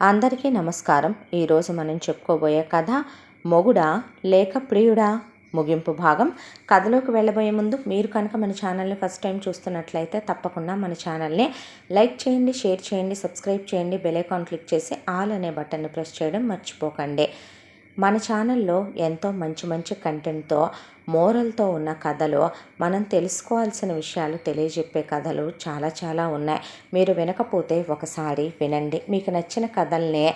అందరికీ నమస్కారం. ఈరోజు మనం చెప్పుకోబోయే కథ మొగుడా లేక ప్రియుడా ముగింపు భాగం. కథలోకి వెళ్ళబోయే ముందు మీరు కనుక మన ఛానల్ని ఫస్ట్ టైం చూస్తున్నట్లయితే తప్పకుండా మన ఛానల్ని లైక్ చేయండి, షేర్ చేయండి, సబ్స్క్రైబ్ చేయండి, బెల్ ఐకాన్ క్లిక్ చేసి ఆల్ అనే బటన్ని ప్రెస్ చేయడం మర్చిపోకండి. మన ఛానల్లో ఎంతో మంచి కంటెంట్తో, మోరల్తో ఉన్న కథలు, మనం తెలుసుకోవాల్సిన విషయాలు తెలియజెప్పే కథలు చాలా ఉన్నాయి. మీరు వినకపోతే ఒకసారి వినండి. మీకు నచ్చిన కథల్ని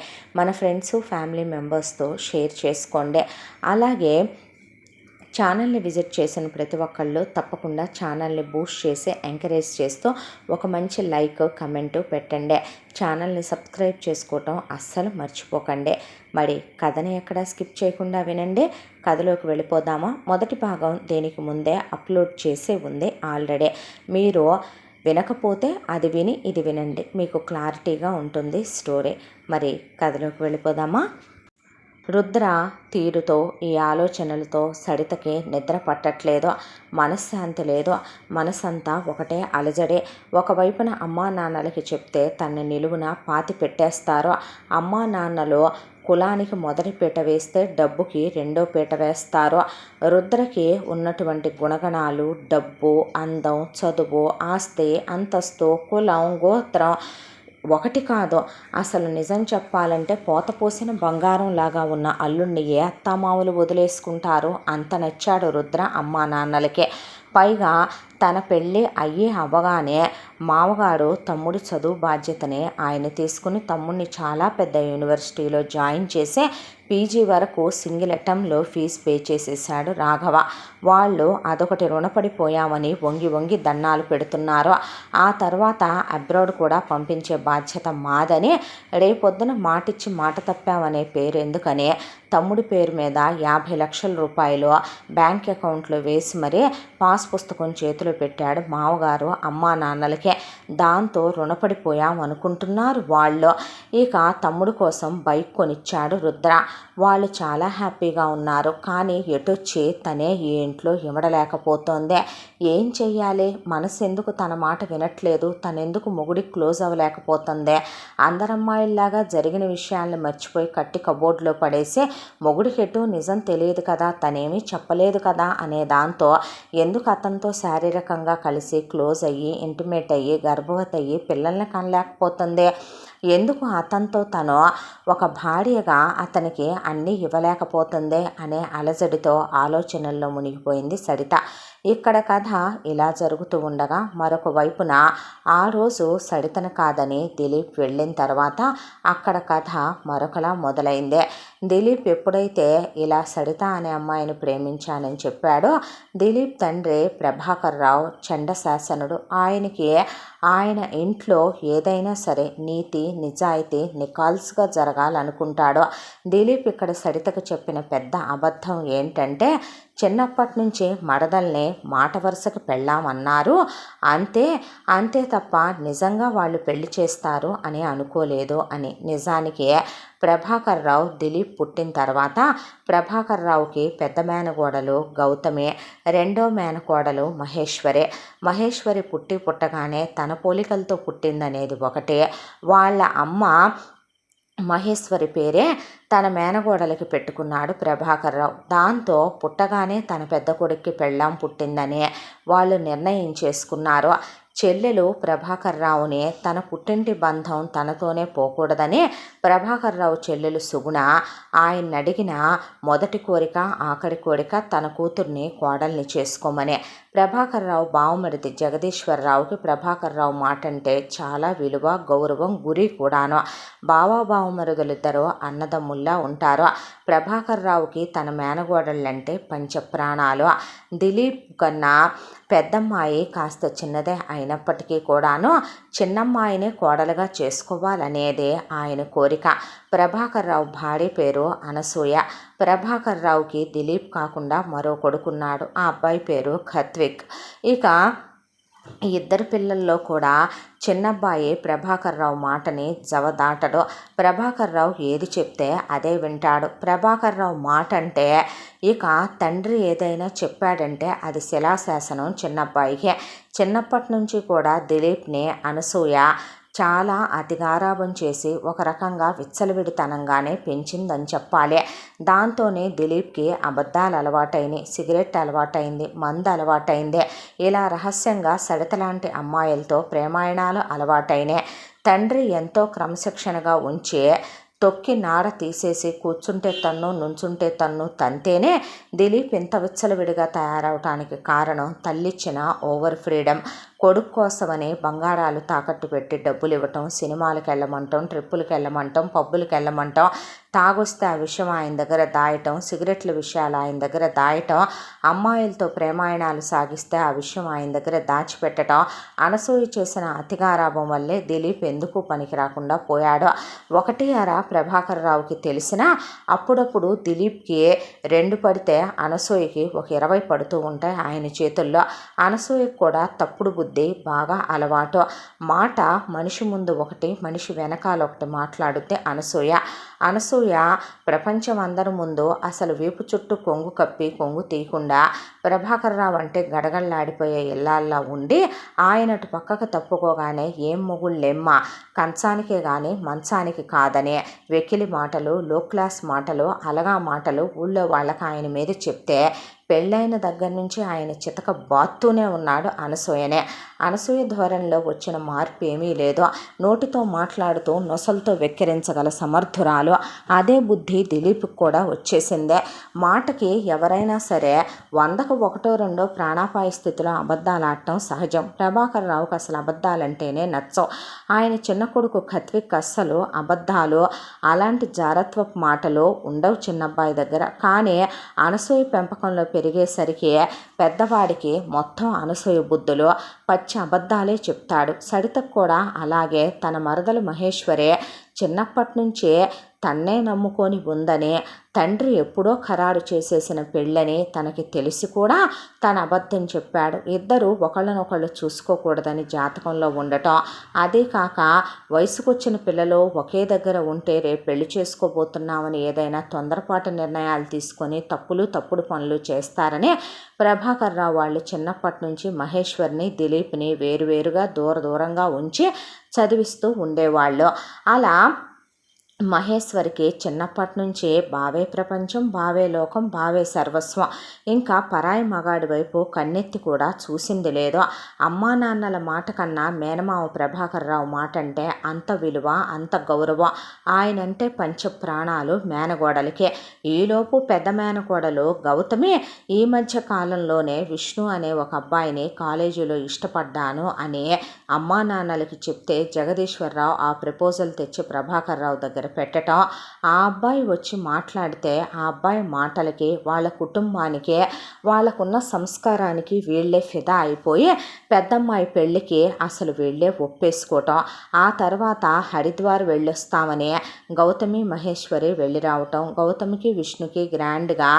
మన ఫ్రెండ్స్, ఫ్యామిలీ మెంబర్స్తో షేర్ చేసుకోండి. అలాగే ఛానల్ని విజిట్ చేసిన ప్రతి ఒక్కళ్ళు తప్పకుండా ఛానల్ని బూస్ట్ చేసి ఎంకరేజ్ చేస్తూ ఒక మంచి లైక్, కమెంటు పెట్టండి. ఛానల్ని సబ్స్క్రైబ్ చేసుకోవటం అస్సలు మర్చిపోకండి. మరి కథని ఎక్కడా స్కిప్ చేయకుండా వినండి. కథలోకి వెళ్ళిపోదామా? మొదటి భాగం దీనికి ముందే అప్లోడ్ చేసే ఉంది ఆల్రెడీ. మీరు వినకపోతే అది విని ఇది వినండి, మీకు క్లారిటీగా ఉంటుంది స్టోరీ. మరి కథలోకి వెళ్ళిపోదామా? రుద్ర తీరుతో, ఈ ఆలోచనలతో సరితకి నిద్ర పట్టట్లేదు, మనశ్శాంతి లేదు. మనసంతా ఒకటే అలజడే. ఒకవైపున అమ్మా నాన్నలకి చెప్తే తన్ని నిలువున పాతి పెట్టేస్తారో, అమ్మా నాన్నలు కులానికి మొదటి పీట వేస్తే డబ్బుకి రెండో పీట వేస్తారు. రుద్రకి ఉన్నటువంటి గుణగణాలు, డబ్బు, అందం, చదువు, ఆస్తి, అంతస్తు, కులం, గోత్రం ఒకటి కాదు. అసలు నిజం చెప్పాలంటే పోతపోసిన బంగారం లాగా ఉన్న అల్లుణ్ణి ఏ అత్తామామలు వదిలేసుకుంటారు? అంత నచ్చాడు రుద్ర అమ్మా నాన్నలకే. పైగా తన పెళ్ళి అవ్వగానే మామగారు తమ్ముడి చదువు బాధ్యతని ఆయన తీసుకుని తమ్ముడిని చాలా పెద్ద యూనివర్సిటీలో జాయిన్ చేసి పీజీ వరకు సింగిల్ అటెంప్ట్లో ఫీజు పే చేసేసాడు రాఘవ. వాళ్ళు అదొకటి రుణపడిపోయామని వంగి దండాలు పెడుతున్నారు. ఆ తర్వాత అబ్రాడ్ కూడా పంపించే బాధ్యత మాదని, రేపొద్దున మాటిచ్చి మాట తప్పామనే పేరు ఎందుకని తమ్ముడి పేరు మీద 50 లక్షల రూపాయలు బ్యాంక్ అకౌంట్లో వేసి మరీ పాస్ పుస్తకం చేతిలో పెట్టాడు మామగారు అమ్మా నాన్నలకే. దాంతో రుణపడిపోయాం అనుకుంటున్నారు వాళ్ళు. ఇక తమ్ముడు కోసం బైక్ కొనిచ్చాడు రుద్ర. వాళ్ళు చాలా హ్యాపీగా ఉన్నారు. కానీ ఎటొచ్చి తనే ఈ ఇంట్లో ఇమడలేకపోతోంది. ఏం చెయ్యాలి? మనసు ఎందుకు తన మాట వినట్లేదు? తనెందుకు మొగుడికి క్లోజ్ అవ్వలేకపోతుంది? అందరమ్మాయిల్లాగా జరిగిన విషయాలను మర్చిపోయి కట్టి కబోర్డ్లో పడేసి, మొగుడికి ఎటు నిజం తెలియదు కదా, తనేమీ చెప్పలేదు కదా అనే దాంతో ఎందుకు అతనితో శారీరకంగా కలిసి క్లోజ్ అయ్యి, ఇంటిమేట్ అయ్యి, గర్భవతి అయ్యి పిల్లల్ని కనలేకపోతుంది? ఎందుకు అతనితో తను ఒక భార్యగా అతనికి అన్నీ ఇవ్వలేకపోతుంది అనే అలజడితో ఆలోచనల్లో మునిగిపోయింది సరిత. ఇక్కడ కథ ఇలా జరుగుతూ ఉండగా మరొక వైపున ఆ రోజు సరితను కాదని దిలీప్ వెళ్ళిన తర్వాత అక్కడ కథ మరొకలా మొదలైంది. దిలీప్ ఎప్పుడైతే ఇలా సరిత అనే అమ్మాయిని ప్రేమించానని చెప్పాడో, దిలీప్ తండ్రి ప్రభాకర్ రావు చండశాసనుడు. ఆయన ఇంట్లో ఏదైనా సరే నీతి, నిజాయితీ, నికాల్స్గా జరగాలనుకుంటాడు. దిలీప్ ఇక్కడ సరితకు చెప్పిన పెద్ద అబద్ధం ఏంటంటే, చిన్నప్పటి నుంచి మడదల్ని మాట వరుసకు పెళ్ళామన్నారు, అంతే తప్ప నిజంగా వాళ్ళు పెళ్లి చేస్తారు అని అనుకోలేదు అని. నిజానికి ప్రభాకర్ రావు దిలీప్ పుట్టిన తర్వాత ప్రభాకర్ రావుకి పెద్ద మేనగోడలు గౌతమి, రెండో మేనకోడలు మహేశ్వరి పుట్టగానే తన పోలికలతో పుట్టిందనేది ఒకటే. వాళ్ళ అమ్మ మహేశ్వరి పేరే తన మేనగోడలకి పెట్టుకున్నాడు ప్రభాకర్ రావు. దాంతో పుట్టగానే తన పెద్ద కొడుక్కి పెళ్ళాం పుట్టిందని వాళ్ళు నిర్ణయం చేసుకున్నారు. చెల్లెలు ప్రభాకర్ రావుని తన పుట్టింటి బంధం తనతోనే పోకూడదని ప్రభాకర్ రావు చెల్లెలు సుగుణ ఆయన అడిగిన మొదటి కోరిక, ఆఖరి కోరిక తన కూతుర్ని కోడల్ని చేసుకోమని. ప్రభాకర్ రావు బావమరిది జగదీశ్వరరావుకి ప్రభాకర్ రావు మాట అంటే చాలా విలువ, గౌరవం, గురి కూడాను. బావమరుదులిద్దరూ అన్నదమ్ముల్లా ఉంటారు. ప్రభాకర్ రావుకి తన మేనగోడళ్ళంటే పంచప్రాణాలు. దిలీప్ కన్నా పెద్దమ్మాయి కాస్త చిన్నదే అయినప్పటికీ కూడాను చిన్నమ్మాయిని కోడలుగా చేసుకోవాలనేదే ఆయన కోరిక. ప్రభాకర్ రావు భార్య పేరు అనసూయ. ప్రభాకర్ రావుకి దిలీప్ కాకుండా మరో కొడుకున్నాడు. ఆ అబ్బాయి పేరు ఖత్విక్. ఇక ఇద్దరు పిల్లల్లో కూడా చిన్నబ్బాయి ప్రభాకర్ రావు మాటని జవదాటడు. ప్రభాకర్ రావు ఏది చెప్తే అదే వింటాడు. ప్రభాకర్ రావు మాట అంటే ఇక తండ్రి ఏదైనా చెప్పాడంటే అది శిలాశాసనం చిన్నబ్బాయికి. చిన్నప్పటి నుంచి కూడా దిలీప్ని అనసూయ చాలా అతిగారాబం చేసి ఒక రకంగా విచ్చలవిడితనంగానే పెంచిందని చెప్పాలి. దాంతోనే దిలీప్కి అబద్ధాలు అలవాటైనాయి, సిగరెట్ అలవాటైంది, మందు అలవాటైంది. ఇలా రహస్యంగా సడితలాంటి అమ్మాయిలతో ప్రేమాయణాలు అలవాటైనాయి. తండ్రి ఎంతో క్రమశిక్షణగా ఉంచి తొక్కి నార తీసేసి కూర్చుంటే తన్ను, నుంచుంటే తన్ను తంతేనే దిలీప్ ఇంత విచ్చలవిడిగా తయారవటానికి కారణం తల్లిచ్చిన ఓవర్ ఫ్రీడమ్. కొడుకు కోసమని బంగారాలు తాకట్టు పెట్టి డబ్బులు ఇవ్వటం, సినిమాలకు వెళ్ళమంటాం, ట్రిప్పులకు వెళ్ళమంటాం, పబ్బులకు వెళ్ళమంటాం, తాగొస్తే ఆ విషయం ఆయన దగ్గర దాయటం, సిగరెట్ల విషయాలు ఆయన దగ్గర దాయటం, అమ్మాయిలతో ప్రేమాయణాలు సాగిస్తే ఆ విషయం ఆయన దగ్గర దాచిపెట్టడం, అనసూయ చేసిన అతిగారాభం వల్లే దిలీప్ ఎందుకు పనికి రాకుండా పోయాడు. ఒకటి అరా ప్రభాకర్ రావుకి తెలిసినా అప్పుడప్పుడు దిలీప్కి 2 పడితే అనసూయకి ఒక 20 పడుతూ ఉంటాయి ఆయన చేతుల్లో. అనసూయకు కూడా తప్పుడు బుద్ధి బాగా అలవాటు. మాట మనిషి ముందు ఒకటి, మనిషి వెనకాల ఒకటి మాట్లాడితే అనసూయ ప్రపంచం అందరి ముందు అసలు వీపు చుట్టూ కొంగు కప్పి కొంగు తీయకుండా ప్రభాకర్ రావు అంటే గడగడలాడిపోయే ఇల్లాల్లా ఉండి ఆయనటు పక్కకు తప్పుకోగానే ఏం మొగుళ్ళెమ్మ, కంచానికే కానీ మంచానికి కాదనే వెకిలి మాటలు, లో క్లాస్ మాటలు, అలగా మాటలు ఊళ్ళో వాళ్ళకి ఆయన మీద చెప్తే పెళ్ళైన దగ్గర నుంచి ఆయన చితక బాత్తూనే ఉన్నాడు అనసూయనే. అనసూయ ధోరణిలో వచ్చిన మార్పు ఏమీ లేదు. నోటితో మాట్లాడుతూ నొసలతో వెక్కిరించగల సమర్థురాలు. అదే బుద్ధి దిలీప్కి కూడా వచ్చేసిందే. మాటకి ఎవరైనా సరే 100కు 1 2 ప్రాణాపాయ స్థితిలో అబద్ధాలు ఆడటం సహజం. ప్రభాకర్ రావుకి అసలు అబద్ధాలంటేనే నచ్చవు. ఆయన చిన్న కొడుకు ఖత్విక్ అస్సలు అబద్ధాలు, అలాంటి జారత్వపు మాటలు ఉండవు చిన్నబ్బాయి దగ్గర. కానీ అనసూయ పెంపకంలో పెరిగేసరికి పెద్దవాడికి మొత్తం అనసూయ బుద్ధులు, పచ్చి అబద్ధాలే చెప్తాడు. సరితకు కూడా అలాగే. తన మరదలు మహేశ్వరే చిన్నప్పటి నుంచే తన్నే నమ్ముకొని ఉందని, తండ్రి ఎప్పుడో ఖరారు చేసేసిన పెళ్ళని తనకి తెలిసి కూడా తన అబద్ధం చెప్పాడు. ఇద్దరు ఒకళ్ళనొకళ్ళు చూసుకోకూడదని జాతకంలో ఉండటం, అదే కాక వయసుకొచ్చిన పిల్లలు ఒకే దగ్గర ఉంటే రేపు పెళ్లి చేసుకోబోతున్నామని ఏదైనా తొందరపాటు నిర్ణయాలు తీసుకొని తప్పుడు పనులు చేస్తారని ప్రభాకర్ రావు వాళ్ళు చిన్నప్పటి నుంచి మహేశ్వర్ని, దిలీప్ని వేరువేరుగా దూరంగా ఉంచి చదివిస్తూ ఉండేవాళ్ళు. అలా మహేశ్వరికి చిన్నప్పటి నుంచే బావే ప్రపంచం, బావే లోకం, బావే సర్వస్వం. ఇంకా పరాయి మగాడి వైపు కన్నెత్తి కూడా చూసింది లేదు. అమ్మా నాన్నల మాట కన్నా మేనమావ ప్రభాకర్ రావు మాట అంటే అంత విలువ, అంత గౌరవం. ఆయనంటే పంచ ప్రాణాలు మేనగోడలకి. ఈలోపు పెద్ద మేనగోడలు గౌతమి ఈ మధ్య కాలంలోనే విష్ణు అనే ఒక అబ్బాయిని కాలేజీలో ఇష్టపడ్డాను అని అమ్మా నాన్నలకి చెప్తే జగదీశ్వరరావు ఆ ప్రపోజల్ తెచ్చి ప్రభాకర్ రావు దగ్గర పెట్టడం, ఆ అబ్బాయి వచ్చి మాట్లాడితే ఆ అబ్బాయి మాటలకి, వాళ్ళ కుటుంబానికి, వాళ్ళకున్న సంస్కారానికి వీళ్ళే ఫిదా అయిపోయి పెద్దమ్మాయి పెళ్ళికి అసలు వీళ్ళే ఒప్పేసుకోవటం. ఆ తర్వాత హరిద్వార్ వెళ్ళొస్తామని గౌతమి మహేశ్వరి వెళ్ళి రావటం, గౌతమికి విష్ణుకి గ్రాండ్గా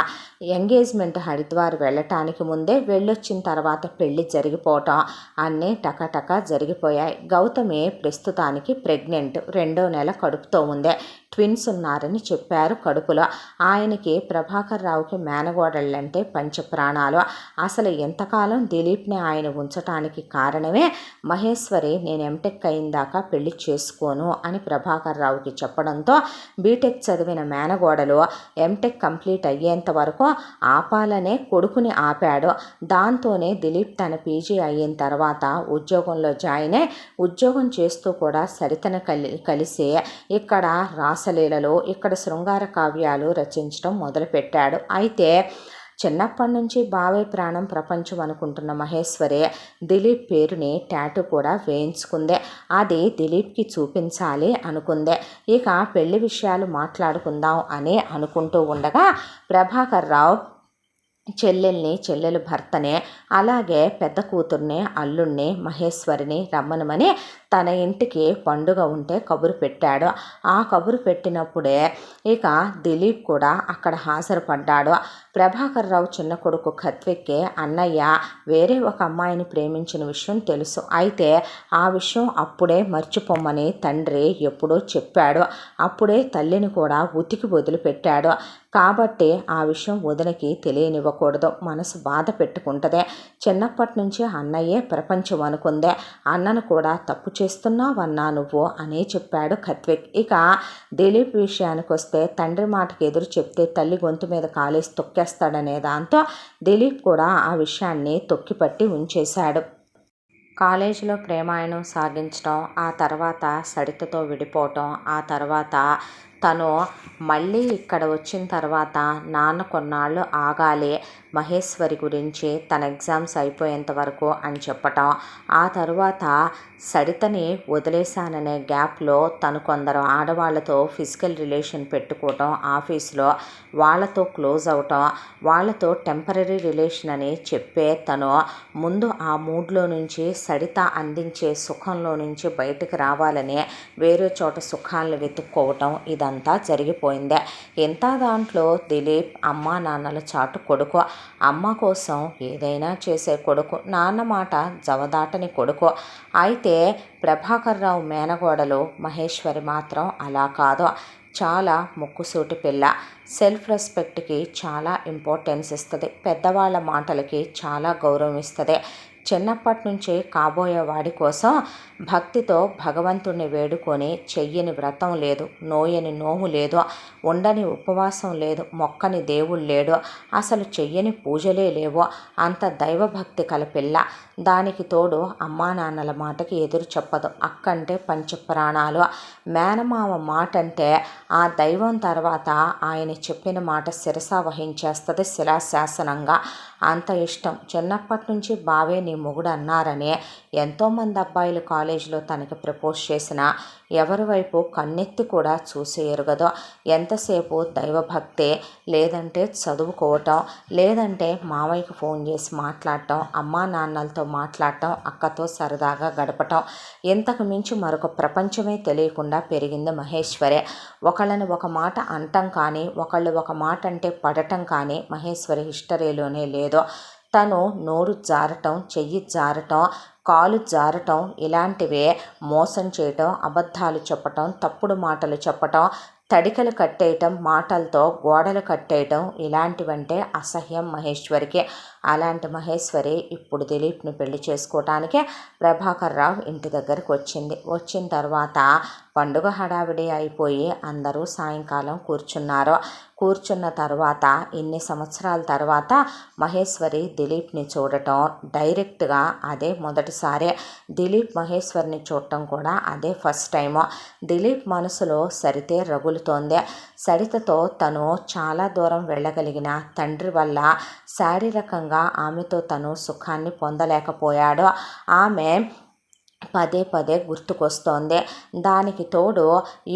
ఎంగేజ్మెంట్ హరిద్వార్ వెళ్ళటానికి ముందే వెళ్ళొచ్చిన తర్వాత పెళ్ళి జరిగిపోవటం అన్నీ టకటక జరిగిపోయాయి. గౌతమి ప్రస్తుతానికి ప్రెగ్నెంట్, 2వ నెల కడుపుతో ఉంది. ట్విన్స్ ఉన్నారని చెప్పారు కడుపులో. ఆయనకి ప్రభాకర్ రావుకి మేనగోడళ్ళంటే పంచప్రాణాలు. అసలు ఎంతకాలం దిలీప్ని ఆయన ఉంచటానికి కారణమే మహేశ్వరి నేను ఎంటెక్ అయిందాకా పెళ్లి చేసుకోను అని ప్రభాకర్ రావుకి చెప్పడంతో బీటెక్ చదివిన మేనగోడలు ఎంటెక్ కంప్లీట్ అయ్యేంత వరకు ఆపాలనే కొడుకుని ఆపాడు. దాంతోనే దిలీప్ తన పీజీ అయిన తర్వాత ఉద్యోగంలో జాయిన్ అయి ఉద్యోగం చేస్తూ కూడా సరితను కలిసి ఇక్కడ రాసలీలలో, ఇక్కడ శృంగార కావ్యాలు రచించడం మొదలుపెట్టాడు. అయితే చిన్నప్పటి నుంచి బావే ప్రాణం ప్రపంచం అనుకుంటున్న మహేశ్వరి దిలీప్ పేరుని టాటూ కూడా వేయించుకుందే. అది దిలీప్కి చూపించాలి అనుకుందే. ఇక పెళ్లి విషయాలు మాట్లాడుకుందాం అని అనుకుంటూ ఉండగా ప్రభాకర్ రావు చెల్లెలు భర్తనే, అలాగే పెద్ద కూతుర్ని, అల్లుణ్ణి, మహేశ్వరిని రమ్మనమని తన ఇంటికి పండుగ ఉంటే కబురు పెట్టాడు. ఆ కబురు పెట్టినప్పుడే ఇక దిలీప్ కూడా అక్కడ హాజరుపడ్డాడు. ప్రభాకర్ రావు చిన్న కొడుకు ఖత్విక్కి అన్నయ్య వేరే ఒక అమ్మాయిని ప్రేమించిన విషయం తెలుసు. అయితే ఆ విషయం అప్పుడే మర్చిపోమ్మని తండ్రి ఎప్పుడో చెప్పాడు. అప్పుడే తల్లిని కూడా ఉతికి వదిలిపెట్టాడు. కాబట్టి ఆ విషయం వదినకి తెలియనివ్వకూడదు, మనసు బాధ పెట్టుకుంటుంది. చిన్నప్పటి నుంచి అన్నయ్యే ప్రపంచం అనుకుందే. అన్నను కూడా తప్పు చేస్తున్నావన్నా నువ్వు అని చెప్పాడు ఖత్విక్. ఇక దిలీప్ విషయానికి వస్తే తండ్రి మాటకి ఎదురు చెప్తే తల్లి గొంతు మీద కాలేసి తొక్కేస్తాడనే దాంతో దిలీప్ కూడా ఆ విషయాన్ని తొక్కిపట్టి ఉంచేశాడు. కాలేజీలో ప్రేమాయణం సాగించడం, ఆ తర్వాత సరితతో విడిపోవటం, ఆ తర్వాత తను మళ్ళీ ఇక్కడ వచ్చిన తర్వాత నాన్న కొన్నాళ్ళు ఆగాలి మహేశ్వరి గురించి తన ఎగ్జామ్స్ అయిపోయేంత వరకు అని చెప్పటం, ఆ తరువాత సరితని వదిలేశాననే గ్యాప్లో తను కొందరు ఆడవాళ్ళతో ఫిజికల్ రిలేషన్ పెట్టుకోవటం, ఆఫీస్లో వాళ్ళతో క్లోజ్ అవటం, వాళ్ళతో టెంపరరీ రిలేషన్ అని చెప్పే తను ముందు ఆ మూడ్లో నుంచి సరిత అందించే సుఖంలో నుంచి బయటకు రావాలని వేరే చోట సుఖాలను వెతుక్కోవటం ఇదంతా జరిగిపోయిందే. ఇంత దాంట్లో దిలీప్ అమ్మా నాన్నల చాటు కొడుకు, అమ్మ కోసం ఏదైనా చేసే కొడుకు, నాన్న మాట జవదాటని కొడుకు. అయితే ప్రభాకర్ రావు మేనగోడలు మహేశ్వరి మాత్రం అలా కాదు. చాలా ముక్కుసూటి పిల్ల. సెల్ఫ్ రెస్పెక్ట్కి చాలా ఇంపార్టెన్స్ ఇస్తుంది. పెద్దవాళ్ళ మాటలకి చాలా గౌరవం ఇస్తుంది. చిన్నప్పటి నుంచి కాబోయే వాడి కోసం భక్తితో భగవంతుణ్ణి వేడుకొని చెయ్యని వ్రతం లేదు, నోయని నోము లేదు, ఉండని ఉపవాసం లేదు, మొక్కని దేవుడు లేడు, అసలు చెయ్యని పూజలే లేవు. అంత దైవభక్తి కల పిల్ల. దానికి తోడు అమ్మా నాన్నల మాటకి ఎదురు చెప్పదు. అక్కంటే పంచప్రాణాలు. మేనమామ మాట అంటే ఆ దైవం తర్వాత ఆయన చెప్పిన మాట శిరస వహించేస్తుంది శిలాశాసనంగా. అంత ఇష్టం. చిన్నప్పటి నుంచి బావే నీ మొగుడు అన్నారని ఎంతోమంది అబ్బాయిలు కాలేజీలో తనకి ప్రపోజ్ చేసినా ఎవరి వైపు కన్నెత్తి కూడా చూసి ఎరగదు. ఎంతసేపు దైవభక్తే, లేదంటే చదువుకోవటం, లేదంటే మామయ్యకి ఫోన్ చేసి మాట్లాడటం, అమ్మా నాన్నలతో మాట్లాడటం, అక్కతో సరదాగా గడపటం, ఇంతకు మించి మరొక ప్రపంచమే తెలియకుండా పెరిగింది మహేశ్వరి. ఒకళ్ళని ఒక మాట అంటం కానీ, ఒకళ్ళు ఒక మాట అంటే పడటం కానీ మహేశ్వరి హిస్టరీలోనే లేదు. తను నోరు జారటం, చెయ్యి జారటం, కాలు జారటం ఇలాంటివే, మోసం చేయటం, అబద్ధాలు చెప్పటం, తప్పుడు మాటలు చెప్పటం, తడికలు కట్టేయటం, మాటలతో గోడలు కట్టేయటం ఇలాంటివంటే అసహ్యం మహేశ్వరికి. అలాంటి మహేశ్వరి ఇప్పుడు దిలీప్ని పెళ్లి చేసుకోవటానికి ప్రభాకర్ రావు ఇంటి దగ్గరికి వచ్చింది. వచ్చిన తర్వాత పండుగ హడావిడి అయిపోయి అందరూ సాయంకాలం కూర్చున్నారు. కూర్చున్న తర్వాత ఇన్ని సంవత్సరాల తర్వాత మహేశ్వరి దిలీప్ని చూడటం డైరెక్ట్గా అదే మొదటిసారి. దిలీప్ మహేశ్వరిని చూడటం కూడా అదే ఫస్ట్ టైము. దిలీప్ మనసులో సరితే రగులుతోంది. సరితతో తను చాలా దూరం వెళ్ళగలిగిన తండ్రి వల్ల శారీరకంగా ఆమెతో తను సుఖాన్ని పొందలేకపోయాడు. ఆమె పదే పదే గుర్తుకొస్తోంది. దానికి తోడు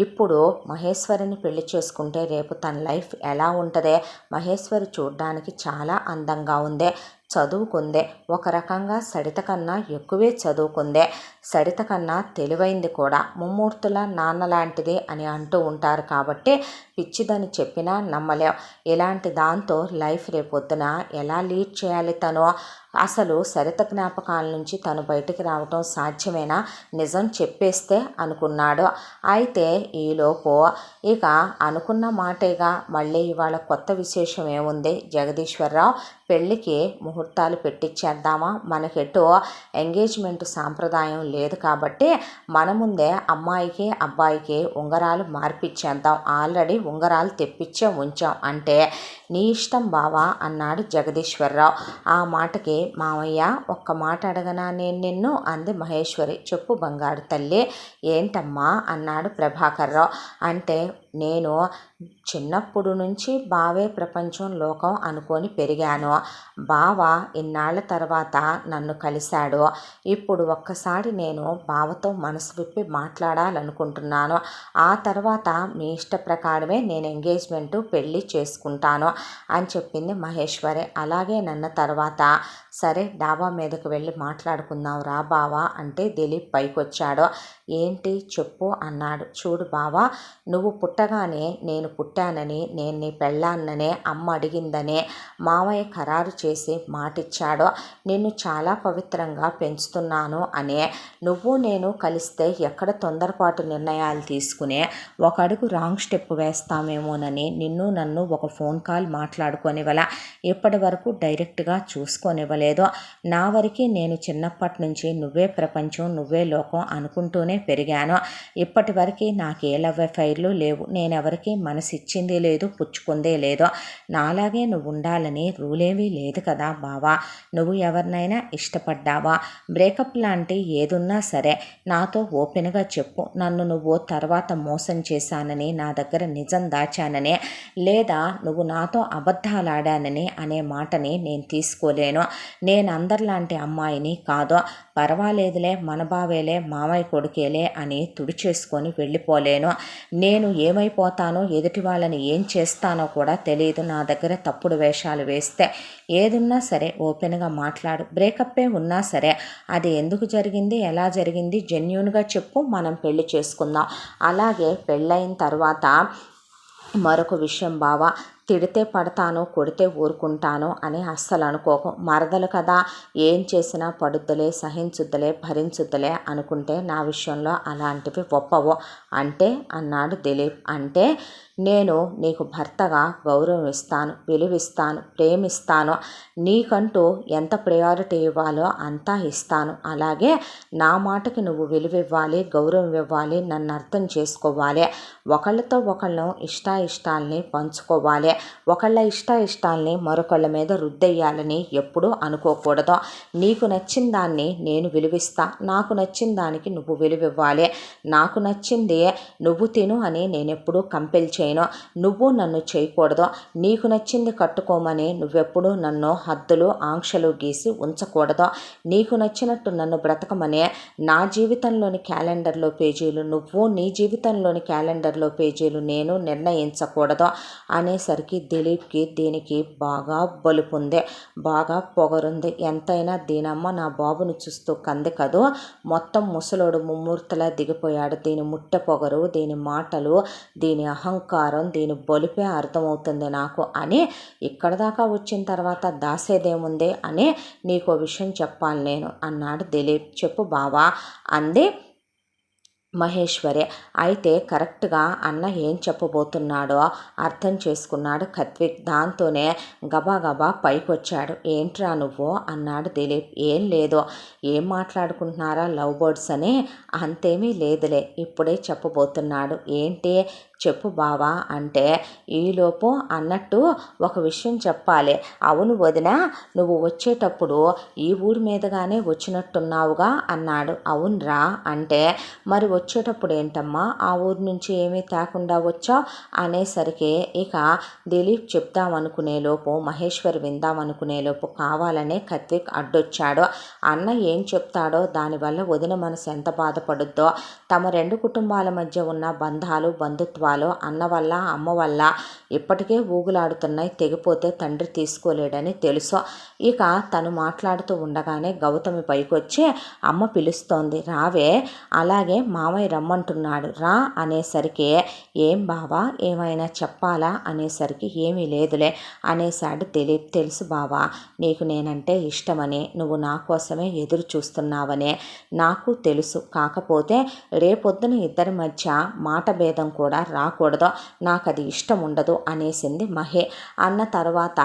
ఇప్పుడు మహేశ్వరిని పెళ్లి చేసుకుంటే రేపు తన లైఫ్ ఎలా ఉంటుంది? మహేశ్వరి చూడ్డానికి చాలా అందంగా ఉంది, చదువుకుందే, ఒక రకంగా సరిత కన్నా ఎక్కువే చదువుకుందే, సరిత కన్నా తెలివైంది కూడా, ముమ్మూర్తుల నాన్న లాంటిది అని అంటూ ఉంటారు కాబట్టి పిచ్చిదని చెప్పినా నమ్మలేం. ఇలాంటి దాంతో లైఫ్ రేపొద్దున ఎలా లీడ్ చేయాలి తను? అసలు సరిత జ్ఞాపకాల నుంచి తను బయటికి రావటం సాధ్యమేనా? నిజం చెప్పేస్తే అనుకున్నాడు. అయితే ఈలోపు ఇక అనుకున్న మాటేగా, మళ్ళీ ఇవాళ కొత్త విశేషం ఏముంది? జగదీశ్వరరావు పెళ్ళికి ముహూర్తాలు పెట్టించేద్దామా? మనకెటు ఎంగేజ్మెంట్ సాంప్రదాయం లేదు కాబట్టి మన ముందే అమ్మాయికి అబ్బాయికి ఉంగరాలు మార్పిచ్చేద్దాం. ఆల్రెడీ ఉంగరాలు తెప్పించే ఉంచాం. అంటే నీ ఇష్టం బావా అన్నాడు జగదీశ్వరరావు. ఆ మాటకి మామయ్య ఒక్క మాట అడగనా నేను నిన్ను? అంది మహేశ్వరి. చెప్పు బంగారు తల్లి. ఏంటమ్మా అన్నాడు ప్రభాకర్ రావు. అంటే నేను చిన్నప్పుడు నుంచి బావే ప్రపంచం లోకం అనుకొని పెరిగాను. బావ ఇన్నాళ్ల తర్వాత నన్ను కలిశాడు. ఇప్పుడు ఒక్కసారి నేను బావతో మనసు విప్పి మాట్లాడాలనుకుంటున్నాను. ఆ తర్వాత మీ ఇష్ట ప్రకారమే నేను ఎంగేజ్మెంటు పెళ్ళి చేసుకుంటాను అని చెప్పింది మహేశ్వరి. అలాగే నన్న తర్వాత సరే డాబా మీదకి వెళ్ళి మాట్లాడుకుందాం రా బావా అంటే దిలీప్ పైకొచ్చాడు. ఏంటి చెప్పు అన్నాడు. చూడు బావా, నువ్వు పుట్టగానే నేను పుట్టానని, నేను నీ పెళ్ళాన్ననే అమ్మ అడిగిందనే మామయ్య ఖరారు చేసి మాటిచ్చాడు. నిన్ను చాలా పవిత్రంగా పెంచుతున్నాను అనే. నువ్వు నేను కలిస్తే ఎక్కడ తొందరపాటు నిర్ణయాలు తీసుకునే ఒక అడుగు రాంగ్ స్టెప్ వేస్తామేమోనని నిన్ను నన్ను ఒక ఫోన్ కాల్ కాల్ మాట్లాడుకోనివ్వలా, ఇప్పటి వరకు డైరెక్ట్గా చూసుకోనివ్వలేదు. నా వరకు నేను చిన్నప్పటి నుంచి నువ్వే ప్రపంచం నువ్వే లోకం అనుకుంటూనే పెరిగాను. ఇప్పటి వరకు నాకు ఏ లవ్ అఫైర్లు లేవు. నేనెవరికి మనసు ఇచ్చింది లేదు, పుచ్చుకుందే లేదు. నాలాగే నువ్వు ఉండాలని రూలేమీ లేదు కదా బావా. నువ్వు ఎవరినైనా ఇష్టపడ్డావా? బ్రేకప్ లాంటి ఏదున్నా సరే నాతో ఓపెన్గా చెప్పు. నన్ను నువ్వు తర్వాత మోసం చేశానని, నా దగ్గర నిజం దాచానని, లేదా నువ్వు నాతో అబద్ధాలాడానని అనే మాటని నేను తీసుకోలేను. నేను అందరిలాంటి అమ్మాయిని కాదు. పర్వాలేదులే, మన బావేలే, మామయ్య కొడుకేలే అని తుడిచేసుకొని వెళ్ళిపోలేను. నేను ఏమైపోతానో, ఎదుటి వాళ్ళని ఏం చేస్తానో కూడా తెలియదు. నా దగ్గర తప్పుడు వేషాలు వేస్తే ఏదున్నా సరే ఓపెన్గా మాట్లాడు. బ్రేకప్పే ఉన్నా సరే అది ఎందుకు జరిగింది, ఎలా జరిగింది జెన్యూన్గా చెప్పు, మనం పెళ్లి చేసుకుందాం. అలాగే పెళ్ళైన తర్వాత మరొక విషయం బావా, తిడితే పడతాను, కొడితే ఊరుకుంటాను అని అస్సలు అనుకోకు. మరదలు కదా, ఏం చేసినా పడుద్దులే, సహించుద్దులే, భరించుద్దులే అనుకుంటే నా విషయంలో అలాంటివి ఒప్పవు అంటే అన్నాడు దిలీప్. అంటే నేను నీకు భర్తగా గౌరవం ఇస్తాను, విలువిస్తాను, ప్రేమిస్తాను. నీకంటూ ఎంత ప్రయారిటీ ఇవ్వాలో అంతా ఇస్తాను. అలాగే నా మాటకి నువ్వు విలువ ఇవ్వాలి, గౌరవం ఇవ్వాలి, నన్ను అర్థం చేసుకోవాలి. ఒకళ్ళతో ఒకళ్ళను ఇష్టాయిష్టాలని పంచుకోవాలి. ఒకళ్ళ ఇష్టాయిష్టాలని మరొకళ్ళ మీద రుద్దెయ్యాలని ఎప్పుడూ అనుకోకూడదు. నీకు నచ్చిన దాన్ని నేను విలువిస్తా, నాకు నచ్చిన దానికి నువ్వు విలువివ్వాలి. నాకు నచ్చింది నువ్వు తిను అని నేను ఎప్పుడూ కంపెల్ చేయను. నువ్వు నన్ను చేయకూడదు. నీకు నచ్చింది కట్టుకోమని నువ్వెప్పుడూ నన్ను హద్దులు ఆంక్షలు గీసి ఉంచకూడదు. నీకు నచ్చినట్టు నన్ను బ్రతకమని నా జీవితంలోని క్యాలెండర్లో పేజీలు నువ్వు, నీ జీవితంలోని క్యాలెండర్లో పేజీలు నేను నిర్ణయించకూడదు అనేసరికి దిలీప్కి దీనికి బాగా బలుపుంది, బాగా పొగరుంది. ఎంతైనా దీనమ్మ నా బాబును చూస్తూ కంది కదూ, మొత్తం ముసలోడు ముమ్మూర్తలా దిగిపోయాడు. దీని ముట్టె పొగరు, దీని మాటలు, దీని అహంకారం, దీని బలుపే అర్థమవుతుంది నాకు అని, ఇక్కడ దాకా వచ్చిన తర్వాత దాసేదేముంది అని నీకో విషయం చెప్పాలి నేను అన్నాడు దిలీప్. చెప్పు బావా అంది మహేశ్వరి. అయితే కరెక్ట్గా అన్న ఏం చెప్పబోతున్నాడో అర్థం చేసుకున్నాడు కత్విక్. దాంతోనే గబాగబా పైకొచ్చాడు. ఏంట్రా నువ్వు అన్నాడు దిలీప్. ఏం లేదు. ఏం మాట్లాడుకుంటున్నారా లవ్ బర్డ్స్ అని? అంతేమీ లేదులే, ఇప్పుడే చెప్పబోతున్నాడు. ఏంటి చెప్పు బావా అంటే, ఈలోపు అన్నట్టు ఒక విషయం చెప్పాలి. అవును వదిన, నువ్వు వచ్చేటప్పుడు ఈ ఊరి మీదగానే వచ్చినట్టున్నావుగా అన్నాడు. అవునరా అంటే, మరి వచ్చేటప్పుడు ఏంటమ్మా ఆ ఊరి నుంచి ఏమీ తేకుండా వచ్చావు అనేసరికి ఇక దిలీప్ చెప్దామనుకునేలోపు, మహేశ్వరి విందామనుకునేలోపు కావాలనే కత్విక్ అడ్డొచ్చాడు. అన్న ఏం చెప్తాడో దానివల్ల వదిన మనసు ఎంత బాధపడుద్దో, తమ రెండు కుటుంబాల మధ్య ఉన్న బంధాలు బంధుత్వాలు అన్న వల్ల అమ్మ వల్ల ఇప్పటికే ఊగులాడుతున్నాయి. తెగిపోతే తండ్రి తీసుకోలేడని తెలుసు. ఇక తను మాట్లాడుతూ ఉండగానే గౌతమి పైకొచ్చి, అమ్మ పిలుస్తోంది రావే, అలాగే మామయ్య రమ్మంటున్నాడు రా అనేసరికి, ఏం బావా ఏమైనా చెప్పాలా అనేసరికి, ఏమీ లేదులే అనేసాడు దిలీప్. తెలుసు బావా, నీకు నేనంటే ఇష్టమని, నువ్వు నా కోసమే ఎదురు చూస్తున్నావనే నాకు తెలుసు. కాకపోతే రేపొద్దున ఇద్దరి మధ్య మాట భేదం కూడా రాకూడదు, నాకు అది ఇష్టం ఉండదు అనేసింది మహే. అన్న తర్వాత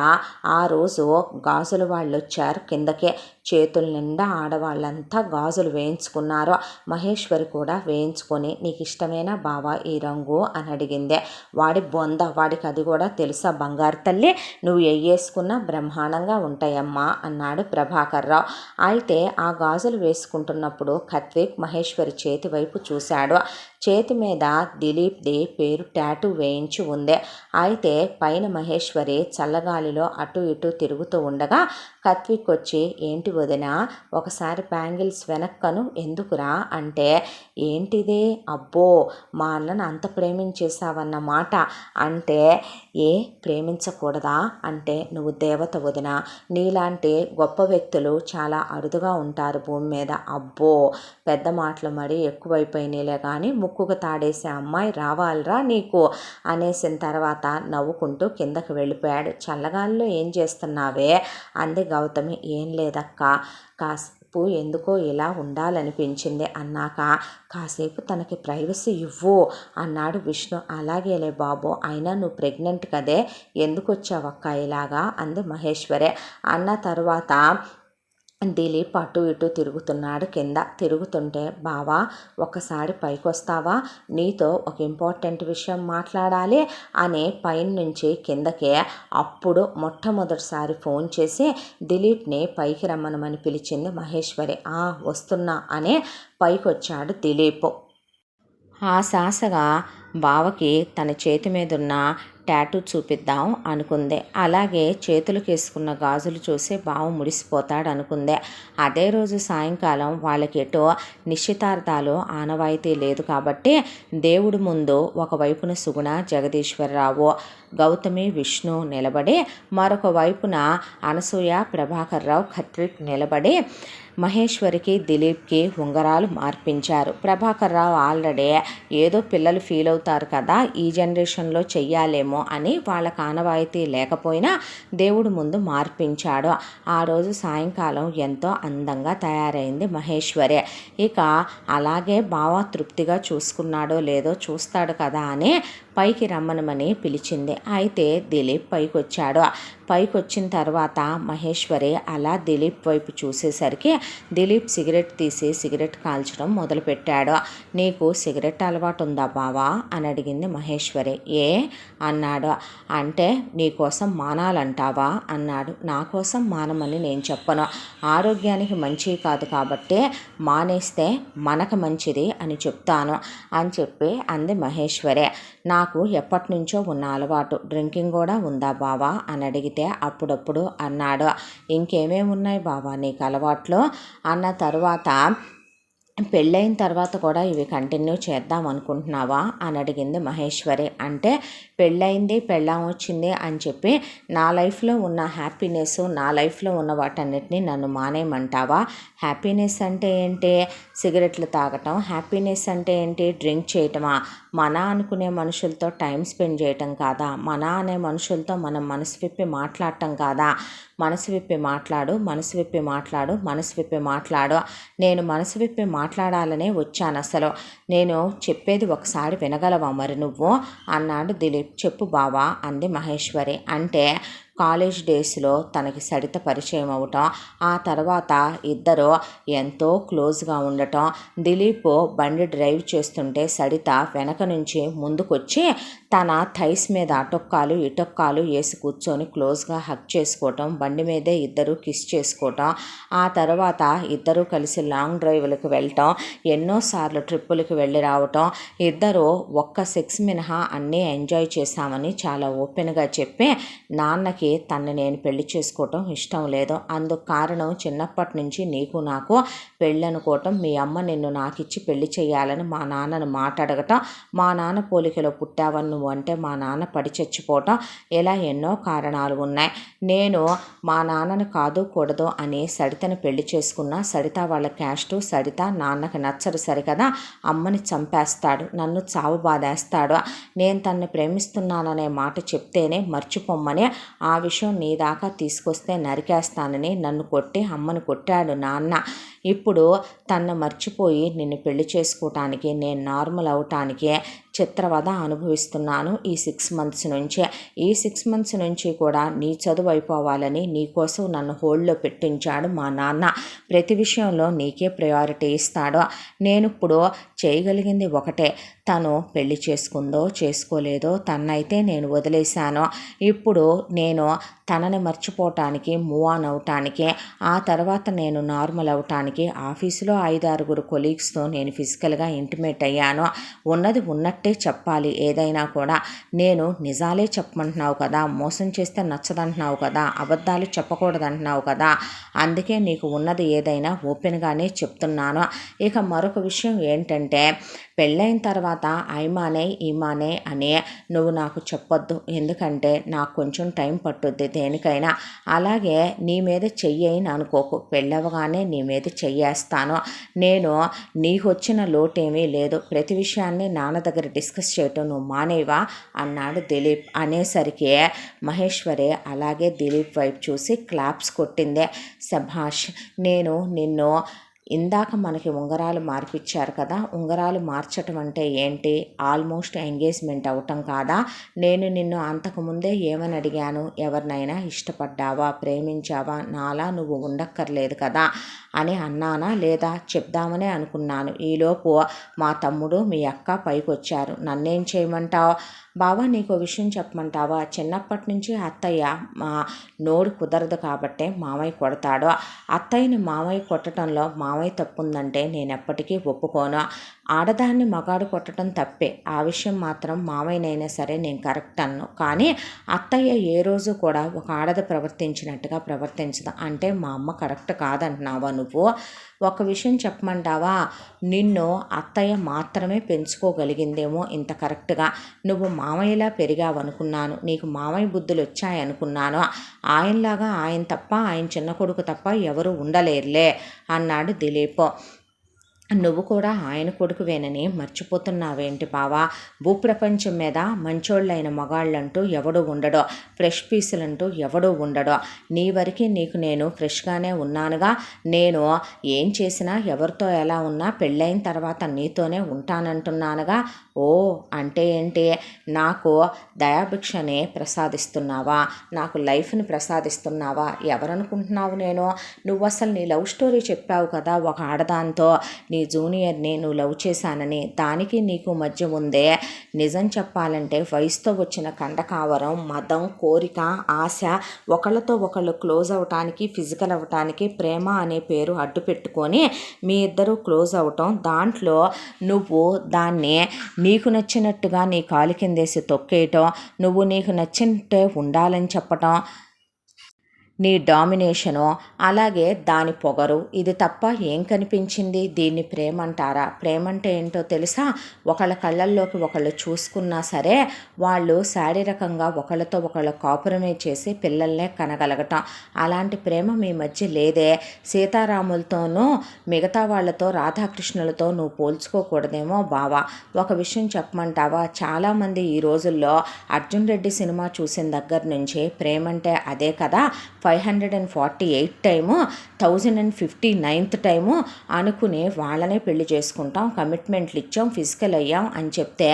ఆ రోజు గాజులు వాళ్ళు వచ్చారు కిందకే. చేతుల నిండా ఆడవాళ్ళంతా గాజులు వేయించుకున్నారు. మహేశ్వరి కూడా వేయించుకొని, నీకు ఇష్టమేనా బావా ఈ రంగు అని అడిగింది. వాడి బొంద, వాడికి అది కూడా తెలుసా బంగారు తల్లి, నువ్వు వేసుకున్నా బ్రహ్మాండంగా ఉంటాయమ్మా అన్నాడు ప్రభాకర్ రావు. అయితే ఆ గాజులు వేసుకుంటున్నప్పుడు కత్విక్ మహేశ్వరి చేతి వైపు చూశాడు. చేతి మీద దిలీప్ది పేరు టాటూ వేయించి ఉంది. అయితే పైన మహేశ్వరి చల్లగాలిలో అటు ఇటు తిరుగుతూ ఉండగా కత్విక్ వచ్చి, ఏంటి వదిన ఒకసారి బ్యాంగిల్స్ వెనక్కను ఎందుకురా అంటే, ఏంటిది అబ్బో మా అన్నను అంత ప్రేమించేశావన్నమాట అంటే, ఏ ప్రేమించకూడదా అంటే, నువ్వు దేవత వదిన, నీలాంటి గొప్ప వ్యక్తులు చాలా అరుదుగా ఉంటారు భూమి మీద. అబ్బో పెద్ద మాటలు మరి ఎక్కువైపోయినాయిలే కానీ ముక్కుకు తాడేసే అమ్మాయి రావాలిరా నీకు అనేసిన తర్వాత నవ్వుకుంటూ కిందకి వెళ్ళిపోయాడు. చల్లగాలిలో ఏం చేస్తున్నావే అంది గౌతమి. ఏం లేదక్క, ఎందుకో ఇలా ఉండాలనిపించింది అన్నాక కాసేపు తనకి ప్రైవసీ ఇవ్వు అన్నాడు విష్ణు. అలాగేలే బాబు, అయినా నువ్వు ప్రెగ్నెంట్ కదే, ఎందుకు వచ్చావక్క ఇలాగా అంది మహేశ్వరి. అన్న తర్వాత దిలీప్ అటు ఇటు తిరుగుతున్నాడు. కింద తిరుగుతుంటే, బావా ఒక్కసారి పైకి వస్తావా, నీతో ఒక ఇంపార్టెంట్ విషయం మాట్లాడాలి అని పైన నుంచి కిందకే అప్పుడు మొట్టమొదటిసారి ఫోన్ చేసి దిలీప్ని పైకి రమ్మనమని పిలిచింది మహేశ్వరి. వస్తున్నా అనే పైకి వచ్చాడు దిలీప్. ఆశాసగా బావకి తన చేతి మీదున్న టాటూ చూపిద్దాం అనుకుందే. అలాగే చేతులకు వేసుకున్న గాజులు చూసి బావ ముడిసిపోతాడు అనుకుందే. అదే రోజు సాయంకాలం వాళ్ళకి ఎటో నిశ్చితార్థాలు ఆనవాయితీ లేదు కాబట్టి దేవుడి ముందు ఒకవైపున సుగుణ, జగదీశ్వరరావు, గౌతమి, విష్ణు నిలబడి, మరొక వైపున అనసూయ, ప్రభాకర్ రావు, ఖత్రిక్ నిలబడి మహేశ్వరికి, దిలీప్కి ఉంగరాలు మార్పించారు. ప్రభాకర్ రావు ఆల్రెడీ ఏదో పిల్లలు ఫీల్ అవుతారు కదా, ఈ జనరేషన్లో చెయ్యాలేమో అని వాళ్ళకి ఆనవాయితీ లేకపోయినా దేవుడి ముందు మార్పించాడు. ఆ రోజు సాయంకాలం ఎంతో అందంగా తయారైంది మహేశ్వరి. ఇక అలాగే బావ తృప్తిగా చూసుకున్నాడో లేదో చూస్తాడు కదా అని పైకి రమ్మనమని పిలిచింది. అయితే దిలీప్ పైకి వచ్చాడు. పైకి వచ్చిన తర్వాత మహేశ్వరి అలా దిలీప్ వైపు చూసేసరికి దిలీప్ సిగరెట్ తీసి సిగరెట్ కాల్చడం మొదలుపెట్టాడు. నీకు సిగరెట్ అలవాటు ఉందా బావా అని అడిగింది మహేశ్వరి. అన్నాడు. అంటే నీకోసం మానాలంటావా అన్నాడు. నా కోసం మానమని నేను చెప్పను, ఆరోగ్యానికి మంచిది కాదు కాబట్టి మానేస్తే మనకు మంచిది అని చెప్తాను అని చెప్పి అంది మహేశ్వరి. నాకు ఎప్పటి నుంచో ఉన్న అలవాటు డ్రింకింగ్ కూడా ఉందా బావా అని అడిగితే అప్పుడప్పుడు అన్నాడు. ఇంకేమేమి ఉన్నాయి బావా నీకు అలవాట్లు అన్న తర్వాత, పెళ్ళైన తర్వాత కూడా ఇవి కంటిన్యూ చేద్దాం అనుకుంటున్నావా అని అడిగింది మహేశ్వరి. అంటే పెళ్ళయింది, పెళ్ళాం వచ్చింది అని చెప్పి నా లైఫ్లో ఉన్న హ్యాపీనెస్, నా లైఫ్లో ఉన్న వాటన్నిటినీ నన్ను మానేయమంటావా? హ్యాపీనెస్ అంటే ఏంటి? సిగరెట్లు తాగటం. హ్యాపీనెస్ అంటే ఏంటి? డ్రింక్ చేయటమా? మన అనుకునే మనుషులతో టైం స్పెండ్ చేయటం కాదా? మన అనే మనుషులతో మనం మనసు విప్పి మాట్లాడటం కాదా? మనసు విప్పి మాట్లాడు, మనసు విప్పి మాట్లాడు, మనసు విప్పి మాట్లాడు. నేను మనసు విప్పి మాట్లాడాలనే వచ్చాను. అసలు నేను చెప్పేది ఒకసారి వినగలవా మరి నువ్వు అన్నాడు దిలీప్. చెప్పు బావా అంది మహేశ్వరి. అంటే కాలేజ్ డేస్లో తనకి సరిత పరిచయం అవటం, ఆ తర్వాత ఇద్దరు ఎంతో క్లోజ్గా ఉండటం, దిలీప్ బండి డ్రైవ్ చేస్తుంటే సరిత వెనక నుంచి ముందుకొచ్చి తన థైస్ మీద అటొక్కాలు ఇటొక్కాలు వేసి కూర్చొని క్లోజ్గా హగ్ చేసుకోవటం, బండి మీదే ఇద్దరు కిస్ చేసుకోవటం, ఆ తర్వాత ఇద్దరూ కలిసి లాంగ్ డ్రైవ్లకు వెళ్ళటం, ఎన్నోసార్లు ట్రిప్పులకి వెళ్ళి రావటం, ఇద్దరు ఒక్క సెక్స్ మినహా అన్నీ ఎంజాయ్ చేశామని చాలా ఓపెన్గా చెప్పి నాన్నకి తన్ని నేను పెళ్లి చేసుకోవటం ఇష్టం లేదు, అందుకు కారణం చిన్నప్పటి నుంచి నీకు నాకు పెళ్ళి అనుకోవటం, మీ అమ్మ నిన్ను నాకిచ్చి పెళ్లి చేయాలని మా నాన్నను మాట్లాడగటం, మా నాన్న పోలికలో పుట్టావని నువ్వు అంటే మా నాన్న పడి చచ్చిపోవటం, ఇలా ఎన్నో కారణాలు ఉన్నాయి. నేను మా నాన్నను కాదు కూడదు అని సరితను పెళ్లి చేసుకున్నా, సరిత వాళ్ళ క్యాస్టు, సరిత నాన్నకి నచ్చరు సరికదా, అమ్మని చంపేస్తాడు, నన్ను చావు బాధేస్తాడు, నేను తన్ని ప్రేమిస్తున్నాననే మాట చెప్తేనే మర్చిపోమ్మని ఆ విషయం నీ దాకా తీసుకొస్తే నరికేస్తానని నన్ను కొట్టి అమ్మను కొట్టాడు నాన్న. ఇప్పుడు తన్ను మర్చిపోయి నిన్ను పెళ్లి చేసుకోవటానికి, నేను నార్మల్ అవటానికి చిత్రవద అనుభవిస్తున్నాను ఈ 6 months నుంచే. ఈ 6 months నుంచి కూడా నీ చదువు అయిపోవాలని నీకోసం నన్ను హోల్డ్లో పెట్టించాడు మా నాన్న. ప్రతి విషయంలో నీకే ప్రయారిటీ ఇస్తాడు. నేను ఇప్పుడు చేయగలిగింది ఒకటే, తను పెళ్లి చేసుకుందో చేసుకోలేదో తన్నైతే నేను వదిలేశాను. ఇప్పుడు నేను తనని మర్చిపోవటానికి, మూవ్ ఆన్ అవటానికి, ఆ తర్వాత నేను నార్మల్ అవటానికి ఆఫీసులో 5-6 కొలీగ్స్తో నేను ఫిజికల్గా ఇంటిమేట్ అయ్యాను. ఉన్నది ఉన్నట్టే చెప్పాలి ఏదైనా కూడా. నేను నిజాలే చెప్పమంటున్నావు కదా, మోసం చేస్తే నచ్చదంటున్నావు కదా, అబద్ధాలు చెప్పకూడదంటున్నావు కదా, అందుకే నీకు ఉన్నది ఏదైనా ఓపెన్గానే చెప్తున్నాను. ఇక మరొక విషయం ఏంటంటే, పెళ్ళైన తర్వాత అయిమానే ఈమానే అనే నువ్వు నాకు చెప్పొద్దు, ఎందుకంటే నాకు కొంచెం టైం పట్టుద్ది దేనికైనా. అలాగే నీ మీద చెయ్యని అనుకోకు, పెళ్ళవగానే నీ మీద చెయ్యేస్తాను. నేను నీకు వచ్చిన లోటేమీ లేదు, ప్రతి విషయాన్ని నాన్న దగ్గర డిస్కస్ చేయటం నువ్వు మానేవా అన్నాడు దిలీప్. అనేసరికి మహేశ్వరి అలాగే దిలీప్ వైపు చూసి క్లాప్స్ కొట్టిందే. శభాష్, నేను నిన్ను ఇందాక మనకి ఉంగరాలు మార్పిచ్చారు కదా, ఉంగరాలు మార్చటం అంటే ఏంటి, ఆల్మోస్ట్ ఎంగేజ్మెంట్ అవటం కాదా? నేను నిన్ను అంతకుముందే ఏమని అడిగాను, ఎవరినైనా ఇష్టపడ్డావా, ప్రేమించావా, నాలా నువ్వు ఉండక్కర్లేదు కదా అని అన్నానా లేదా? చెప్దామనే అనుకున్నాను. ఈలోపు మా తమ్ముడు మీ అక్క పైకి వచ్చారు, నన్నేం చేయమంటావు? బావా, నీకు విషయం చెప్పమంటావా? చిన్నప్పటి నుంచి అత్తయ్య మా నోరు కుదరదు కాబట్టే మామయ్య కొడతాడు. అత్తయ్యని మామయ్య కొట్టడంలో మామయ్య తప్పుందంటే నేను ఎప్పటికీ ఒప్పుకోను. ఆడదాన్ని మగాడు కొట్టడం తప్పే, ఆ విషయం మాత్రం మామయ్యనైనా సరే నేను కరెక్ట్ అన్ను. కానీ అత్తయ్య ఏ రోజు కూడా ఒక ఆడది ప్రవర్తించినట్టుగా ప్రవర్తించదు. అంటే మా అమ్మ కరెక్ట్ కాదంటున్నావా నువ్వు? ఒక విషయం చెప్పమంటావా? నిన్ను అత్తయ్య మాత్రమే పెంచుకోగలిగిందేమో ఇంత కరెక్ట్గా. నువ్వు మామయ్యలా పెరిగావనుకున్నాను, నీకు మామయ్య బుద్ధులు వచ్చాయనుకున్నాను. ఆయనలాగా ఆయన తప్ప, ఆయన చిన్న కొడుకు తప్ప ఎవరు ఉండలేరులే అన్నాడు దిలీప్. నువ్వు కూడా ఆయన కొడుకువేనని మర్చిపోతున్నావేంటి బావా? భూప్రపంచం మీద మంచోళ్ళైన మగాళ్ళంటూ ఎవడు ఉండడో, ఫ్రెష్ పీసులంటూ ఎవడూ ఉండడో. నీ వరకు నీకు నేను ఫ్రెష్గానే ఉన్నానుగా. నేను ఏం చేసినా ఎవరితో ఎలా ఉన్నా పెళ్ళైన తర్వాత నీతోనే ఉంటానంటున్నానుగా. ఓ అంటే ఏంటి? నాకు దయాభిక్షని ప్రసాదిస్తున్నావా? నాకు లైఫ్ని ప్రసాదిస్తున్నావా? ఎవరనుకుంటున్నావు నేను? నువ్వు అసలు నీ లవ్ స్టోరీ చెప్పావు కదా ఒక ఆడదాంతో, నీ జూనియర్ని నువ్వు లవ్ చేశానని. దానికి నీకు మధ్య ఉందే. నిజం చెప్పాలంటే వయసుతో వచ్చిన కండకావరం, మదం, కోరిక, ఆశ, ఒకళ్ళతో ఒకళ్ళు క్లోజ్ అవటానికి, ఫిజికల్ అవ్వటానికి ప్రేమ అనే పేరు అడ్డు పెట్టుకొని మీ ఇద్దరు క్లోజ్ అవటం, దాంట్లో నువ్వు దాన్ని నీకు నచ్చినట్టుగా నీ కాలు కిందేసి తొక్కేయటం, నువ్వు నీకు నచ్చినట్టే ఉండాలని చెప్పటం, నీ డామినేషను, అలాగే దాని పొగరు, ఇది తప్ప ఏం కనిపించింది? దీన్ని ప్రేమ అంటారా? ప్రేమ అంటే ఏంటో తెలుసా? ఒకళ్ళ కళ్ళల్లోకి ఒకళ్ళు చూసుకున్నా సరే వాళ్ళు శారీరకంగా ఒకళ్ళతో ఒకళ్ళు కాపురమే చేసి పిల్లల్నే కనగలగటం. అలాంటి ప్రేమ మీ మధ్య లేదే. సీతారాములతోనూ మిగతా వాళ్ళతో, రాధాకృష్ణులతో నువ్వు పోల్చుకోకూడదేమో బావా. ఒక విషయం చెప్పమంటావా? చాలామంది ఈ రోజుల్లో అర్జున్ రెడ్డి సినిమా చూసిన దగ్గర నుంచి ప్రేమంటే అదే కదా, 548 టైము, 1059th టైము అనుకుని వాళ్ళనే పెళ్లి చేసుకుంటాం, కమిట్మెంట్లు ఇచ్చాం, ఫిజికల్ అయ్యాం అని చెప్తే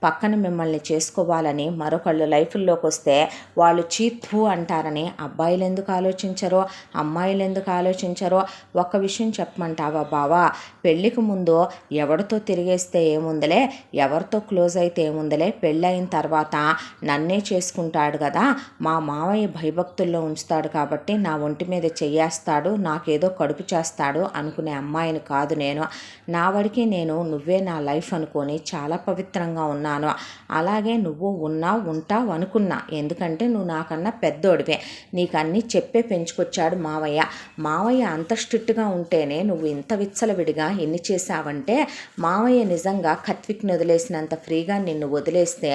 పక్కన మిమ్మల్ని చేసుకోవాలని మరొకళ్ళు లైఫ్ల్లోకి వస్తే వాళ్ళు చీత్ఫు అంటారని అబ్బాయిలు ఎందుకు ఆలోచించరో, అమ్మాయిలు ఎందుకు ఆలోచించరో? ఒక్క విషయం చెప్పమంటావా బావా? పెళ్ళికి ముందు ఎవరితో తిరిగేస్తే ఏముందలే, ఎవరితో క్లోజ్ అయితే ఏముందలే, పెళ్ళయిన తర్వాత నన్నే చేసుకుంటాడు కదా, మా మావయ్య భయభక్తుల్లో ఉంచుతాడు కాబట్టి నా ఒంటి మీద చెయ్యేస్తాడు, నాకేదో కడుపు చేస్తాడు అనుకునే అమ్మాయిని కాదు నేను. నా వాడికి నేను నువ్వే నా లైఫ్ అనుకొని చాలా పవిత్రంగా ఉన్నాను. అలాగే నువ్వు ఉంటావు అనుకున్నా, ఎందుకంటే నువ్వు నాకన్నా పెద్దోడివే. నీకు అన్నీ చెప్పే పెంచుకొచ్చాడు మావయ్య. మావయ్య అంత స్ట్రిక్ట్గా ఉంటేనే నువ్వు ఇంత విచ్చలవిడిగా ఎన్ని చేశావంటే, మావయ్య నిజంగా కత్విక్ని వదిలేసినంత ఫ్రీగా నిన్ను వదిలేస్తే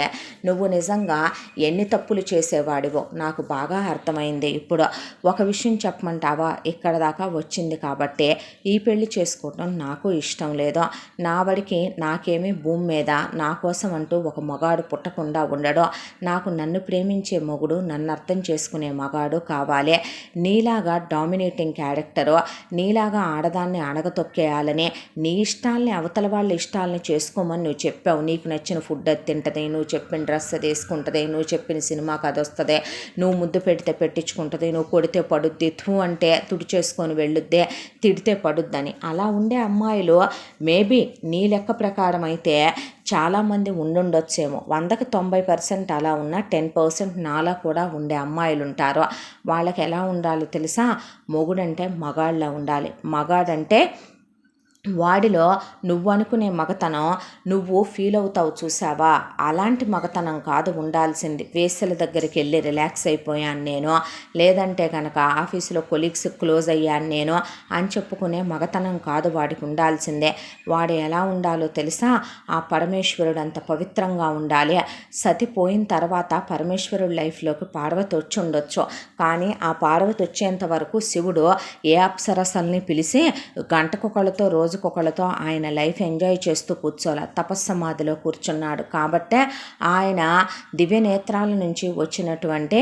నువ్వు నిజంగా ఎన్ని తప్పులు చేసేవాడివో నాకు బాగా అర్థమైంది. ఇప్పుడు ఒక విషయం చెప్పమంటావా? ఇక్కడ దాకా వచ్చింది కాబట్టి ఈ పెళ్లి చేసుకోవటం నాకు ఇష్టం లేదు. నా వాడికి నాకేమీ భూమి మీద నా కోసం అంటూ ఒక మగాడు పుట్టకుండా ఉండడు. నాకు నన్ను ప్రేమించే మొగుడు, నన్ను అర్థం చేసుకునే మగాడు కావాలి. నీలాగా డామినేటింగ్ క్యారెక్టరు, నీలాగా ఆడదాన్ని అణగతొక్కేయాలని, నీ ఇష్టాలని అవతల వాళ్ళ ఇష్టాలని చేసుకోమని నువ్వు చెప్పావు. నీకు నచ్చిన ఫుడ్ అది తింటుంది, నువ్వు చెప్పిన డ్రెస్ అది వేసుకుంటుంది, నువ్వు చెప్పిన సినిమాకి అది వస్తుంది, నువ్వు ముద్దు పెడితే పెట్టించుకుంటుంది, నువ్వు కొడితే పడుద్ది, థూ అంటే తుడిచేసుకొని వెళ్ళుద్దే, తిడితే పడుద్దని. అలా ఉండే అమ్మాయిలు మేబీ నీ లెక్క ప్రకారం అయితే చాలామంది ఉండుండొచ్చేమో. 100కి 90% అలా ఉన్న 10% నాలా కూడా ఉండే అమ్మాయిలు ఉంటారు. వాళ్ళకి ఎలా ఉండాలో తెలుసా? మొగుడంటే మగాళ్ళ ఉండాలి. మగాడంటే వాడిలో నువ్వు అనుకునే మగతనం నువ్వు ఫీల్ అవుతావు చూసావా, అలాంటి మగతనం కాదు ఉండాల్సింది. వేసల దగ్గరికి వెళ్ళి రిలాక్స్ అయిపోయాను నేను, లేదంటే కనుక ఆఫీసులో కొలీగ్స్ క్లోజ్ అయ్యాను నేను అని చెప్పుకునే మగతనం కాదు వాడికి ఉండాల్సిందే. వాడు ఎలా ఉండాలో తెలుసా? ఆ పరమేశ్వరుడు అంత పవిత్రంగా ఉండాలి. సతి పోయిన తర్వాత పరమేశ్వరుడు లైఫ్లోకి పార్వతి వచ్చి ఉండొచ్చు, కానీ ఆ పార్వతి వచ్చేంత వరకు శివుడు ఏ అప్సరసల్ని పిలిచి గంటకొకళ్ళతో రోజుకొకళ్ళతో ఆయన లైఫ్ ఎంజాయ్ చేస్తూ కూర్చోలే, తపస్సమాధిలో కూర్చున్నాడు. కాబట్టే ఆయన దివ్య నేత్రాల నుంచి వచ్చినటువంటి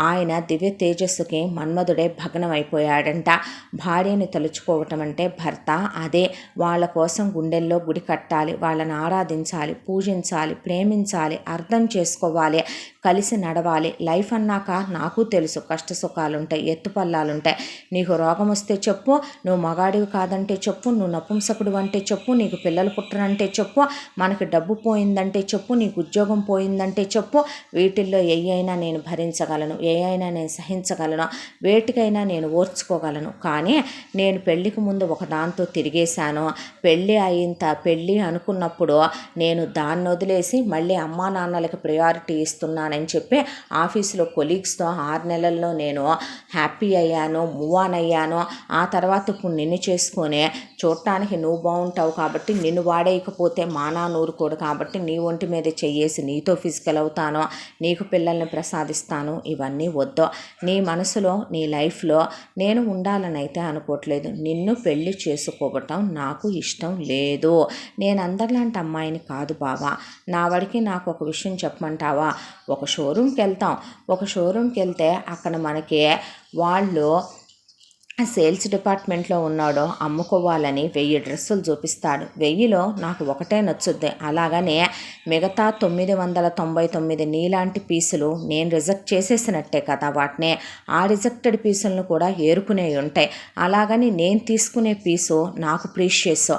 ఆయన దివ్య తేజస్సుకి మన్మధుడే భగ్నం అయిపోయాడంట. భార్యని తలుచుకోవటం అంటే భర్త అదే. వాళ్ళ కోసం గుండెల్లో గుడి కట్టాలి, వాళ్ళని ఆరాధించాలి, పూజించాలి, ప్రేమించాలి, అర్థం చేసుకోవాలి, కలిసి నడవాలి. లైఫ్ అన్నాక నాకు తెలుసు కష్ట సుఖాలుంటాయి, ఎత్తుపల్లాలుంటాయి. నీకు రోగం వస్తే చెప్పు, నువ్వు మగాడివి కాదంటే చెప్పు, నువ్వు నపుంసకుడు అంటే చెప్పు, నీకు పిల్లలు పుట్టరంటే చెప్పు, మనకి డబ్బు పోయిందంటే చెప్పు, నీకు ఉద్యోగం పోయిందంటే చెప్పు. వీటిల్లో ఏ అయినా నేను భరించగలను, ఏ అయినా నేను సహించగలను, వేటికైనా నేను ఓర్చుకోగలను. కానీ నేను పెళ్ళికి ముందు ఒక దాంతో తిరిగేశాను. పెళ్ళి అనుకున్నప్పుడు నేను దాన్ని వదిలేసి మళ్ళీ అమ్మా నాన్నలకి ప్రయారిటీ ఇస్తున్నానని చెప్పి ఆఫీసులో కొలీగ్స్తో 6 నెలల్లో నేను హ్యాపీ అయ్యాను, మూవ్ ఆన్ అయ్యాను. ఆ తర్వాత ఇప్పుడు నిన్ను చేసుకొని చూడటానికి నువ్వు బాగుంటావు కాబట్టి నిన్ను వాడేయకపోతే మానా నూరుకోడు కాబట్టి నీ ఒంటి మీద చెయ్యేసి నీతో ఫిజికల్ అవుతాను, నీకు పిల్లల్ని ప్రసాదిస్తాను. ఇవన్నీ వద్దు. నీ మనసులో నీ లైఫ్లో నేను ఉండాలని అయితే అనుకోవట్లేదు. నిన్ను పెళ్లి చేసుకోవటం నాకు ఇష్టం లేదు. నేను అందరిలాంటి అమ్మాయిని కాదు బావా. నా వాడికి నాకు ఒక విషయం చెప్పమంటావా? ఒక షోరూమ్కి వెళ్తే అక్కడ మనకి వాళ్ళు సేల్స్ డిపార్ట్మెంట్లో ఉన్నాడో అమ్ముకోవాలని 1000 డ్రెస్సులు చూపిస్తాడు. 1000లో నాకు ఒకటే నచ్చుద్ది. అలాగనే మిగతా 999 నీలాంటి పీసులు నేను రిజెక్ట్ చేసేసినట్టే కదా వాటిని. ఆ రిజెక్టెడ్ పీసులను కూడా ఏరుకునేవి ఉంటాయి. అలాగని నేను తీసుకునే పీసు నాకు ప్రీషియస్,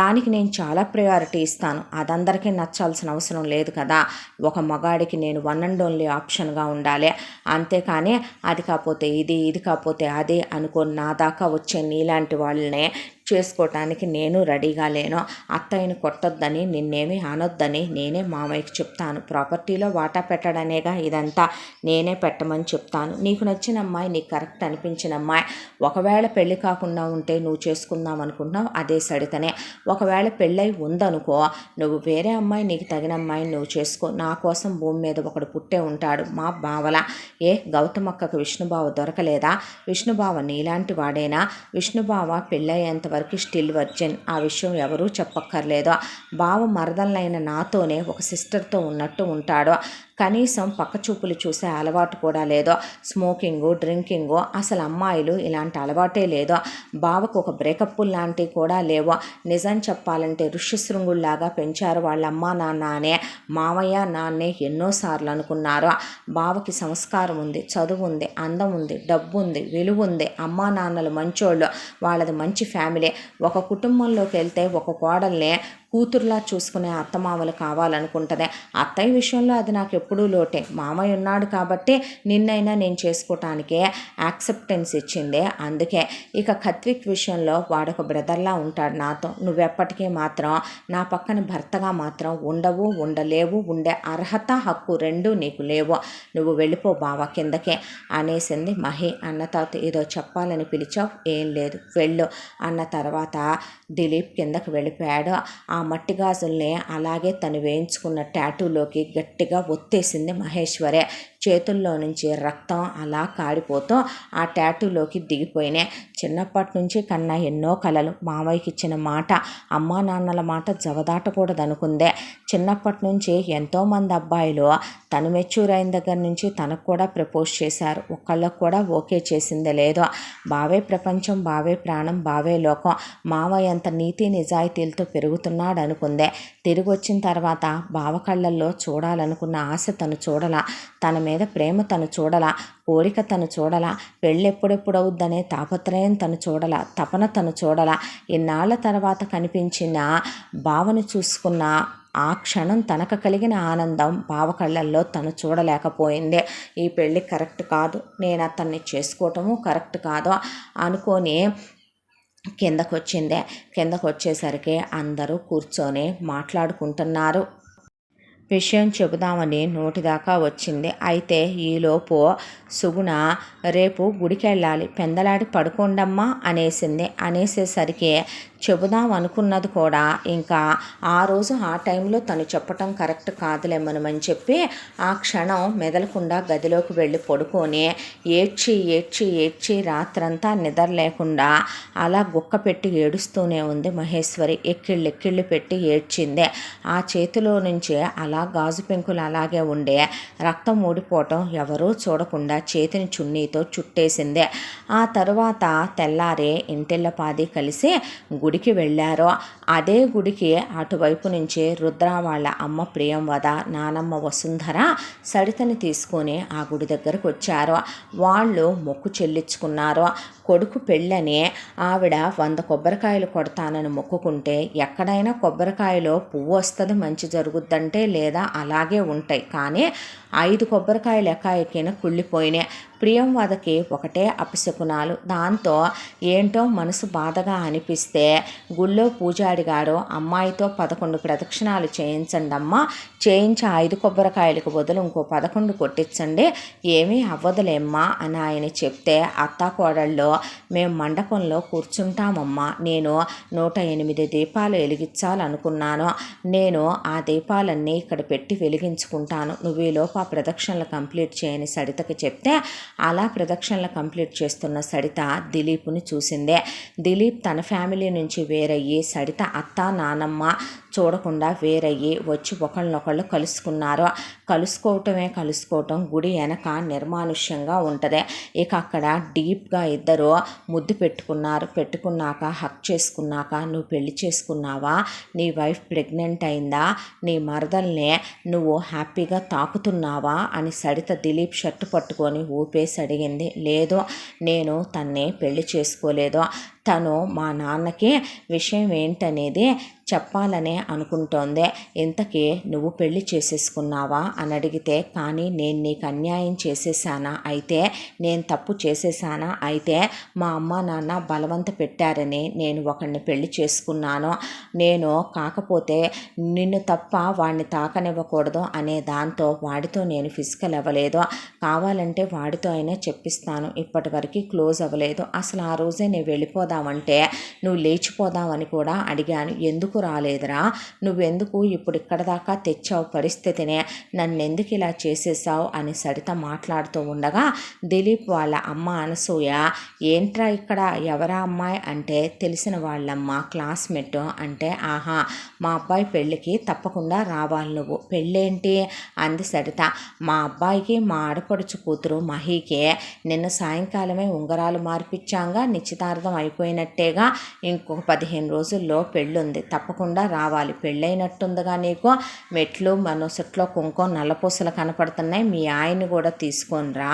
దానికి నేను చాలా ప్రయారిటీ ఇస్తాను. అదందరికీ నచ్చాల్సిన అవసరం లేదు కదా. ఒక మగాడికి నేను వన్ అండ్ ఓన్లీ ఆప్షన్గా ఉండాలి. అంతేకాని అది కాకపోతే ఇది కాకపోతే అది అనుకో నా దాకా వచ్చే నీలాంటి వాళ్ళనే చేసుకోవటానికి నేను రెడీగా లేను. అత్తయ్యని కొట్టొద్దని, నిన్నేమి అనొద్దని నేనే మామయ్యకి చెప్తాను. ప్రాపర్టీలో వాటా పెట్టడనేగా ఇదంతా, నేనే పెట్టమని చెప్తాను. నీకు నచ్చిన అమ్మాయి, నీకు కరెక్ట్ అనిపించిన అమ్మాయి, ఒకవేళ పెళ్ళి కాకుండా ఉంటే నువ్వు చేసుకుందాం అనుకుంటున్నావు, అదే సడితనే. ఒకవేళ పెళ్ళై ఉందనుకో, నువ్వు వేరే అమ్మాయి, నీకు తగిన అమ్మాయిని నువ్వు చేసుకో. నా కోసం భూమి మీద ఒకడు పుట్టే ఉంటాడు, మా బావల. గౌతమక్కకు విష్ణుబావ దొరకలేదా? విష్ణుబావ నీలాంటి వాడేనా? విష్ణుబావ పెళ్ళయ్యేంత వరకు స్టిల్ వర్జిన్. ఆ విషయం ఎవరూ చెప్పక్కర్లేదు. బావ మరదలైన నాతోనే ఒక సిస్టర్తో ఉన్నట్టు ఉంటాడు. కనీసం పక్కచూపులు చూసే అలవాటు కూడా లేదు. స్మోకింగు, డ్రింకింగు, అసలు అమ్మాయిలు ఇలాంటి అలవాటే లేదు. బావకు ఒక బ్రేకప్ లాంటివి కూడా లేవు. నిజం చెప్పాలంటే ఋష్యశృంగుల్లాగా పెంచారు వాళ్ళ అమ్మా నాన్న అనే మామయ్య నాన్నే ఎన్నోసార్లు అనుకున్నారు. బావకి సంస్కారం ఉంది, చదువు ఉంది, అందం ఉంది, డబ్బు ఉంది, విలువ ఉంది, అమ్మా నాన్నలు మంచోళ్ళు, వాళ్ళది మంచి ఫ్యామిలీ. ఒక కుటుంబంలోకి వెళ్తే ఒక కోడల్ని కూతురులా చూసుకునే అత్తమామలు కావాలనుకుంటుంది. అత్తయ్య విషయంలో అది నాకు ఎప్పుడూ లోటే. మామయ్య ఉన్నాడు కాబట్టి నిన్నైనా నేను చేసుకోవటానికే యాక్సెప్టెన్స్ ఇచ్చిందే. అందుకే ఇక కత్విక్ విషయంలో వాడొక బ్రదర్లా ఉంటాడు నాతో. నువ్వెప్పటికీ మాత్రం నా పక్కన భర్తగా మాత్రం ఉండవు, ఉండలేవు. ఉండే అర్హత, హక్కు రెండూ నీకు లేవు. నువ్వు వెళ్ళిపో బావ కిందకే అనేసింది మహి. అన్న తర్వాత ఏదో చెప్పాలని పిలిచావు, ఏం లేదు వెళ్ళు అన్న తర్వాత దిలీప్ కిందకు వెళ్ళిపోయాడు. ఆ మట్టి గాజుల్ని అలాగే తను వేయించుకున్న టాటూలోకి గట్టిగా ఒత్తేసింది మహేశ్వరే. చేతుల్లో నుంచి రక్తం అలా కాడిపోతూ ఆ టాటూలోకి దిగిపోయినాయి. చిన్నప్పటి నుంచి కన్నా ఎన్నో కలలు. మామయ్యకి ఇచ్చిన మాట, అమ్మా నాన్నల మాట జవదాటకూడదనుకుందే. చిన్నప్పటి నుంచి ఎంతోమంది అబ్బాయిలు తను మెచ్యూర్ అయిన దగ్గర నుంచి తనకు కూడా ప్రపోజ్ చేశారు. ఒక్కళ్ళకు కూడా ఓకే చేసిందే లేదు. బావే ప్రపంచం, బావే ప్రాణం, బావే లోకం. మావయ్య అంత నీతి నిజాయితీలతో పెరుగుతున్నాడు అనుకుందే. తిరిగి వచ్చిన తర్వాత బావ కళ్ళల్లో చూడాలనుకున్న ఆశ తను చూడలా, తన మీద ప్రేమ తను చూడలా, కోరిక తను చూడలా, పెళ్ళెప్పుడెప్పుడవుద్దనే తాపత్రయం తను చూడలా, తపన తను చూడలా. ఇన్నాళ్ల తర్వాత కనిపించిన బావను చూసుకున్న ఆ క్షణం తనకు కలిగిన ఆనందం బావ కళ్ళల్లో తను చూడలేకపోయింది. ఈ పెళ్ళి కరెక్ట్ కాదు, నేను అతన్ని చేసుకోవటము కరెక్ట్ కాదు అనుకొని కిందకొచ్చేసరికి అందరూ కూర్చొని మాట్లాడుకుంటున్నారు. విషయం చెబుదామని నోటిదాకా వచ్చింది. అయితే ఈలోపు సుగుణ రేపు గుడికెళ్ళాలి, పెందలాడి పడుకోండమ్మా అనేసేసరికి చెబుదాం అనుకున్నది కూడా ఇంకా ఆ రోజు ఆ టైంలో తను చెప్పటం కరెక్ట్ కాదులేమనమని చెప్పి ఆ క్షణం మెదలకుండా గదిలోకి వెళ్ళి పడుకొని ఏడ్చి రాత్రంతా నిద్ర లేకుండా అలా గుక్క పెట్టి ఏడుస్తూనే ఉంది మహేశ్వరి. ఎక్కిళ్ళు పెట్టి ఏడ్చింది. ఆ చేతిలో నుంచే అలా గాజు పెంకులు అలాగే ఉండే రక్తం ఊడిపోవటం ఎవరూ చూడకుండా చేతిని చున్నీతో చుట్టేసింది. ఆ తరువాత తెల్లారి ఇంటిల్లపాది కలిసి గుడికి వెళ్ళారు. అదే గుడికి అటువైపు నుంచి రుద్ర వాళ్ళ అమ్మ ప్రియంవద, నానమ్మ వసుంధర సడితని తీసుకొని ఆ గుడి దగ్గరకు వచ్చారు. వాళ్ళు మొక్కు చెల్లించుకున్నారు. కొడుకు పెళ్ళని ఆవిడ 100 కొబ్బరికాయలు కొడతానని మొక్కుకుంటే ఎక్కడైనా కొబ్బరికాయలో పువ్వు వస్తుంది, మంచి జరుగుద్దంటే లేదా అలాగే ఉంటాయి. కానీ 5 కొబ్బరికాయలు ఎక్కిన కుళ్ళిపోయినాయి. ప్రియంవదకి ఒకటే అపశకునాలు. దాంతో ఏంటో మనసు బాధగా అనిపిస్తే గుళ్ళో పూజారి గారు అమ్మాయితో 11 ప్రదక్షిణాలు చేయించండి అమ్మా, చేయించి 5 కొబ్బరికాయలకు బదులు ఇంకో 11 కొట్టించండి, ఏమీ అవ్వదులేమ్మా అని ఆయన చెప్తే అత్తాకోడళ్ళు మేము మండపంలో కూర్చుంటామమ్మా, నేను 108 దీపాలు వెలిగించాలనుకున్నాను, నేను ఆ దీపాలన్నీ ఇక్కడ పెట్టి వెలిగించుకుంటాను, నువ్వు ఈలోపు ఆ ప్రదక్షిణలు కంప్లీట్ చేయని సడితకి చెప్తే అలా ప్రదక్షిణలు కంప్లీట్ చేస్తున్న సడిత దిలీప్ని చూసిందే. దిలీప్ తన ఫ్యామిలీ నుంచి వేరయ్యి సడిత అత్త నానమ్మ చూడకుండా వేరయ్యి వచ్చి ఒకళ్ళనొకళ్ళు కలుసుకోవటం గుడి వెనక నిర్మానుష్యంగా ఉంటుంది. ఇక అక్కడ డీప్గా ఇద్దరు ముద్దు పెట్టుకున్నాక హక్ చేసుకున్నాక నువ్వు పెళ్లి చేసుకున్నావా, నీ వైఫ్ ప్రెగ్నెంట్ అయిందా, నీ మరదల్ని నువ్వు హ్యాపీగా తాకుతున్నావా అని సడిత దిలీప్ షర్టు పట్టుకొని ఊపేసి అడిగింది. లేదు, నేను తన్నే పెళ్లి చేసుకోలేదు, తను మా నాన్నకి విషయం ఏంటనేది చెప్పాలనే అనుకుంటోంది, ఇంతకీ నువ్వు పెళ్లి చేసేసుకున్నావా అని అడిగితే కానీ నేను నీకు అన్యాయం చేసేసానా, అయితే నేను తప్పు చేసేసానా, అయితే మా అమ్మ నాన్న బలవంత పెట్టారని నేను ఒకడిని పెళ్లి చేసుకున్నాను, నేను కాకపోతే నిన్ను తప్ప వాడిని తాకనివ్వకూడదు అనే దాంతో వాడితో నేను ఫిజికల్ అవ్వలేదు, కావాలంటే వాడితో అయినా చెప్పిస్తాను, ఇప్పటి వరకు క్లోజ్ అవ్వలేదు, అసలు ఆ రోజే నేను వెళ్ళిపోదామంటే నువ్వు లేచిపోదామని కూడా అడిగాను, ఎందుకు రాలేదురా, నువ్వెందుకు ఇప్పుడు ఇక్కడ దాకా తెచ్చావు పరిస్థితినే, నన్నెందుకు ఇలా చేసేసావు అని సడిత మాట్లాడుతూ ఉండగా దిలీప్ వాళ్ళ అమ్మ అనసూయ ఏంట్రా ఇక్కడ ఎవరా అమ్మాయి అంటే తెలిసిన వాళ్ళమ్మ క్లాస్మేట్ అంటే ఆహా మా అబ్బాయి పెళ్ళికి తప్పకుండా రావాలి, నువ్వు పెళ్ళేంటి అంది సడిత. మా అబ్బాయికి మా ఆడపడుచు కూతురు మహీకే నిన్న సాయంకాలమే ఉంగరాలు మార్పిచ్చాంగా, నిశ్చితార్థం అయిపోయినట్టేగా, ఇంకొక 15 రోజుల్లో పెళ్ళుంది, తప్పకుండా రావాలి, పెళ్ళైనట్టుందిగా నీకు, మెట్లు మనసట్లో కుంకుమ నల్లపూసలు కనపడుతున్నాయి, మీ ఆయన్ని కూడా తీసుకొని రా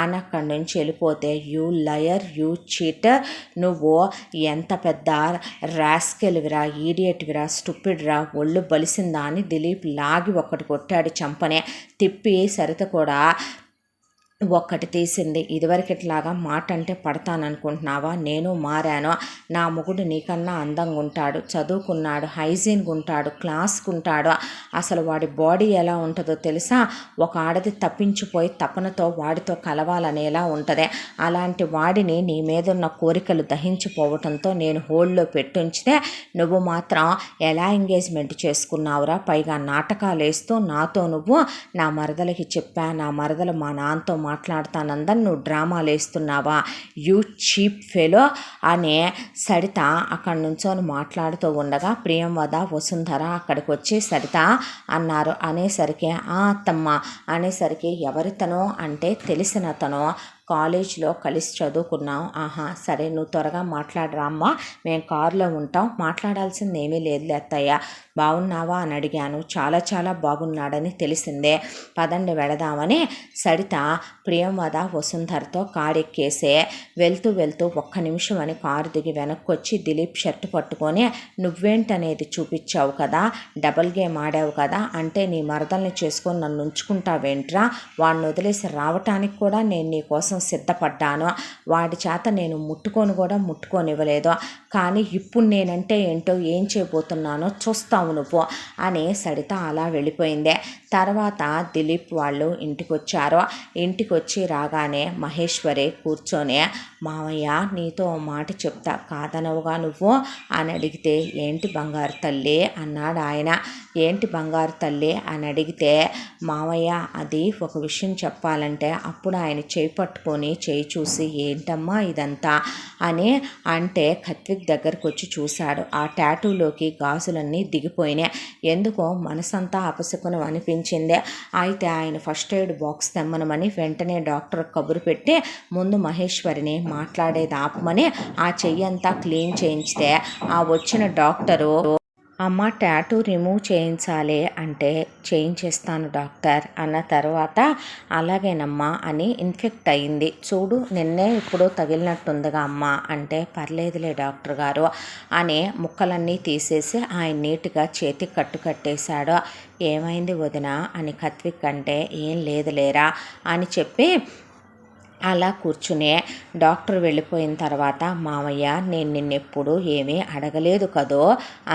అని అక్కడి నుంచి వెళ్ళిపోతే యూ లయర్, యూ చీటర్, నువ్వు ఎంత పెద్ద రాస్కెల్విరా, ఈడియట్విరా, స్టూపిడ్రా, ఒళ్ళు బలిసిందా అని దిలీప్ లాగి ఒక్కటి కొట్టాడు చంపనే. తిప్పి సరిత కూడా ఒక్కటి తీసింది. ఇదివరకిట్లాగా మాట అంటే పడతాననుకుంటున్నావా, నేను మారాను, నా మొగుడు నీకన్నా అందంగా ఉంటాడు, చదువుకున్నాడు, హైజీన్గా ఉంటాడు, క్లాస్గా ఉంటాడు, అసలు వాడి బాడీ ఎలా ఉంటుందో తెలుసా, ఒక ఆడది తప్పించిపోయి తపనతో వాడితో కలవాలనేలా ఉంటుంది, అలాంటి వాడిని నీ మీదున్న కోరికలు దహించిపోవటంతో నేను హోల్డ్లో పెట్టుంచితే నువ్వు మాత్రం ఎలా ఎంగేజ్మెంట్ చేసుకున్నావురా, పైగా నాటకాలు వేస్తూ నాతో నువ్వు నా మరదలకి చెప్పా, నా మరదలు మా నాన్నతో మాట్లాడతానందని నువ్వు డ్రామాలు వేస్తున్నావా, యూ చీప్ ఫెలో అనే సడిత అక్కడి నుంచొని మాట్లాడుతూ ఉండగా ప్రియంవద వసుంధర అక్కడికి వచ్చి సరిత అన్నారు. అనేసరికి అత్తమ్మ అనేసరికి ఎవరితనో అంటే తెలిసినతనో, కాలేజీలో కలిసి చదువుకున్నాం, ఆహా సరే నువ్వు త్వరగా మాట్లాడరా అమ్మ, మేము కారులో ఉంటాం, మాట్లాడాల్సింది ఏమీ లేదులే అత్తయ్య, బాగున్నావా అని అడిగాను. చాలా చాలా బాగున్నాడని తెలిసిందే, పదండి వెళదామని సరిత ప్రియంవద వసుంధరతో కారెక్కేసే. వెళ్తూ వెళ్తూ ఒక్క నిమిషం అని కారు దిగి వెనక్కొచ్చి దిలీప్ షర్టు పట్టుకొని, నువ్వేంటనేది చూపించావు కదా, డబల్ గేమ్ ఆడావు కదా, అంటే నీ మరదల్ని చేసుకొని నన్ను ఉంచుకుంటావేంట్రా, వాడిని వదిలేసి రావటానికి కూడా నేను నీ కోసం సిద్ధపడ్డాను, వాడి చేత నేను ముట్టుకోనివ్వలేదు, కానీ ఇప్పుడు నేనంటే ఏంటో ఏం చేయబోతున్నానో చూస్తావు నువ్వు అని సరిత అలా వెళ్ళిపోయిందే. తర్వాత దిలీప్ వాళ్ళు ఇంటికొచ్చారు. ఇంటికొచ్చి రాగానే మహేశ్వరి కూర్చొని, మామయ్య నీతో మాట చెప్తా కాదనవుగా నువ్వు అని అడిగితే, ఏంటి బంగారు తల్లి అన్నాడు ఆయన. ఏంటి బంగారు తల్లి అని అడిగితే, మామయ్య అది ఒక విషయం చెప్పాలంటే, అప్పుడు ఆయన చేయి పట్టుకొని చేయి చూసి ఏంటమ్మా ఇదంతా అని అంటే కత్విక్ దగ్గరకు వచ్చి చూశాడు. ఆ టాటూలోకి గాజులన్నీ దిగిపోయినాయి. ఎందుకో మనసంతా అపశకునం అనిపించింది. అయితే ఆయన ఫస్ట్ ఎయిడ్ బాక్స్ తెమ్మనమని వెంటనే డాక్టర్ కబురు పెట్టి ముందు మహేశ్వరిని మాట్లాడేది ఆపమని ఆ చెయ్యంతా క్లీన్ చేయించితే, ఆ వచ్చిన డాక్టరు, అమ్మ టాటూ రిమూవ్ చేయించాలి అంటే చేయించేస్తాను డాక్టర్ అన్న తర్వాత, అలాగేనమ్మా అని ఇన్ఫెక్ట్ అయింది చూడు, నిన్నే ఇప్పుడు తగిలినట్టుందిగా అమ్మ అంటే, పర్లేదులే డాక్టర్ గారు అని ముక్కలన్నీ తీసేసి ఆయన నీట్గా చేతికి కట్టేశాడు. ఏమైంది వదిన అని కత్విక్ అంటే, ఏం లేదులేరా అని చెప్పి అలా కూర్చునే. డాక్టర్ వెళ్ళిపోయిన తర్వాత, మామయ్య నేను నిన్నెప్పుడు ఏమీ అడగలేదు కదో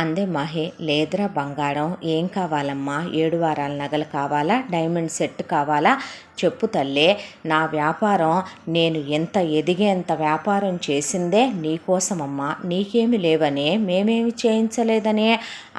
అంది మహి. లేదురా బంగారం, ఏం కావాలమ్మా, 7 వారాల నగలు కావాలా, డైమండ్ సెట్ కావాలా, చెప్పు తల్లే, నా వ్యాపారం నేను ఎంత ఎదిగేంత వ్యాపారం చేసిందే నీకోసమమ్మా, నీకేమి లేవనే, మేమేమి చేయించలేదనే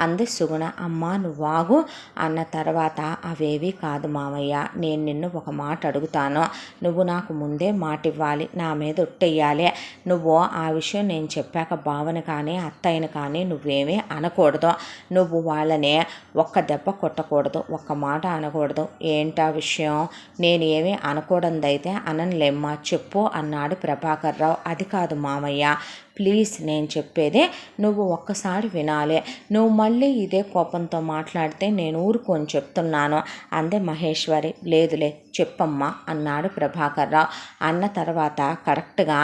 అంది సుగుణ. అమ్మా నువ్వాగు అన్న తర్వాత, అవేవి కాదు మామయ్య, నేను నిన్ను ఒక మాట అడుగుతాను, నువ్వు నాకు ముందే మాట ఇవ్వాలి, నా మీద ఒట్టెయ్యాలి, నువ్వు ఆ విషయం నేను చెప్పాక భావన కానీ అత్తయ్యను కానీ నువ్వేమీ అనకూడదు, నువ్వు వాళ్ళనే ఒక్క దెబ్బ కొట్టకూడదు, ఒక్క మాట అనకూడదు. ఏంటా విషయం, నేను ఏమీ అనకూడదైతే అననులేమ్మా చెప్పు అన్నాడు ప్రభాకర్ రావు. అది కాదు మామయ్య, ప్లీజ్ నేను చెప్పేదే నువ్వు ఒక్కసారి వినాలి, నువ్వు మళ్ళీ ఇదే కోపంతో మాట్లాడితే నేను ఊరుకొని చెప్తున్నాను అందే మహేశ్వరి. లేదులే చెప్పమ్మా అన్నాడు ప్రభాకర్ రావు. అన్న తర్వాత కరెక్ట్గా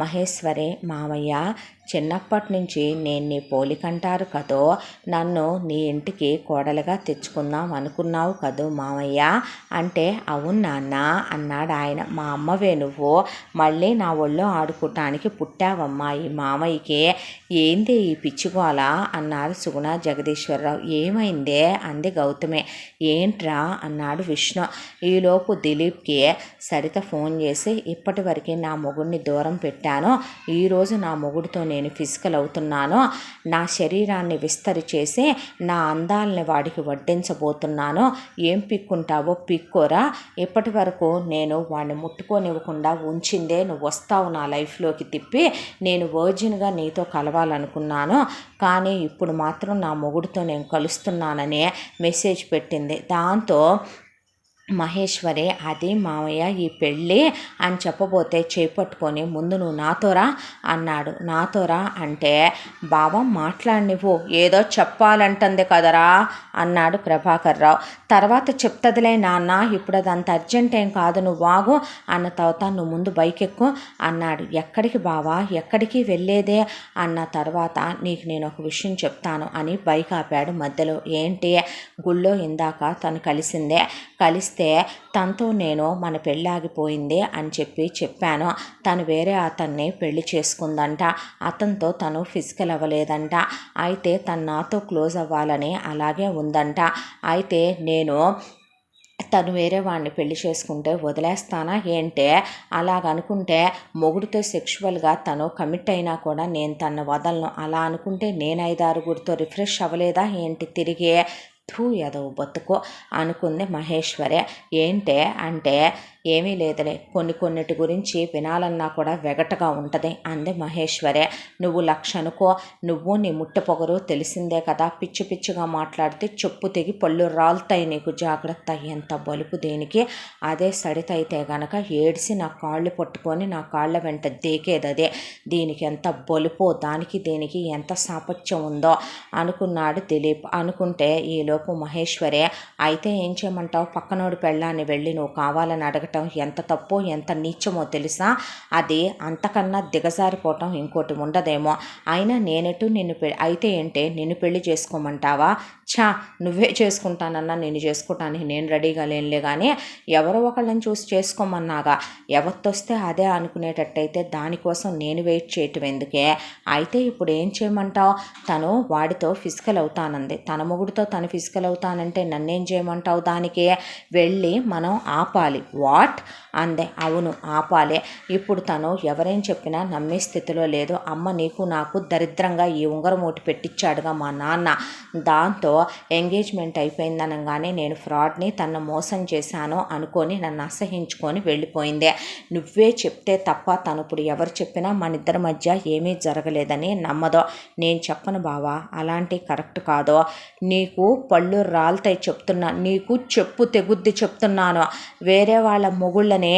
మహేశ్వరి, మామయ్య చిన్నప్పటి నుంచి నేను నీ పోలికంటారు కదో, నన్ను నీ ఇంటికి కోడలుగా తెచ్చుకుందాం అనుకున్నావు కదూ మామయ్య అంటే, అవును నాన్న అన్నాడు ఆయన. మా అమ్మవే నువ్వు, మళ్ళీ నా ఒళ్ళో ఆడుకోవటానికి పుట్టావమ్మా ఈ మామయ్యకి, ఏంది ఈ పిచ్చిగోల అన్నారు సుగుణ జగదీశ్వరరావు. ఏమైందే అంది గౌతమి. ఏంట్రా అన్నాడు విష్ణు. ఈలోపు దిలీప్కి సరిత ఫోన్ చేసి, ఇప్పటి నా మొగుడిని దూరం పెట్టాను, ఈరోజు నా మొగుడితో నేను ఫిజికల్ అవుతున్నాను, నా శరీరాన్ని విస్తరి చేసి నా అందాలని వాడికి వడ్డించబోతున్నాను, ఏం పిక్కుంటావో పిక్కోరా, ఇప్పటి వరకు నేను వాడిని ముట్టుకోనివ్వకుండా ఉంచిందే నువ్వు వస్తావు నా లైఫ్లోకి తిప్పి, నేను వర్జిన్గా నీతో కలవాలనుకున్నాను, కానీ ఇప్పుడు మాత్రం నా మొగుడితో నేను కలుస్తున్నాననే మెసేజ్ పెట్టింది. దాంతో మహేశ్వరి, అది మామయ్య ఈ పెళ్ళి అని చెప్పబోతే చేపట్టుకొని, ముందు నువ్వు నాతోరా అన్నాడు. నాతోరా అంటే, బావ మాట్లాడినివ్వు, ఏదో చెప్పాలంటుంది కదరా అన్నాడు ప్రభాకర్ రావు. తర్వాత చెప్తదిలే నాన్న, ఇప్పుడు అది అంత అర్జెంట్ ఏం కాదు, నువ్వు వాగు అన్న తర్వాత నువ్వు ముందు బైక్ ఎక్కు అన్నాడు. ఎక్కడికి బావా, ఎక్కడికి వెళ్ళేదే అన్న తర్వాత, నీకు నేను ఒక విషయం చెప్తాను అని బైక్ ఆపాడు మధ్యలో. ఏంటి, గుళ్ళో ఇందాక తను కలిస్తే తనతో నేను మన పెళ్ళి ఆగిపోయింది అని చెప్పాను, తను వేరే అతన్ని పెళ్లి చేసుకుందంట, అతనితో తను ఫిజికల్ అవ్వలేదంట, అయితే తను నాతో క్లోజ్ అవ్వాలని అలాగే ఉందంట, అయితే నేను తను వేరే వాడిని పెళ్లి చేసుకుంటే వదిలేస్తానా ఏంటే, అలాగనుకుంటే మొగుడితో సెక్షువల్గా తను కమిట్ అయినా కూడా నేను తను వదలను, అలా అనుకుంటే నేను 5-6 రిఫ్రెష్ అవ్వలేదా ఏంటి తిరిగి, ఎదవు బతుకు అనుకుంది మహేశ్వరి. ఏంటే అంటే, ఏమీ లేదులే, కొన్నిటి గురించి వినాలన్నా కూడా వెగటగా ఉంటుంది అంది మహేశ్వరి. నువ్వు లక్ష అనుకో, నువ్వు నీ ముట్ట పొగరు తెలిసిందే కదా, పిచ్చి పిచ్చిగా మాట్లాడితే చెప్పు తెగి పళ్ళు రాలుతాయి నీకు, జాగ్రత్త. ఎంత బలుపు దేనికి? అదే సడిత అయితే గనక ఏడిసి నా కాళ్ళు పట్టుకొని నా కాళ్ళ వెంట దేకేదదే. దీనికి ఎంత బలుపో, దానికి దేనికి ఎంత సాపత్యం ఉందో అనుకున్నాడు దిలీప్. అనుకుంటే ఈలోపు మహేశ్వరి, అయితే ఏం చేయమంటావు, పక్కనోడు పెళ్ళాన్ని వెళ్ళి నువ్వు కావాలని అడగటం ఎంత తప్పో ఎంత నీచమో తెలుసా? అది అంతకన్నా దిగజారిపోవటం ఇంకోటి ఉండదేమో. అయినా నేనెటు నిన్ను అయితే ఏంటే, నిన్ను పెళ్లి చేసుకోమంటావా? ఛా, నువ్వే చేసుకుంటానన్నా నేను చేసుకోవటానికి నేను రెడీగా లేనులే, కానీ ఎవరో ఒకళ్ళని చూసి చేసుకోమన్నాగా. ఎవరితోస్తే అదే అనుకునేటట్టయితే దానికోసం నేను వెయిట్ చేయటం ఎందుకే? అయితే ఇప్పుడు ఏం చేయమంటావు? తను వాడితో ఫిజికల్ అవుతానంది, తన మొగుడితో తను ఫిజికల్ అవుతానంటే నన్నేం చేయమంటావు? దానికి వెళ్ళి మనం ఆపాలి. వాట్ అందే. అవును ఆపాలి. ఇప్పుడు తను ఎవరేం చెప్పినా నమ్మే స్థితిలో లేదు. అమ్మ నీకు నాకు దరిద్రంగా ఈ ఉంగరం ఒకటి పెట్టించాడుగా మా నాన్న. దాంతో ఎంగేజ్మెంట్ అయిపోయిందనగానే నేను ఫ్రాడ్ని, తను మోసం చేశాను అనుకొని నన్ను అసహించుకొని వెళ్ళిపోయిందే. నువ్వే చెప్తే తప్ప తను ఇప్పుడు ఎవరు చెప్పినా మన ఇద్దరి మధ్య ఏమీ జరగలేదని నమ్మదో. నేను చెప్పను బావా, అలాంటి కరెక్ట్ కాదో. నీకు పళ్ళు రాలుతాయి చెప్తున్నా, నీకు చెప్పు తెగుద్ది చెప్తున్నాను. వేరే వాళ్ళ మొగుళ్ళని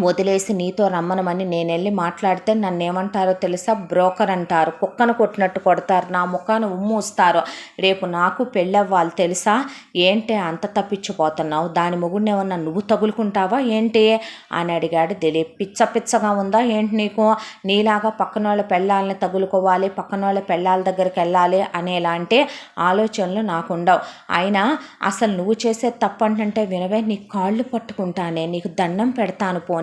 వదిలేసి నీతో రమ్మనమని నేను వెళ్ళి మాట్లాడితే నన్ను ఏమంటారో తెలుసా? బ్రోకర్ అంటారు. కుక్కను కొట్టినట్టు కొడతారు, నా ముఖాన్ని ఉమ్మూస్తారు. రేపు నాకు పెళ్ళవ్వాలి తెలుసా? ఏంటి అంత తప్పించిపోతున్నావు? దాని మొగుడిని ఏమన్నా నువ్వు తగులుకుంటావా ఏంటి అని అడిగాడు దిలీప్. పిచ్చగా ఉందా ఏంటి నీకు? నీలాగా పక్కన వాళ్ళ పెళ్ళాలని తగులుకోవాలి, పక్కన వాళ్ళ పెళ్ళాల దగ్గరికి వెళ్ళాలి అనేలాంటి ఆలోచనలు నాకు ఉండవు. అయినా అసలు నువ్వు చేసే తప్పంటే వినవే, నీ కాళ్ళు పట్టుకుంటానే, నీకు దండం పెడతాను.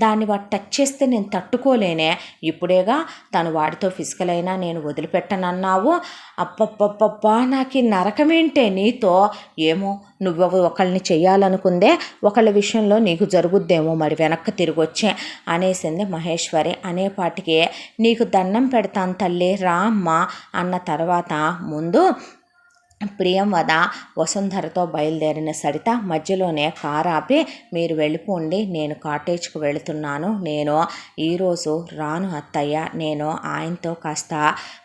దాన్ని వాడు టచ్ చేస్తే నేను తట్టుకోలేనే. ఇప్పుడేగా తను వాడితో ఫిజికల్ అయినా నేను వదిలిపెట్టనన్నావు. అప్పప్పప్పబ్బా, నాకు ఈ నరకమేంటే నీతో? ఏమో, నువ్వు ఒకళ్ళని చెయ్యాలనుకుందే ఒకళ్ళ విషయంలో నీకు జరుగుద్దేమో మరి వెనక్కి తిరిగి వచ్చే అనేసింది మహేశ్వరి. అనేపాటికి నీకు దండం పెడతాను తల్లి రా అమ్మ అన్న తర్వాత ముందు ప్రియంవద వసుంధరతో బయలుదేరిన సరిత మధ్యలోనే కారు ఆపి, మీరు వెళ్ళిపోండి, నేను కాటేజ్కి వెళుతున్నాను, నేను ఈరోజు రాను అత్తయ్య, నేను ఆయనతో కాస్త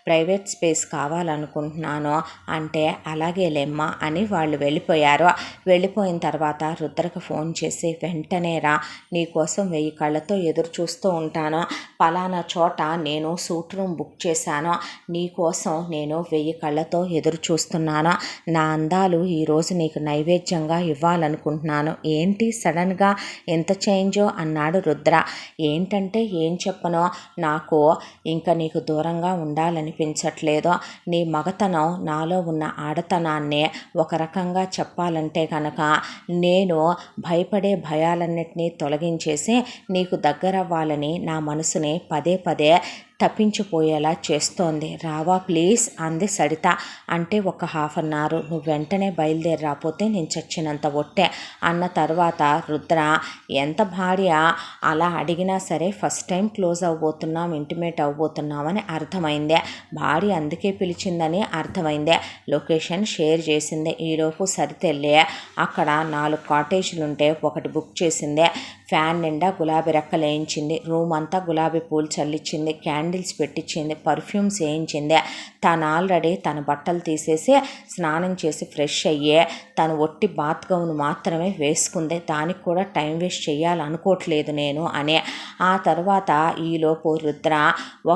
ప్రైవేట్ స్పేస్ కావాలనుకుంటున్నాను అంటే అలాగే లేమ్మ అని వాళ్ళు వెళ్ళిపోయారు. వెళ్ళిపోయిన తర్వాత రుద్రకు ఫోన్ చేసి, వెంటనే రా, నీకోసం 1000 కళ్ళతో ఎదురు చూస్తూ ఉంటాను, పలానా చోట నేను సూట్ రూమ్ బుక్ చేశాను, నీకోసం నేను 1000 కళ్ళతో ఎదురు చూస్తున్నాను, నా అందాలు ఈరోజు నీకు నైవేద్యంగా ఇవ్వాలనుకుంటున్నాను. ఏంటి సడన్గా ఎంత చేంజో అన్నాడు రుద్ర. ఏంటంటే ఏం చెప్పనో, నాకు ఇంకా నీకు దూరంగా ఉండాలనిపించట్లేదు. నీ మగతనం, నాలో ఉన్న ఆడతనాన్నే ఒక రకంగా చెప్పాలంటే కనుక నేను భయపడే భయాలన్నిటినీ తొలగించేసి నీకు దగ్గరవ్వాలని నా మనసుని పదే పదే తప్పించిపోయేలా చేస్తోంది. రావా ప్లీజ్ అంది సరిత. అంటే ఒక 1/2 అవర్, నువ్వు వెంటనే బయలుదేరి రాపోతే నేను చచ్చినంత ఒట్టే అన్న తర్వాత రుద్ర ఎంత భార్య అలా అడిగినా సరే ఫస్ట్ టైం క్లోజ్ అవ్వబోతున్నాం, ఇంటిమేట్ అవ్వబోతున్నామని అర్థమైందే. భార్య అందుకే పిలిచిందని అర్థమైందే. లొకేషన్ షేర్ చేసిందే. ఈలోపు సరితెళ్ళే అక్కడ 4 కాటేజీలుంటే ఒకటి బుక్ చేసిందే. ఫ్యాన్ నిండా గులాబీ రెక్కలు వేయించింది, రూమ్ అంతా గులాబీ పూలు చల్లించింది, క్యాండిల్స్ పెట్టించింది, పర్ఫ్యూమ్స్ వేయించింది. తను ఆల్రెడీ తన బట్టలు తీసేసి స్నానం చేసి ఫ్రెష్ అయ్యే తను ఒట్టి బాత్ గౌన్ మాత్రమే వేసుకుంది. దానికి కూడా టైం వేస్ట్ చేయాలనుకోవట్లేదు నేను అని. ఆ తర్వాత ఈలోపు రుద్ర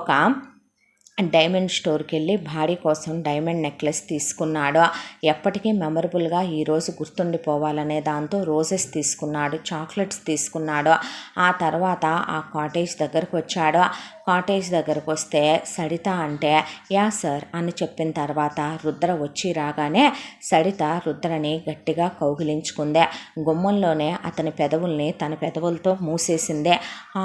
ఒక డైమండ్ స్టోర్కి వెళ్ళి భార్య కోసం డైమండ్ నెక్లెస్ తీసుకున్నాడు. ఎప్పటికీ మెమరబుల్గా ఈరోజు గుర్తుండిపోవాలనే దాంతో రోజెస్ తీసుకున్నాడు, చాక్లెట్స్ తీసుకున్నాడు. ఆ తర్వాత ఆ కాటేజ్ దగ్గరకు వచ్చాడు. కాటేజ్ దగ్గరకు వస్తే సడిత అంటే యా సార్ అని చెప్పిన తర్వాత రుద్ర వచ్చి రాగానే సడిత రుద్రని గట్టిగా కౌగిలించుకుందే. గుమ్మంలోనే అతని పెదవుల్ని తన పెదవులతో మూసేసిందే.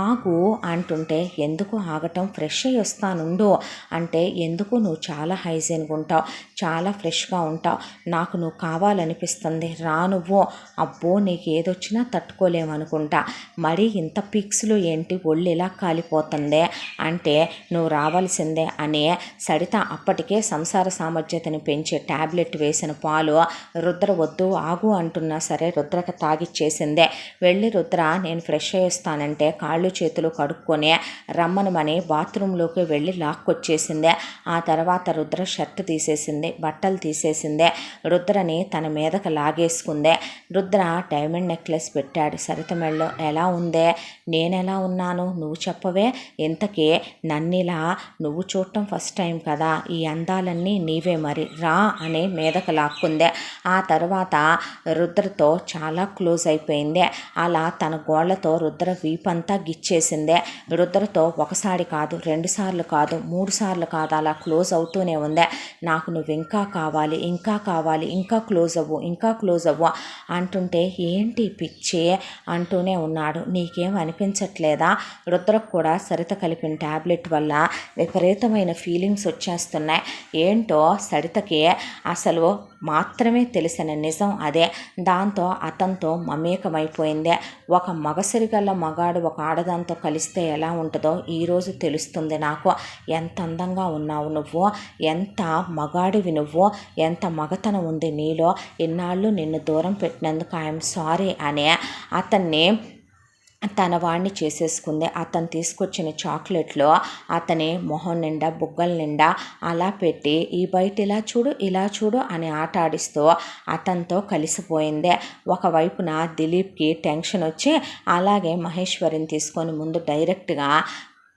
ఆగు అంటుంటే ఎందుకు ఆగటం, ఫ్రెష్ అయ్యి వస్తానుండు అంటే ఎందుకు, నువ్వు చాలా హైజీన్గా ఉంటావు, చాలా ఫ్రెష్గా ఉంటావు, నాకు నువ్వు కావాలనిపిస్తుంది, రా నువ్వు. అబ్బో నీకు ఏదొచ్చినా తట్టుకోలేమనుకుంటా, మరీ ఇంత పిక్స్లు ఏంటి, ఒళ్ళు ఇలా కాలిపోతుందే అంటే నువ్వు రావాల్సిందే అని సరిత అప్పటికే సంసార సామర్థ్యతని పెంచే ట్యాబ్లెట్ వేసిన పాలు రుద్ర వద్దు ఆగు అంటున్నా సరే రుద్రక తాగిచ్చేసిందే. వెళ్ళి రుద్ర నేను ఫ్రెష్ అయ్యేస్తానంటే కాళ్ళు చేతులు కడుక్కొని రమ్మనమని బాత్రూంలోకి వెళ్ళి లాక్కొచ్చేసిందే. ఆ తర్వాత రుద్ర షర్ట్ తీసేసింది, బట్టలు తీసేసిందే, రుద్రని తన మీదకు లాగేసుకుందే. రుద్ర డైమండ్ నెక్లెస్ పెట్టాడు సరిత మెళ్ళో. ఎలా ఉందే? నేనెలా ఉన్నాను నువ్వు చెప్పవే? ఇంతకీ నన్నిలా నువ్వు చూడటం ఫస్ట్ టైం కదా, ఈ అందాలన్నీ నీవే మరి రా అని మీదకు లాక్కుందే. ఆ తర్వాత రుద్రతో చాలా క్లోజ్ అయిపోయింది. అలా తన గోళ్లతో రుద్ర వీపంతా గిచ్చేసిందే. రుద్రతో ఒకసారి కాదు, 2 సార్లు కాదు, 3 సార్లు కాదు, అలా క్లోజ్ అవుతూనే ఉందే. నాకు నువ్వు ఇంకా కావాలి, ఇంకా కావాలి, ఇంకా క్లోజ్ అవ్వు, ఇంకా క్లోజ్ అవ్వు అంటుంటే ఏంటి పిచ్చి అంటూనే ఉన్నాడు. నీకేం అనిపించట్లేదా? రుద్రకు కూడా సరిత కలిపిన ట్యాబ్లెట్ వల్ల విపరీతమైన ఫీలింగ్స్ వచ్చేస్తున్నాయి. ఏంటో సరితకి అసలు మాత్రమే తెలిసిన నిజం అదే. దాంతో అతనితో మమేకమైపోయిందే. ఒక మగసిరిగల్ల మగాడు ఒక ఆడదాంతో కలిస్తే ఎలా ఉంటుందో ఈరోజు తెలుస్తుంది నాకు. ఎంత అందంగా ఉన్నావు నువ్వు, ఎంత మగాడివి నువ్వు, ఎంత మగతనం ఉంది నీలో. ఇన్నాళ్ళు నిన్ను దూరం పెట్టినందుకు ఐఎమ్ సారీ అని అతన్ని తన వాడిని చేసేసుకుంది. అతను తీసుకొచ్చిన చాక్లెట్లో అతని మొహం నిండా బుగ్గల నిండా అలా పెట్టి ఈ బయట ఇలా చూడు ఇలా చూడు అని ఆట ఆడిస్తూ అతనితో కలిసిపోయిందే. ఒకవైపున దిలీప్కి టెన్షన్ వచ్చి అలాగే మహేశ్వరిని తీసుకొని ముందు డైరెక్ట్గా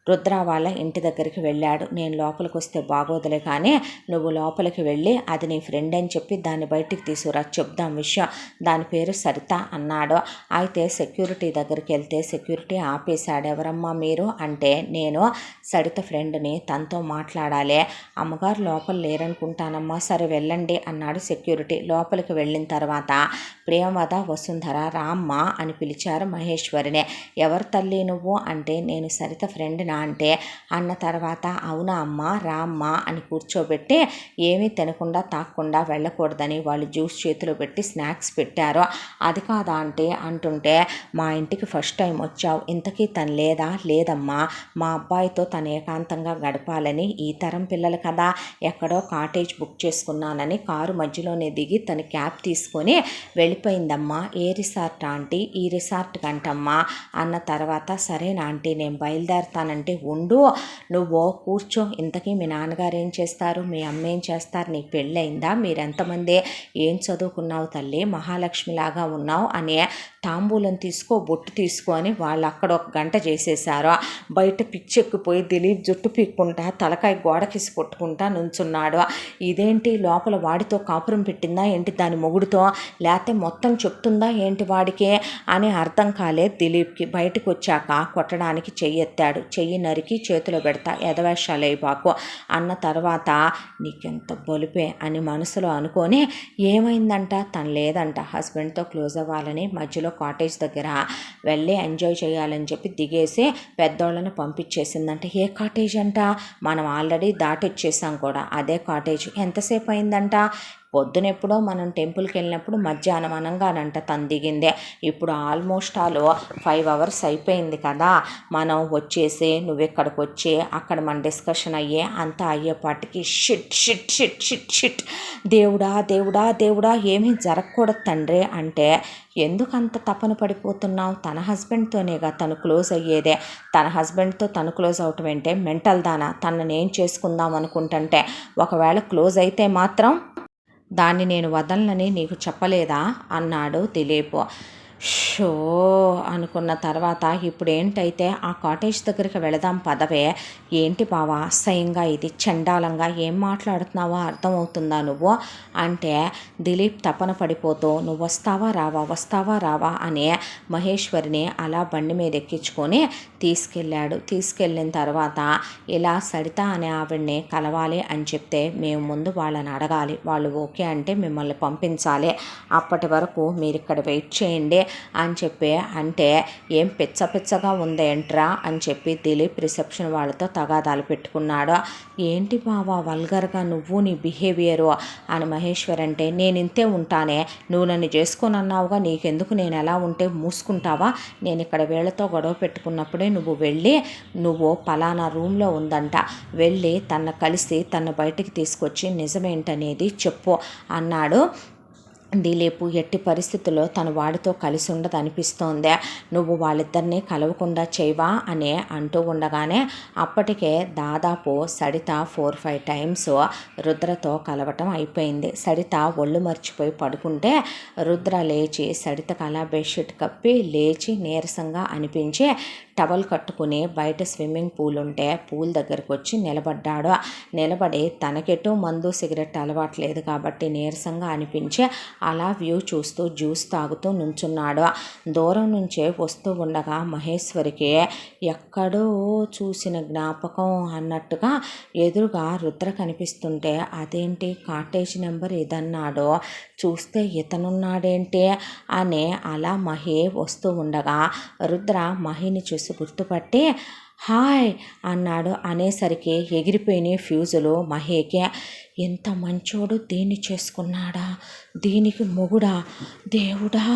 రుద్ర వాళ్ళ ఇంటి దగ్గరికి వెళ్ళాడు. నేను లోపలికి వస్తే బాగోదులే కానీ నువ్వు లోపలికి వెళ్ళి అది నీ ఫ్రెండ్ అని చెప్పి దాన్ని బయటికి తీసుకురా, చెప్దాం విషయం, దాని పేరు సరిత అన్నాడు. అయితే సెక్యూరిటీ దగ్గరికి వెళ్తే సెక్యూరిటీ ఆపేశాడు. ఎవరమ్మా మీరు అంటే నేను సరిత ఫ్రెండ్ని, తనతో మాట్లాడాలి. అమ్మగారు లోపల లేరనుకుంటానమ్మా. సరే వెళ్ళండి అన్నాడు సెక్యూరిటీ. లోపలికి వెళ్ళిన తర్వాత ప్రియవద వసుంధర రామ్మ అని పిలిచారు మహేశ్వరిని. ఎవరు తల్లి నువ్వు అంటే నేను సరిత ఫ్రెండ్ అంటే అన్న తర్వాత అవునా అమ్మ రామ్మ అని కూర్చోబెట్టి ఏమీ తినకుండా తాకుండా వెళ్ళకూడదని వాళ్ళు జ్యూస్ చేతిలో పెట్టి స్నాక్స్ పెట్టారు. అది కాదా అంటే అంటుంటే మా ఇంటికి ఫస్ట్ టైం వచ్చావు, ఇంతకీ తను లేదా? లేదమ్మా, మా అబ్బాయితో తను ఏకాంతంగా గడపాలని, ఈ తరం పిల్లలు కదా, ఎక్కడో కాటేజ్ బుక్ చేసుకున్నానని కారు మధ్యలోనే దిగి తను క్యాబ్ తీసుకొని వెళ్ళిపోయిందమ్మా. ఏ రిసార్ట్ ఆంటీ? ఈ రిసార్ట్ కంటమ్మా అన్న తర్వాత సరేనా ఆంటీ నేను బయలుదేరుతానంటే ఉండు, నువ్వు కూర్చో, ఇంతకీ మీ నాన్నగారు ఏం చేస్తారు, మీ అమ్మ ఏం చేస్తారు, నీకు పెళ్ళయిందా, మీరెంతమంది, ఏం చదువుకున్నావు తల్లి, మహాలక్ష్మిలాగా ఉన్నావు అని తాంబూలం తీసుకో బొట్టు తీసుకో అని వాళ్ళు అక్కడ 1 గంట చేసేసారు. బయట పిచ్చెక్కిపోయి దిలీప్ జుట్టు పీక్కుంటా తలకాయ గోడకిసి కొట్టుకుంటా నుంచున్నాడు. ఇదేంటి లోపల వాడితో కాపురం పెట్టిందా ఏంటి దాని మొగుడితో, లేకపోతే మొత్తం చెప్తుందా ఏంటి వాడికి అని అర్థం కాలేదు దిలీప్కి. బయటకు వచ్చాక కొట్టడానికి చెయ్యెత్తాడు. చెయ్యి నరికి చేతిలో పెడతా ఎదవేషాలు అయిపోకు అన్న తర్వాత నీకెంత బొలిపే అని మనసులో అనుకొని ఏమైందంట, తను లేదంట హస్బెండ్తో క్లోజ్ అవ్వాలని మధ్యలో కాటేజ్ దగ్గర వెళ్ళి ఎంజాయ్ చేయాలని చెప్పి దిగేసి పెద్దోళ్ళని పంపించేసిందంట. ఏ కాటేజ్ అంట, మనం ఆల్రెడీ దాటొచ్చేసాం కూడా, అదే కాటేజ్. ఎంతసేపు అయిందంట, పొద్దునెప్పుడో మనం టెంపుల్కి వెళ్ళినప్పుడు మధ్యాహ్నం అనంగానంట తను దిగిందే. ఇప్పుడు ఆల్మోస్ట్ 5 అవర్స్ అయిపోయింది కదా, మనం వచ్చేసి నువ్వు ఇక్కడికి వచ్చి అక్కడ మన డిస్కషన్ అయ్యే అంతా అయ్యేపాటికి shit shit shit shit shit దేవుడా దేవుడా దేవుడా ఏమీ జరగకూడదు తండ్రి అంటే ఎందుకంత తపన పడిపోతున్నావు? తన హస్బెండ్తోనేగా తను క్లోజ్ అయ్యేదే, తన హస్బెండ్తో తను క్లోజ్ అవటం ఏంటే మెంటల్ దానా, తనని ఏం చేసుకుందాం అనుకుంటుంటే ఒకవేళ క్లోజ్ అయితే మాత్రం దాన్ని నేను వదలనని నీకు చెప్పలేదా అన్నాడు దిలీప్. షో అనుకున్న తర్వాత ఇప్పుడు ఏంటైతే ఆ కాటేజ్ దగ్గరికి వెళదాం పదవే. ఏంటి బావా అసహ్యంగా ఇది చండాలంగా ఏం మాట్లాడుతున్నావో అర్థమవుతుందా నువ్వు అంటే దిలీప్ తపన పడిపోతూ నువ్వు వస్తావా రావా వస్తావా రావా అని మహేశ్వరిని అలా బండి మీద ఎక్కించుకొని తీసుకెళ్ళాడు. తీసుకెళ్ళిన తర్వాత ఇలా సరిత అనే ఆవిడ్ని కలవాలి అని చెప్తే మేము ముందు వాళ్ళని అడగాలి, వాళ్ళు ఓకే అంటే మిమ్మల్ని పంపించాలి, అప్పటి వరకు మీరు ఇక్కడ వెయిట్ చేయండి అని చెప్పి అంటే ఏం పిచ్చగా ఉందేంట్రా అని చెప్పి దిలీప్ రిసెప్షన్ వాళ్ళతో తగాదాలు పెట్టుకున్నాడు. ఏంటి బావా వల్గర్గా నువ్వు నీ బిహేవియరు అని మహేశ్వర్ అంటే, నేను ఇంతే ఉంటానే, నువ్వు నన్ను చేసుకోనన్నావుగా, నీకెందుకు, నేను ఎలా ఉంటే మూసుకుంటావా, నేను ఇక్కడ వీళ్ళతో గొడవ పెట్టుకున్నప్పుడే నువ్వు పలానా రూమ్లో ఉందంట, వెళ్ళి తన కలిసి తన బయటికి తీసుకొచ్చి నిజమేంటనేది చెప్పు అన్నాడు. దిలీపు ఎట్టి పరిస్థితుల్లో తన వాడితో కలిసి ఉండదు అనిపిస్తోంది, నువ్వు వాళ్ళిద్దరినీ కలవకుండా చేయవా అని అంటూ ఉండగానే అప్పటికే దాదాపు సడిత 4-5 టైమ్స్ రుద్రతో కలవటం అయిపోయింది. సడిత ఒళ్ళు మర్చిపోయి పడుకుంటే రుద్ర లేచి సడితకు అలా బెడ్షీట్ కప్పి లేచి నీరసంగా అనిపించి టవల్ కట్టుకుని బయట స్విమ్మింగ్ పూల్ ఉంటే పూల్ దగ్గరకు వచ్చి నిలబడ్డాడు. నిలబడి తనకెటూ మందు సిగరెట్ అలవాట్లేదు కాబట్టి నీరసంగా అనిపించి అలా వ్యూ చూస్తూ జ్యూస్ తాగుతూ నుంచున్నాడు. దూరం నుంచే వస్తూ ఉండగా మహేశ్వరికి ఎక్కడో చూసిన జ్ఞాపకం అన్నట్టుగా ఎదురుగా రుద్ర కనిపిస్తుంటే, అదేంటి కాటేజ్ నెంబర్ ఇదన్నాడు, చూస్తే ఇతనున్నాడేంటి అని అలా మహి వస్తూ ఉండగా రుద్ర మహిని చూసి గుర్తుపట్టి హాయ్ అన్నాడు. అనేసరికి ఎగిరిపోయిన ఫ్యూజులు మహేకి. ఎంత మంచోడు, దీన్ని చేసుకున్నాడా, దీనికి మొగుడా, దేవుడా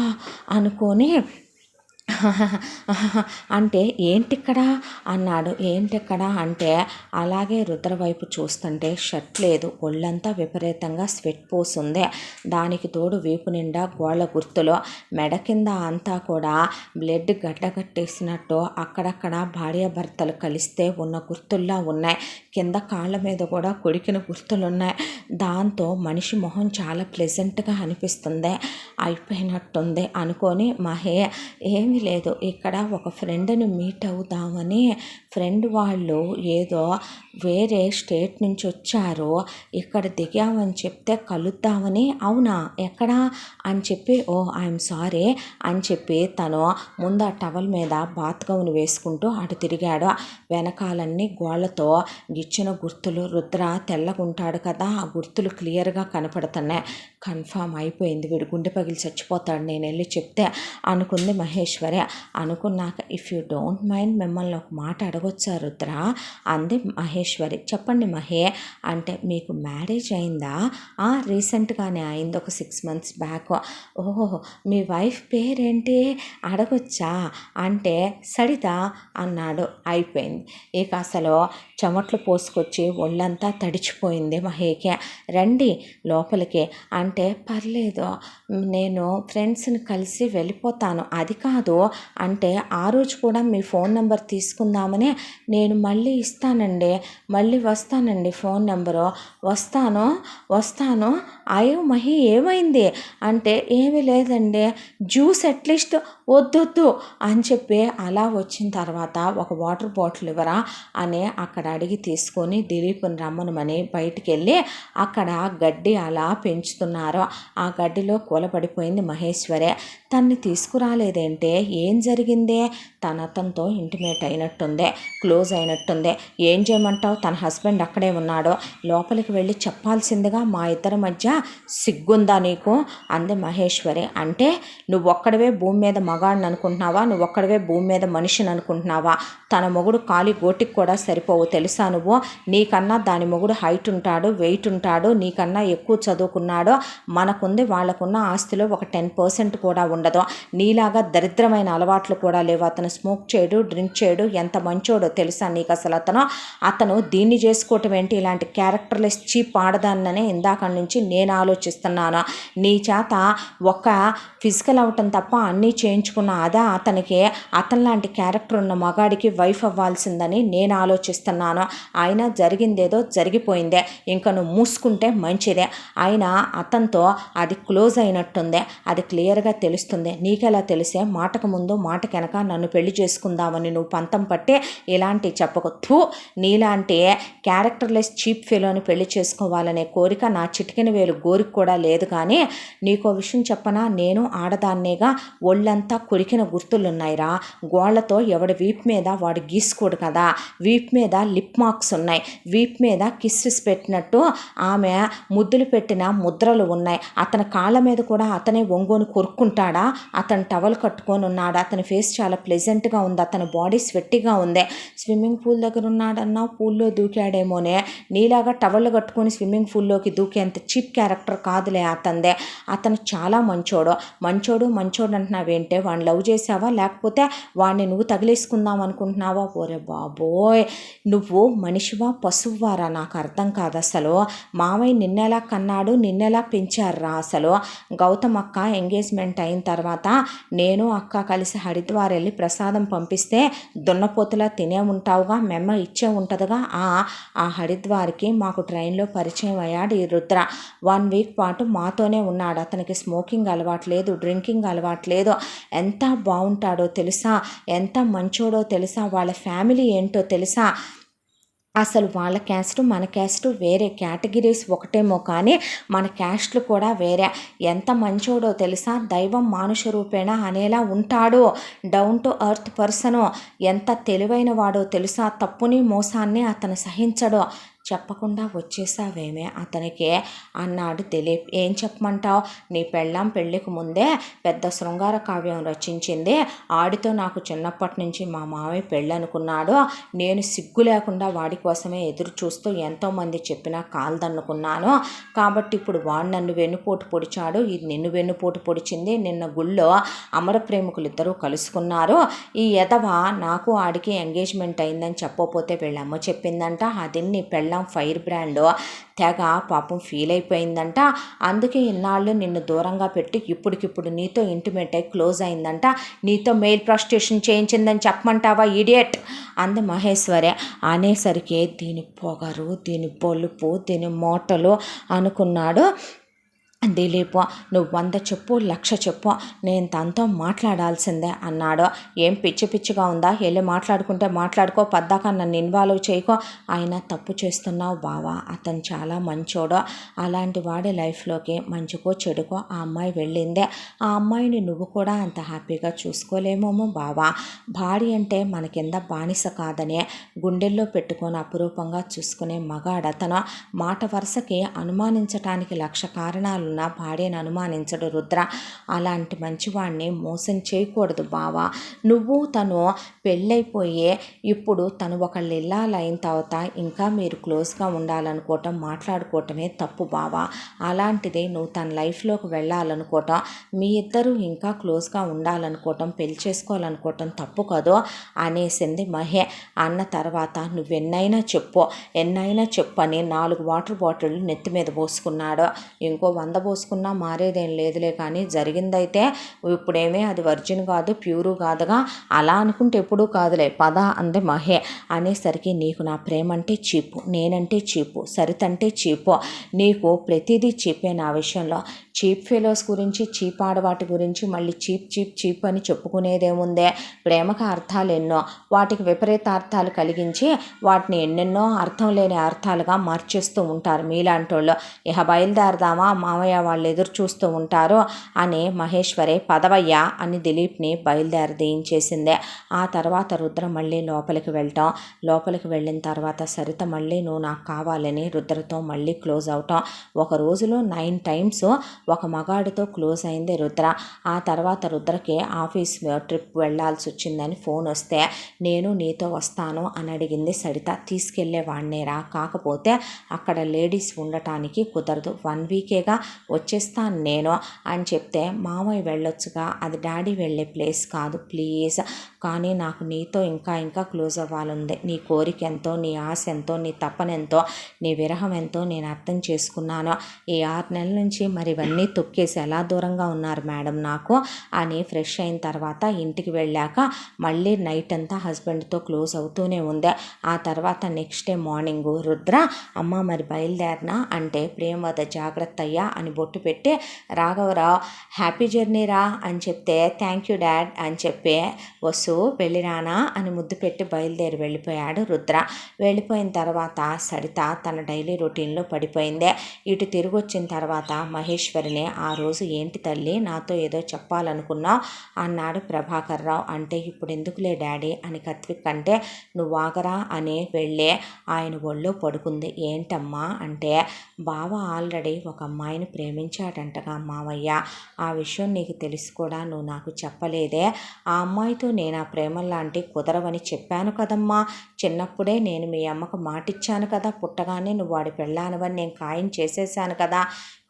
అనుకొని అంటే ఏంటిక్కడ అన్నాడు. ఏంటిక్కడ అంటే అలాగే రుద్ర వైపు చూస్తుంటే షర్ట్ లేదు, ఒళ్ళంతా విపరీతంగా స్వెట్ పోస్తుంది, దానికి తోడు వీపు నిండా గోళ్ళ గుర్తులు, మెడ కింద అంతా కూడా బ్లడ్ గడ్డగట్టేసినట్టు అక్కడక్కడ భార్యాభర్తలు కలిస్తే ఉన్న గుర్తుల్లా ఉన్నాయి, కింద కాళ్ళ మీద కూడా కొడికిన గుర్తులున్నాయి. దాంతో మనిషి మొహం చాలా ప్లెజెంట్గా అనిపిస్తుంది, అయిపోయినట్టుంది అనుకొని మహే ఏమీ లేదు, ఇక్కడ ఒక ఫ్రెండ్ని మీట్ అవుదామని, ఫ్రెండ్ వాళ్ళు ఏదో వేరే స్టేట్ నుంచి వచ్చారు, ఇక్కడ దిగామని చెప్తే కలుద్దామని. అవునా, ఎక్కడా అని చెప్పి, ఓ ఐఎమ్ సారీ అని చెప్పి తను ముందు ఆ టవల్ మీద బాత్ గౌన్ వేసుకుంటూ అటు తిరిగాడు. వెనకాలన్నీ గోళ్లతో గిచ్చిన గుర్తులు, రుద్ర తెల్లగుంటాడు కదా, ఆ గుర్తులు క్లియర్గా కనపడుతున్నాయి. కన్ఫామ్ అయిపోయింది, వీడు గుండె పగిలి చచ్చిపోతాడు నేను వెళ్ళి చెప్తే అనుకుంది మహేశ్వరి. అనుకున్నాక ఇఫ్ యూ డోంట్ మైండ్ మిమ్మల్ని ఒక మాట అడగొచ్చా రుద్ర అంది మహేశ్వరి. చెప్పండి మహే అంటే, మీకు మ్యారేజ్ అయిందా? రీసెంట్గానే అయింది, ఒక 6 months బ్యాక్. ఓహో, మీ వైఫ్ పేరేంటి అడగొచ్చా అంటే సడిత అన్నాడు. అయిపోయింది ఇక అసలు చెమట్లు పోసుకొచ్చి ఒళ్ళంతా తడిచిపోయింది మహేకి. రండి లోపలికి అంటే, పర్లేదు నేను ఫ్రెండ్స్ని కలిసి వెళ్ళిపోతాను, అది కాదు అంటే, ఆ రోజు కూడా మీ ఫోన్ నెంబర్ తీసుకుందామని నేను మళ్ళీ ఇస్తానండి, మళ్ళీ వస్తానండి, ఫోన్ నెంబరు వస్తాను. అయ్యో మహి ఏమైంది అంటే, ఏమీ లేదండి, జ్యూస్ అట్లీస్ట్ వద్దొద్దు అని చెప్పి అలా వచ్చిన తర్వాత ఒక వాటర్ బాటిల్ ఇవ్వరా అని అక్కడ అడిగి తీసుకొని దిలీప్ని రమ్మనమని బయటికి వెళ్ళి అక్కడ గడ్డి అలా పెంచుతున్నారు. ఆ గడ్డిలో కూలబడిపోయింది మహేశ్వరి. తన్ని తీసుకురాలేదేంటే, ఏం జరిగిందే, తన అతనితో ఇంటిమేట్ అయినట్టుంది, క్లోజ్ అయినట్టుంది, ఏం చేయమంటావు, తన హస్బెండ్ అక్కడే ఉన్నాడు, లోపలికి వెళ్ళి చెప్పాల్సిందిగా, మా ఇద్దరి మధ్య సిగ్గుందా నీకు అంది మహేశ్వరి. అంటే నువ్వు ఒక్కడవే భూమి మీద మగాడిని అనుకుంటున్నావా, నువ్వు ఒక్కడవే భూమి మీద మనిషిని అనుకుంటున్నావా, తన మొగుడు కాలి గోటికి కూడా సరిపోవు తెలుసా నువ్వు, నీకన్నా దాని మొగుడు హైట్ ఉంటాడు, వెయిట్ ఉంటాడు, నీకన్నా ఎక్కువ చదువుకున్నాడు, మనకుంది వాళ్ళకున్న ఆస్తిలో ఒక 10% కూడా ఉండదు, నీలాగా దరిద్రమైన అలవాట్లు కూడా లేవు, అతను స్మోక్ చేయడు, డ్రింక్ చేయడు, ఎంత మంచోడో తెలుసా నీకు అసలు, అతను దీన్ని చేసుకోవటం ఏంటి, ఇలాంటి క్యారెక్టర్లెస్ చీప్ ఆడదాన్ననే ఇందాక నుంచి నేను ఆలోచిస్తున్నాను, నీ చేత ఒక ఫిజికల్ అవటం తప్ప అన్నీ చేయించుకున్న అదా అతనికి, అతనిలాంటి క్యారెక్టర్ ఉన్న మగాడికి వైఫ్ అవ్వాల్సిందని నేను ఆలోచిస్తున్నాను, అయినా జరిగిందేదో జరిగిపోయిందే, ఇంకా నువ్వు మూసుకుంటే మంచిదే, అయినా అతనితో అది క్లోజ్ అయినట్టుంది, అది క్లియర్గా తెలుస్తుంది, నీకెలా తెలిసే, మాటకు ముందు మాటకు వెనక నన్ను పెళ్లి చేసుకుందామని నువ్వు పంతం పట్టే ఇలాంటి చెప్పకు, నీలాంటి క్యారెక్టర్లెస్ చీప్ ఫెలోని పెళ్లి చేసుకోవాలనే కోరిక నా చిటికెన వేలు గోరికి కూడా లేదు, కానీ నీకో విషయం చెప్పనా, నేను ఆడదాన్నేగా, ఒళ్ళంతా కొరికిన గుర్తులున్నాయిరా, గోళ్లతో ఎవడి వీప్ మీద వాడు గీసుకోడు కదా, వీప్ మీద లిప్ మార్క్స్ ఉన్నాయి, వీప్ మీద కిస్సెస్ పెట్టినట్టు ఆమె ముద్దులు పెట్టిన ముద్రలు ఉన్నాయి, అతని కాళ్ళ మీద కూడా అతనే ఒంగోని కొరుక్కుంటాడు ఉన్నాడా, అతను టవల్ కట్టుకొని ఉన్నాడా, అతని ఫేస్ చాలా ప్లెజెంట్గా ఉంది, అతని బాడీ స్వెట్టిగా ఉంది. స్విమ్మింగ్ పూల్ దగ్గర ఉన్నాడన్నా పూల్లో దూకాడేమోనే, నీలాగా టవల్ కట్టుకొని స్విమ్మింగ్ పూల్లోకి దూకేంత చీప్ క్యారెక్టర్ కాదులే అతనిదే. అతను చాలా మంచోడు అంటున్నావేంటే, వాడిని లవ్ చేసావా లేకపోతే వాడిని నువ్వు తగిలేసుకుందాం అనుకుంటున్నావా? ఓరే బాబోయ్, నువ్వు మనిషివా పశువువారా నాకు అర్థం కాదు అసలు. మామయ్య నిన్నెలా కన్నాడు, నిన్నెలా పెంచారా అసలు. గౌతమ్ అక్క ఎంగేజ్మెంట్ అయిన తర్వాత నేను అక్క కలిసి హరిద్వార్ వెళ్ళి ప్రసాదం పంపిస్తే దున్నపోతులా తినే ఉంటావుగా, మెమ్మ ఇచ్చే ఉంటుందిగా. ఆ హరిద్వార్కి మాకు ట్రైన్లో పరిచయం అయ్యాడు ఈ రుద్ర. 1 వీక్ పాటు మాతోనే ఉన్నాడు. అతనికి స్మోకింగ్ అలవాట్లేదు, డ్రింకింగ్ అలవాట్లేదు. ఎంత బాగుంటాడో తెలుసా, ఎంత మంచోడో తెలుసా, వాళ్ళ ఫ్యామిలీ ఏంటో తెలుసా. అసలు వాళ్ళ క్యాస్ట్ మన క్యాస్ట్ వేరే, కేటగిరీస్ ఒకటేమో కానీ మన క్యాస్ట్లు కూడా వేరే. ఎంత మంచోడో తెలుసా, దైవం మానుష రూపేణ అనేలా ఉంటాడు. Down to earth person. ఎంత తెలివైన వాడో తెలుసా, తప్పుని మోసాన్ని అతను సహించడు. చెప్పకుండా వచ్చేసావేమే అతనికి అన్నాడు దిలీప్. ఏం చెప్పమంటావు, నీ పెళ్ళాం పెళ్ళికి ముందే పెద్ద శృంగార కావ్యం రచించింది. ఆడితో నాకు చిన్నప్పటి నుంచి మా మావయ్య పెళ్ళి అనుకున్నాడు. నేను సిగ్గు లేకుండా వాడి కోసమే ఎదురు చూస్తూ ఎంతోమంది చెప్పినా కాల్దన్నుకున్నాను. కాబట్టి ఇప్పుడు వాడు నన్ను వెన్నుపోటు పొడిచాడు, ఇది నిన్ను వెన్నుపోటు పొడిచింది. నిన్న గుళ్ళో అమర ప్రేమికులు ఇద్దరూ కలుసుకున్నారు. ఈ ఎదవ నాకు ఆడికి ఎంగేజ్మెంట్ అయిందని చెప్పకపోతే వీళ్ళమ్మ చెప్పిందంట. అది నీ పెళ్ళ ఫైర్ బ్రాండ్ తెగ పాపం ఫీల్ అయిపోయిందంట. అందుకే ఇన్నాళ్ళు నిన్ను దూరంగా పెట్టి ఇప్పటికిప్పుడు నీతో ఇంటిమేట్ అయి క్లోజ్ అయిందంట. నీతో మెయిల్ ప్రాస్టిట్యూషన్ చేయించిందని చెప్పమంటావా ఇడియట్ అంది మహేశ్వరి. అనేసరికి దీని పొగరు, దీని బొలుపు, దీని మోటలు అనుకున్నాడు దిలీప్. నువ్వు 100 చెప్పు, 1,00,000 చెప్పు, నేను తనతో మాట్లాడాల్సిందే అన్నాడు. ఏం పిచ్చి పిచ్చిగా ఉందా, వెళ్ళి మాట్లాడుకుంటే మాట్లాడుకో, పద్దాక నన్ను ఇన్వాల్వ్ చేయకో. అయినా తప్పు చేస్తున్నావు బావా, అతను చాలా మంచోడు. అలాంటి వాడి లైఫ్లోకి మంచికో చెడుకో ఆ అమ్మాయి వెళ్ళిందే. ఆ అమ్మాయిని నువ్వు కూడా అంత హ్యాపీగా చూసుకోలేమోమో బావా. భార్య అంటే మన కింద బానిస కాదనే గుండెల్లో పెట్టుకొని అపురూపంగా చూసుకునే మగాడతను. మాట వరుసకి అనుమానించటానికి 1,00,000 కారణాలు భార్యను అనుమానించడు రుద్ర. అలాంటి మంచివాడిని మోసం చేయకూడదు బావా. నువ్వు తను పెళ్ళైపోయే ఇప్పుడు తను ఒకళ్ళు ఇల్లాలైన తర్వాత ఇంకా మీరు క్లోజ్గా ఉండాలనుకోవటం, మాట్లాడుకోవటమే తప్పు బావా. అలాంటిది నువ్వు తన లైఫ్లోకి వెళ్ళాలనుకోవటం, మీ ఇద్దరు ఇంకా క్లోజ్గా ఉండాలనుకోవటం, పెళ్లి చేసుకోవాలనుకోవటం తప్పు కదో అనేసింది మహే. అన్న తర్వాత నువ్వెన్నైనా చెప్పు, ఎన్నైనా చెప్పని 4 వాటర్ బాటిళ్ళు నెత్తి మీద పోసుకున్నాడు. ఇంకో 100 పోసుకున్నా మారేదేం లేదులే, కానీ జరిగిందైతే ఇప్పుడేమీ అది వర్జిన్ కాదు, ప్యూరు కాదుగా. అలా అనుకుంటే ఎప్పుడూ కాదులే, పద అంది మహే. అనేసరికి నీకు నా ప్రేమ అంటే చీపు, నేనంటే చీపు, సరితంటే చీపు, నీకు ప్రతిదీ చీపే నా విషయంలో. చీప్ ఫెలోస్ గురించి, చీప్ ఆడవాటి గురించి మళ్ళీ చీప్ చీప్ చీప్ అని చెప్పుకునేదేముందే. ప్రేమకు అర్థాలు ఎన్నో, వాటికి విపరీత అర్థాలు కలిగించి వాటిని ఎన్నెన్నో అర్థం లేని అర్థాలుగా మార్చేస్తూ ఉంటారు మీలాంటి వాళ్ళు. ఇహ బయలుదేరదామా, మామయ్య వాళ్ళు ఎదురు చూస్తూ ఉంటారు అని మహేశ్వరి పదవయ్య అని దిలీప్ని బయలుదేరదీయించేసిందే. ఆ తర్వాత రుద్ర మళ్ళీ లోపలికి వెళ్ళిన తర్వాత సరిత మళ్ళీ నువ్వు నాకు కావాలని రుద్రతో మళ్ళీ క్లోజ్ అవటం. ఒక రోజులో 9 times ఒక మగాడితో క్లోజ్ అయింది రుద్ర. ఆ తర్వాత రుద్రకి ఆఫీస్ ట్రిప్ వెళ్ళాల్సి వచ్చిందని ఫోన్ వస్తే నేను నీతో వస్తాను అని అడిగింది సరిత. తీసుకెళ్లేవాడినేరా, కాకపోతే అక్కడ లేడీస్ ఉండటానికి కుదరదు, 1 వీకేగా వచ్చేస్తాను నేను అని చెప్తే, మామయ్య వెళ్ళొచ్చుగా, అది డాడీ వెళ్ళే ప్లేస్ కాదు ప్లీజ్, కానీ నాకు నీతో ఇంకా క్లోజ్ అవ్వాలంది. నీ కోరిక ఎంతో, నీ ఆశ ఎంతో, నీ తపనెంతో, నీ విరహం ఎంతో నేను అర్థం చేసుకున్నాను. ఈ 6 నెలల నుంచి మరి ఇవన్నీ తొక్కేసి ఎలా దూరంగా ఉన్నారు మేడం నాకు అని ఫ్రెష్ అయిన తర్వాత ఇంటికి వెళ్ళాక మళ్ళీ నైట్ అంతా హస్బెండ్తో క్లోజ్ అవుతూనే ఉంది. ఆ తర్వాత నెక్స్ట్ డే మార్నింగ్ రుద్ర అమ్మ మరి బయలుదేరినా అంటే ప్రేమవద జాగ్రత్త అయ్యా అని బొట్టు పెట్టి, రాఘవరావు హ్యాపీ జర్నీ రా అని చెప్తే థ్యాంక్ యూ డాడ్ అని చెప్పి వసు వెళ్ళిరానా అని ముద్దు పెట్టి బయలుదేరి వెళ్ళిపోయాడు రుద్ర. వెళ్ళిపోయిన తర్వాత సరిత తన డైలీ రొటీన్లో పడిపోయింది. ఇటు తిరిగి వచ్చిన తర్వాత మహేశ్వరి సరేనే ఆ రోజు ఏంటి తల్లి నాతో ఏదో చెప్పాలనుకున్నావు అన్నాడు ప్రభాకర్ రావు. అంటే ఇప్పుడు ఎందుకులే డాడీ అని కత్విక్ అంటే నువ్వు ఆగరా అని వెళ్ళే ఆయన ఒళ్ళో పడుకుంది. ఏంటమ్మా అంటే బావ ఆల్రెడీ ఒక అమ్మాయిని ప్రేమించాడంటగా మావయ్య. ఆ విషయం నీకు తెలిసి కూడా నువ్వు నాకు చెప్పలేదే. ఆ అమ్మాయితో నేను ఆ ప్రేమలాంటి కుదరవని చెప్పాను కదమ్మా. చిన్నప్పుడే నేను మీ అమ్మకు మాటిచ్చాను కదా, పుట్టగానే నువ్వు వాడి పెళ్ళానవని నేను ఖాయం చేసేసాను కదా.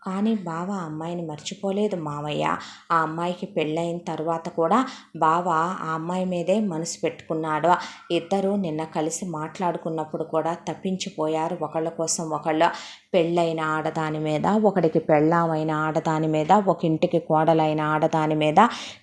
కానీ బావ ఆ అమ్మాయిని మర్చిపోలేదు మావయ్య. ఆ అమ్మాయికి పెళ్ళైన తర్వాత కూడా బావ ఆ అమ్మాయి మీదే మనసు పెట్టుకున్నాడు. ఇద్దరు నిన్న కలిసి మాట్లాడుకున్నప్పుడు కూడా తప్పించిపోయారు ఒకళ్ళ కోసం ఒకళ్ళు. పెళ్ళైన ఆడదాని మీద, ఒకడికి పెళ్ళామైన ఆడదాని మీద, ఒక ఇంటికి కోడలైన ఆడదాని మీద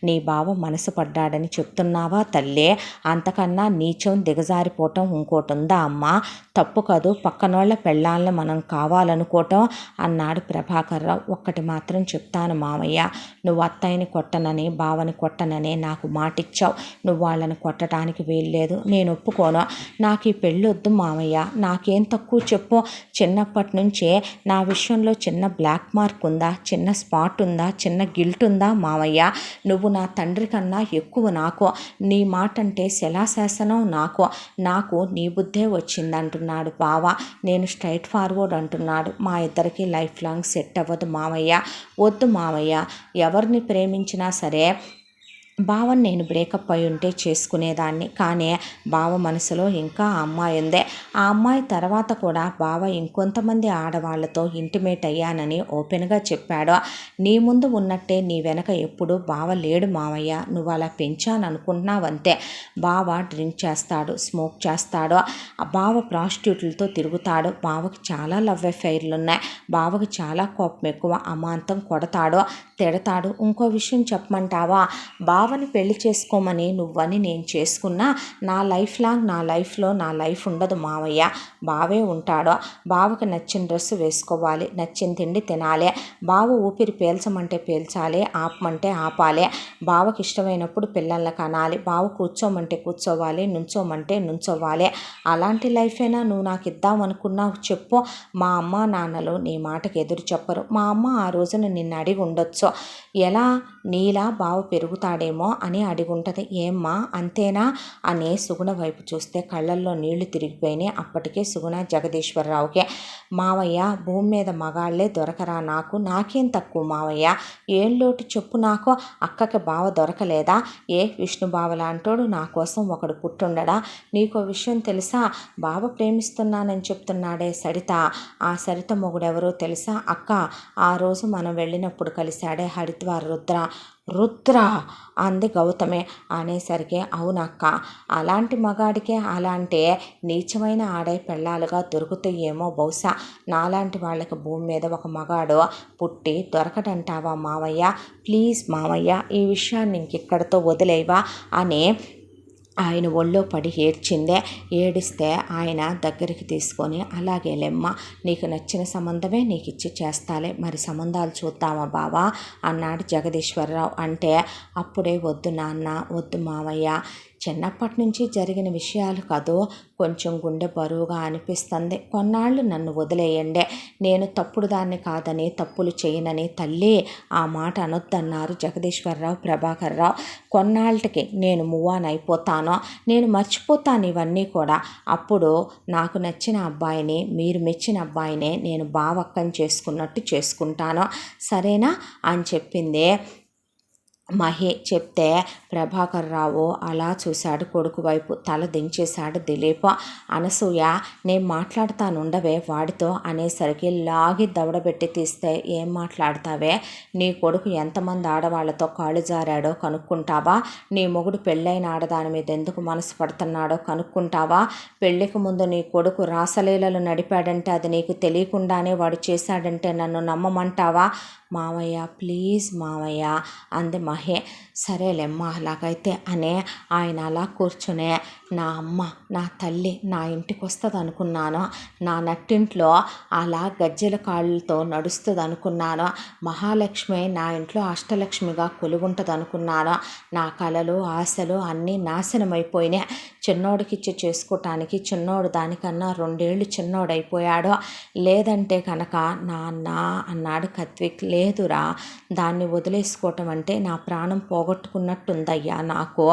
నీ బావ మనసు పడ్డాడని చెప్తున్నావా తల్లి? అంతకన్నా నీచం దిగజారిపోవటం ఇంకోటి ఉందా అమ్మా? తప్పు కాదు పక్కనోళ్ళ పెళ్ళాలను మనం కావాలనుకోవటం అన్నాడు ప్రభాకర్ రావు. ఒక్కటి మాత్రం చెప్తాను మామయ్య, నువ్వు అత్తయ్యని కొట్టనని బావని కొట్టనని నాకు మాటిచ్చావు. నువ్వు వాళ్ళని కొట్టడానికి వీల్లేదు, నేను ఒప్పుకోను. నాకు ఈ పెళ్ళి వద్దు మామయ్య. నాకేం తక్కువ చెప్పు. చిన్నప్పటి నుంచే నా విషయంలో చిన్న బ్లాక్ మార్క్ ఉందా, చిన్న స్పాట్ ఉందా, చిన్న గిల్ట్ ఉందా మామయ్య? నువ్వు నా తండ్రి కన్నా ఎక్కువ నాకు. నీ మాట అంటే శిలాశాసనం నాకు నీ బుద్ధే వచ్చిందంటున్నాడు బావ. నేను స్ట్రైట్ ఫార్వర్డ్ అంటున్నాడు. మా ఇద్దరికి లైఫ్ లాంగ్ సెట్ అవ్వదు మామయ్య. వద్దు మామయ్య. ఎవరిని ప్రేమించినా సరే బావని నేను బ్రేకప్ అయి ఉంటే చేసుకునేదాన్ని. కానీ బావ మనసులో ఇంకా ఆ అమ్మాయి ఉందే. ఆ అమ్మాయి తర్వాత కూడా బావ ఇంకొంతమంది ఆడవాళ్లతో ఇంటిమేట్ అయ్యానని ఓపెన్గా చెప్పాడు. నీ ముందు ఉన్నట్టే నీ వెనక ఎప్పుడు బావ లేడు మామయ్య. నువ్వు అలా పెంచాననుకుంటున్నావంతే. బావ డ్రింక్ చేస్తాడు, స్మోక్ చేస్తాడు, బావ ప్రాస్టిట్యూట్లతో తిరుగుతాడు. బావకి చాలా లవ్ అఫైర్లు ఉన్నాయి. బావకి చాలా కోపం ఎక్కువ. అమాంతం కొడతాడు, తిడతాడు. ఇంకో విషయం చెప్పమంటావా? బావని పెళ్లి చేసుకోమని నువ్వని నేను చేసుకున్నా నా లైఫ్ లాంగ్ నా లైఫ్ ఉండదు మావయ్య. బావే ఉంటాడు. బావకి నచ్చిన డ్రెస్సు వేసుకోవాలి, నచ్చిన తిండి తినాలి, బావ ఊపిరి పీల్చమంటే పీల్చాలి, ఆపమంటే ఆపాలి, బావకి ఇష్టమైనప్పుడు పిల్లల్ని కనాలి, బావ కూర్చోమంటే కూర్చోవాలి, నుంచోమంటే నుంచోవాలి. అలాంటి లైఫేనా నువ్వు నాకు ఇద్దామనుకున్నావు చెప్పు. మా అమ్మ నాన్నలు నీ మాటకి ఎదురు చెప్పరు. మా అమ్మ ఆ రోజున నిన్ను అడిగి ఉండొచ్చు, ఎలా నీలా బావ పెరుగుతాడేమో అని అడిగి ఉంటుంది. ఏమ్మా అంతేనా అని సుగుణ వైపు చూస్తే కళ్ళల్లో నీళ్లు తిరిగిపోయినాయి. అప్పటికే సుగుణ జగదీశ్వరరావుకే, మావయ్య భూమి మీద మగాళ్లే దొరకరా నాకు, నాకేం తక్కువ మావయ్య, ఏం లోటు చెప్పు నాకు. అక్కకి బావ దొరకలేదా? ఏ విష్ణు బావ లాంటోడు నా కోసం ఒకడు పుట్టుండడా? నీకో విషయం తెలుసా? బావ ప్రేమిస్తున్నానని చెప్తున్నాడే సరిత, ఆ సరిత మొగుడెవరో తెలుసా అక్క? ఆ రోజు మనం వెళ్ళినప్పుడు కలిశాడే హరిద్వార్ రుద్ర అంది గౌతమే. అనేసరికి అవునక్క, అలాంటి మగాడికే అలాంటి నీచమైన ఆడే పెళ్ళాలుగా దొరుకుతాయేమో బహుశా. నాలాంటి వాళ్ళకి భూమి మీద ఒక మగాడు పుట్టి దొరకడంటావా మావయ్య? ప్లీజ్ మావయ్య, ఈ విషయాన్ని ఇంకెక్కడితో వదిలేవా అని ఆయన ఒళ్ళో పడి ఏడ్చిందే. ఏడిస్తే ఆయన దగ్గరికి తీసుకొని అలాగే లెమ్మ, నీకు నచ్చిన సంబంధమే నీకు ఇచ్చి చేస్తాలే, మరి సంబంధాలు చూద్దామా బావా అన్నాడు జగదీశ్వరరావు. అంటే అప్పుడే వద్దు నాన్న, వద్దు మావయ్య, చిన్నప్పటి నుంచి జరిగిన విషయాలు కాదు, కొంచెం గుండె బరువుగా అనిపిస్తుంది. కొన్నాళ్ళు నన్ను వదిలేయండి, నేను తప్పుడు దాన్ని కాదని తప్పులు చేయనని. తల్లి ఆ మాట అనొద్దన్నారు జగదీశ్వరరావు ప్రభాకర్ రావు. కొన్నాళ్ళకి నేను మూవ్ ఆన్ అయిపోతాను, నేను మర్చిపోతాను ఇవన్నీ కూడా. అప్పుడు నాకు నచ్చిన అబ్బాయిని, మీరు మెచ్చిన అబ్బాయినే నేను బావక్కని చేసుకున్నట్టు చేసుకుంటాను, సరేనా అని చెప్పింది మహి. చెప్తే ప్రభాకర్ రావు అలా చూశాడు కొడుకు వైపు, తల దించేశాడు దిలీప్. అనసూయ నేను మాట్లాడతానుండవే వాడితో అనేసరికి లాగి దవడబెట్టి తీస్తే ఏం మాట్లాడతావే? నీ కొడుకు ఎంతమంది ఆడవాళ్లతో కాళ్ళు జారాడో కనుక్కుంటావా? నీ మొగుడు పెళ్ళైన ఆడదాని మీద ఎందుకు మనసు పడుతున్నాడో కనుక్కుంటావా? పెళ్ళికి ముందు నీ కొడుకు రాసలీలలు నడిపాడంటే అది నీకు తెలియకుండానే వాడు చేశాడంటే నన్ను నమ్మమంటావా? మావయ్య ప్లీజ్ మావయ్య అంది మహే. సరేలేమ్మా అలాగైతే అనే ఆయన అలా కూర్చునే, నా అమ్మ నా తల్లి నా ఇంటికి వస్తుంది అనుకున్నాను, నా నట్టింట్లో అలా గజ్జెల కాళ్ళతో నడుస్తుంది అనుకున్నాను, మహాలక్ష్మి నా ఇంట్లో అష్టలక్ష్మిగా కొలుగుంటుంది అనుకున్నాను. నా కలలు ఆశలు అన్నీ నాశనమైపోయినాయి. చిన్నోడికిచ్చి చేసుకోవటానికి చిన్నోడు దానికన్నా 2 ఏళ్ళు చిన్నోడైపోయాడు. లేదంటే కనుక నాన్న అన్నాడు కత్విక్. లేదురా, దాన్ని వదిలేసుకోవటం అంటే నా ప్రాణం పోగొట్టుకున్నట్టుందయ్యా నాకు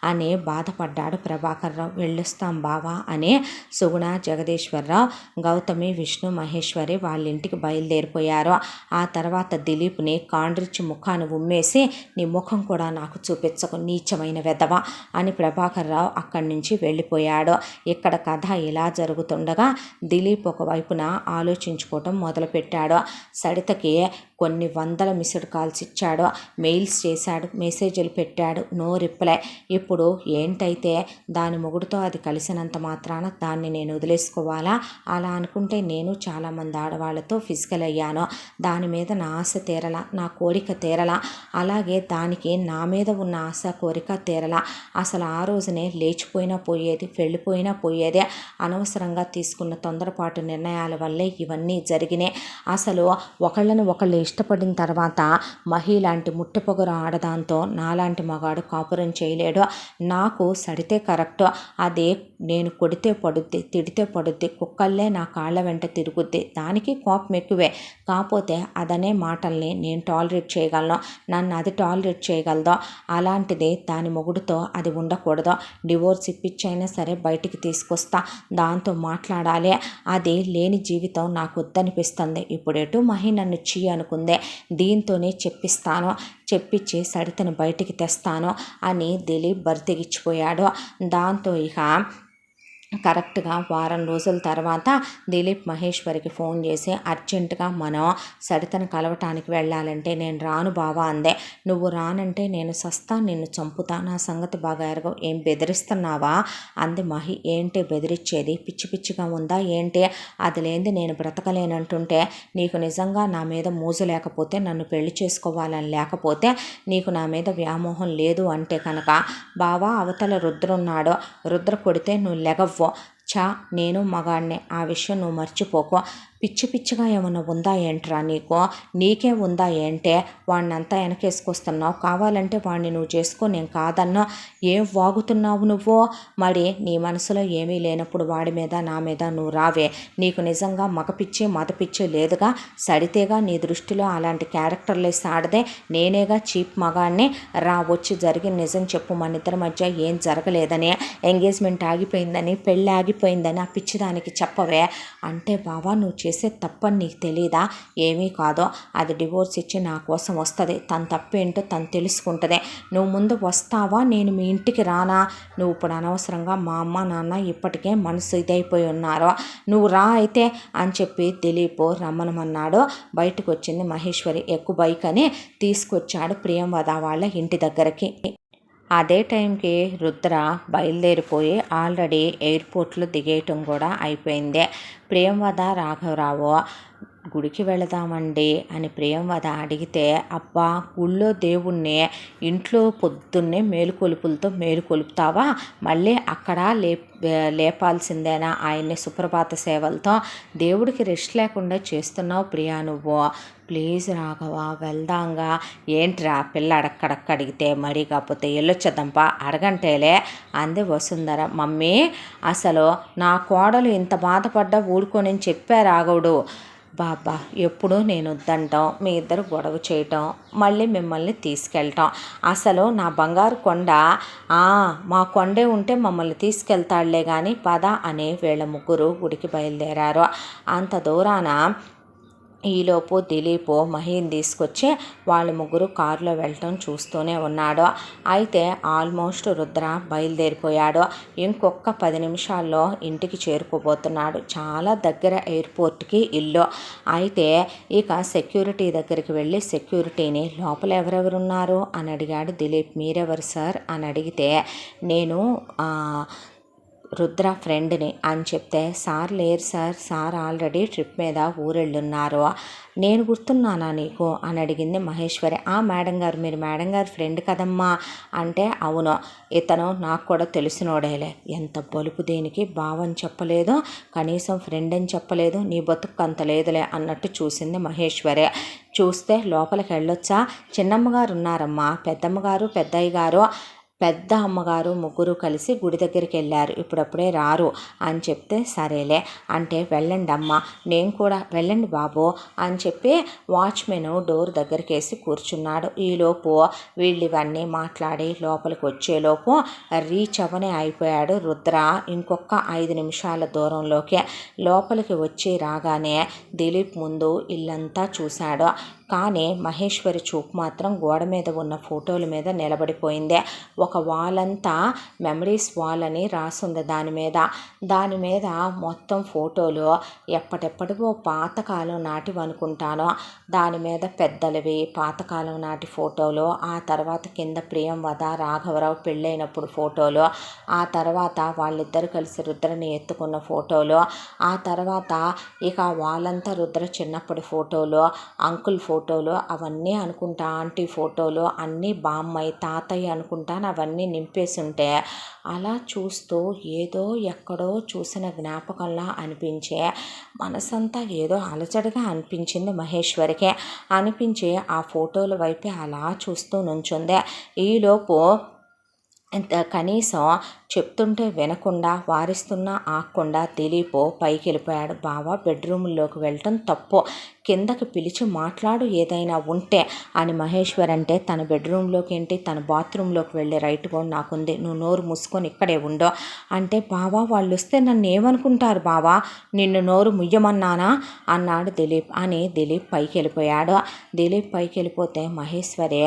అని బాధపడ్డాడు ప్రభాకర్రావు. వెళ్ళొస్తాం బావా అని సుగుణ, జగదీశ్వరరావు, గౌతమి, విష్ణు, మహేశ్వరి వాళ్ళ ఇంటికి బయలుదేరిపోయారు. ఆ తర్వాత దిలీప్ని కాండ్రిచ్చి ముఖాన్ని ఉమ్మేసి, నీ ముఖం కూడా నాకు చూపించకు నీచమైన వెధవ అని ప్రభాకర్రావు అక్కడి నుంచి వెళ్ళిపోయాడు. ఇక్కడ కథ ఇలా జరుగుతుండగా దిలీప్ ఒకవైపున ఆలోచించుకోవటం మొదలుపెట్టాడు. సడితకి కొన్ని వందల మిస్డ్ కాల్స్ ఇచ్చాడు, మెయిల్స్ చేశాడు, మెసేజ్లు పెట్టాడు, నో రిప్లై. ఇప్పుడు ఏంటైతే దాని మొగుడుతో అది కలిసినంత మాత్రాన దాన్ని నేను వదిలేసుకోవాలా? అలా అనుకుంటే నేను చాలామంది ఆడవాళ్ళతో ఫిజికల్ అయ్యాను. దాని మీద నా ఆశ తీరలా, నా కోరిక తీరలా. అలాగే దానికి నా మీద ఉన్న ఆశ కోరిక తీరలా. అసలు ఆ రోజునే లేచిపోయినా పోయేది, వెళ్ళిపోయినా పోయేదే. అనవసరంగా తీసుకున్న తొందరపాటు నిర్ణయాల వల్లే ఇవన్నీ జరిగినాయి. అసలు ఒకళ్ళని ఒకళ్ళు ఇష్టపడిన తర్వాత మహి లాంటి ముట్టపొగరు ఆడదాంతో నాలాంటి మగాడు కాపురం చేయలేడు. నాకు సడితే కరెక్ట్. అదే నేను కొడితే పడుద్ది, తిడితే పడుద్ది, కుక్కల్లే నా కాళ్ళ వెంట తిరుగుద్ది. దానికి కోపం ఎక్కువే. కాకపోతే అదనే మాటల్ని నేను టాలరేట్ చేయగలను, నన్ను అది టాలరేట్ చేయగలదో. అలాంటిది దాని మొగుడుతో అది ఉండకూడదు. డివోర్స్ ఇప్పించైనా సరే బయటికి తీసుకొస్తా, దాంతో మాట్లాడాలి. అది లేని జీవితం నాకు వద్దనిపిస్తుంది. ఇప్పుడేటు మహి నన్ను చీ అనుకుందే, దీంతోనే చెప్పిస్తాను, చెప్పించి సడితను బయటికి తెస్తాను అని దిలీప్ బరితెగిచ్చిపోయాడు. దాంతో ఇక కరెక్ట్గా వారం రోజుల తర్వాత దిలీప్ మహేశ్వరికి ఫోన్ చేసి, అర్జెంటుగా మనం సరితను కలవటానికి వెళ్ళాలంటే నేను రాను బావా అందే. నువ్వు రానంటే నేను సస్తా, నిన్ను చంపుతా, నా సంగతి బాగా ఎరగవు, ఏం బెదిరిస్తున్నావా అంది మహి. ఏంటి బెదిరించేది? పిచ్చి పిచ్చిగా ఉందా ఏంటి? అది లేనిది నేను బ్రతకలేనంటుంటే, నీకు నిజంగా నా మీద మోజు లేకపోతే, నన్ను పెళ్లి చేసుకోవాలని లేకపోతే, నీకు నా మీద వ్యామోహం లేదు అంటే కనుక బావా అవతల రుద్రున్నాడు, రుద్ర కొడితే నువ్వు లెగవ్వు. చా, నేను మగాడినే, ఆ విషయం నువ్వు మర్చిపోకు. పిచ్చి పిచ్చిగా ఏమన్నా ఉందా ఏంట్రా నీకు? నీకే ఉందా ఏంటే? వాడినంతా వెనకేసుకొస్తున్నావు. కావాలంటే వాడిని నువ్వు చేసుకో, నేను కాదన్నా. ఏం వాగుతున్నావు నువ్వు? మరి నీ మనసులో ఏమీ లేనప్పుడు వాడి మీద నా మీద నువ్వు రావే. నీకు నిజంగా మగపిచ్చి మదపిచ్చి లేదుగా, సడితేగా నీ దృష్టిలో అలాంటి క్యారెక్టర్లెస్ ఆడదే. నేనేగా చీప్ మగాడిని. రా, వచ్చి జరిగిన నిజం చెప్పు. మన ఇద్దరి మధ్య ఏం జరగలేదని, ఎంగేజ్మెంట్ ఆగిపోయిందని, పెళ్ళి ఆగిపోయిందని ఆ పిచ్చిదానికి చెప్పవే అంటే, బావా నువ్వు చేసే తప్పని నీకు తెలీదా? ఏమీ కాదో, అది డివోర్స్ ఇచ్చి నా కోసం వస్తుంది. తన తప్పేంటో తను తెలుసుకుంటుంది. నువ్వు ముందు వస్తావా, నేను మీ ఇంటికి రానా? నువ్వు ఇప్పుడు అనవసరంగా మా అమ్మ నాన్న ఇప్పటికే మనసు ఇదైపోయి ఉన్నారు, నువ్వు రా అయితే అని చెప్పి దిలీప్ రమ్మనమన్నాడు. బయటకు వచ్చింది మహేశ్వరి. ఎక్కువ బైక్ అని తీసుకొచ్చాడు ప్రియంవద వాళ్ళ ఇంటి దగ్గరికి. అదే టైంకి రుద్ర బయలుదేరిపోయి ఆల్రెడీ ఎయిర్పోర్ట్లో దిగేయటం కూడా అయిపోయింది. ప్రియంవద రాఘవరావు గుడికి వెళదామండి అని ప్రియంవద అడిగితే, అబ్బా గుళ్ళో దేవుణ్ణి ఇంట్లో పొద్దున్నే మేలుకొలుపులతో మేలుకొలుపుతావా? మళ్ళీ అక్కడ లేపాల్సిందేనా ఆయన్ని సుప్రభాత సేవలతో? దేవుడికి రెస్ట్ లేకుండా చేస్తున్నావు ప్రియా నువ్వు. ప్లీజ్ రాఘవ వెళ్దాంగా. ఏంట్రా పిల్ల అడక్కడక్క అడిగితే మరి, కాకపోతే వెళ్ళొచ్చేద్దాంపా అరగంటేలే అంది వసుంధర. మమ్మీ అసలు నా కోడలు ఇంత బాధపడ్డా ఊడుకొని చెప్పా రాఘవుడు. బాబా ఎప్పుడు నేను వద్దంటాం, మీ ఇద్దరు గొడవ చేయటం, మళ్ళీ మిమ్మల్ని తీసుకెళ్ళటం. అసలు నా బంగారు కొండ, మా కొండే ఉంటే మమ్మల్ని తీసుకెళ్తాడులే కానీ పద అని వీళ్ళ ముగ్గురు గుడికి బయలుదేరారు. అంత దూరాన ఈలోపు దిలీప్ మహిని తీసుకొచ్చి వాళ్ళ ముగ్గురు కారులో వెళ్ళటం చూస్తూనే ఉన్నాడు. అయితే ఆల్మోస్ట్ రుద్ర బయలుదేరిపోయాడు. ఇంకొక 10 నిమిషాల్లో ఇంటికి చేరుకోబోతున్నాడు. చాలా దగ్గర ఎయిర్పోర్ట్కి ఇల్లు. అయితే ఇక సెక్యూరిటీ దగ్గరికి వెళ్ళి సెక్యూరిటీని లోపల ఎవరెవరున్నారు అని అడిగాడు దిలీప్. మీరెవరు సార్ అని అడిగితే, నేను రుద్ర ఫ్రెండ్ని అని చెప్తే, సార్ లేరు సార్, సార్ ఆల్రెడీ ట్రిప్ మీద ఊరెళ్ళున్నారు. నేను గుర్తున్నానా నీకు అని అడిగింది మహేశ్వరి. మేడం గారు, మీరు మేడం గారు ఫ్రెండ్ కదమ్మా అంటే, అవును ఇతను నాకు కూడా తెలిసినోడేలే. ఎంత బలుపు దేనికి, బావని చెప్పలేదు, కనీసం ఫ్రెండ్ అని చెప్పలేదు, నీ బతుకు అంత లేదులే అన్నట్టు చూసింది మహేశ్వరి. చూస్తే లోపలికి వెళ్ళొచ్చా? చిన్నమ్మగారు ఉన్నారమ్మా, పెద్దమ్మగారు పెద్దయ్య గారు పెద్ద అమ్మగారు ముగ్గురు కలిసి గుడి దగ్గరికి వెళ్ళారు. ఇప్పుడప్పుడే రారు అని చెప్తే సరేలే అంటే వెళ్ళండి అమ్మ, నేను కూడా వెళ్ళండి బాబు అని చెప్పి వాచ్మెన్ డోర్ దగ్గరికి వేసి కూర్చున్నాడు. ఈలోపు వీళ్ళు ఇవన్నీ మాట్లాడి లోపలికి వచ్చేలోపు రీచ్ అవనే అయిపోయాడు రుద్ర. ఇంకొక 5 నిమిషాల దూరంలోకి లోపలికి వచ్చి రాగానే దిలీప్ ముందు ఇల్లంతా చూశాడు. కానీ మహేశ్వరి చూపు మాత్రం గోడ మీద ఉన్న ఫోటోల మీద నిలబడిపోయింది. ఒక వాల్ అంతా మెమరీస్ వాల్ అని రాసుంది. దాని మీద మొత్తం ఫోటోలు ఎప్పటెప్పటివో పాతకాలం నాటివి అనుకుంటాను. దాని మీద పెద్దలవి పాతకాలం నాటి ఫోటోలు, ఆ తర్వాత కింద ప్రియంవద రాఘవరావు పెళ్ళైనప్పుడు ఫోటోలు, ఆ తర్వాత వాళ్ళిద్దరు కలిసి రుద్రని ఎత్తుకున్న ఫోటోలు, ఆ తర్వాత ఇక వాళ్ళంతా రుద్ర చిన్నప్పటి ఫోటోలు, అంకుల్ ఫోటోలు అవన్నీ అనుకుంటా, ఆంటీ ఫోటోలు అన్నీ బామ్మయ్య తాతయ్య అనుకుంటాను అవన్నీ నింపేసి ఉంటే అలా చూస్తూ ఏదో ఎక్కడో చూసిన జ్ఞాపకంలా అనిపించే మనసంతా ఏదో అలజడిగా అనిపించింది మహేశ్వరికి. అనిపించి ఆ ఫోటోల వైపే అలా చూస్తూ నుంచుంది. ఈలోపు కనీసం చెప్తుంటే వినకుండా వారిస్తున్నా ఆగకుండా దిలీప్ పైకి వెళ్ళిపోయాడు. బావా బెడ్రూమ్లోకి వెళ్ళటం తప్పు, కిందకి పిలిచి మాట్లాడు ఏదైనా ఉంటే అని మహేశ్వర్ అంటే తన బెడ్రూమ్లోకి ఏంటి తన బాత్రూంలోకి వెళ్ళే రైట్ కూడా నాకుంది, నువ్వు నోరు మూసుకొని ఇక్కడే ఉండో అంటే బావా వాళ్ళు వస్తే నన్ను ఏమనుకుంటారు బావా, నిన్ను నోరు ముయ్యమన్నానా అన్నాడు దిలీప్. అని దిలీప్ పైకి వెళ్ళిపోయాడు. దిలీప్ పైకి వెళ్ళిపోతే మహేశ్వరి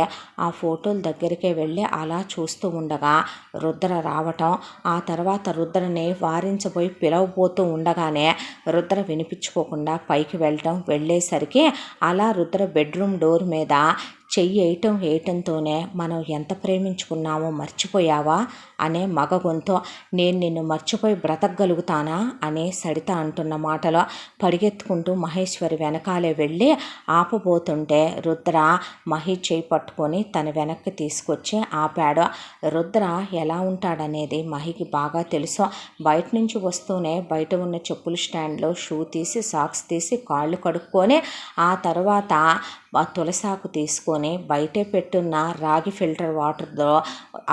ఆ ఫోటోల దగ్గరికే వెళ్ళి అలా చూస్తూ ఉండగా రుద్ర రావటం, ఆ తర్వాత రుద్రని వారించబోయి పిలవబోతూ ఉండగానే రుద్ర వినిపించుకోకుండా పైకి వెళ్ళేసరికి అలా రుద్ర బెడ్రూమ్ డోర్ మీద చెయ్యి వేయటంతోనే మనం ఎంత ప్రేమించుకున్నామో మర్చిపోయావా అనే మగ గొంతు, నేను నిన్ను మర్చిపోయి బ్రతకగలుగుతానా అనే సడిత అంటున్న మాటలో పరిగెత్తుకుంటూ మహేశ్వరి వెనకాలే వెళ్ళి ఆపబోతుంటే రుద్ర మహి చేయి పట్టుకొని తన వెనక్కి తీసుకొచ్చి ఆపాడు. రుద్ర ఎలా ఉంటాడనేది మహికి బాగా తెలుసు. బయట నుంచి వస్తూనే బయట ఉన్న చెప్పుల స్టాండ్లో షూ తీసి సాక్స్ తీసి కాళ్ళు కడుక్కొని ఆ తర్వాత తులసాకు తీసుకొని బయటే పెట్టున్న రాగి ఫిల్టర్ వాటర్తో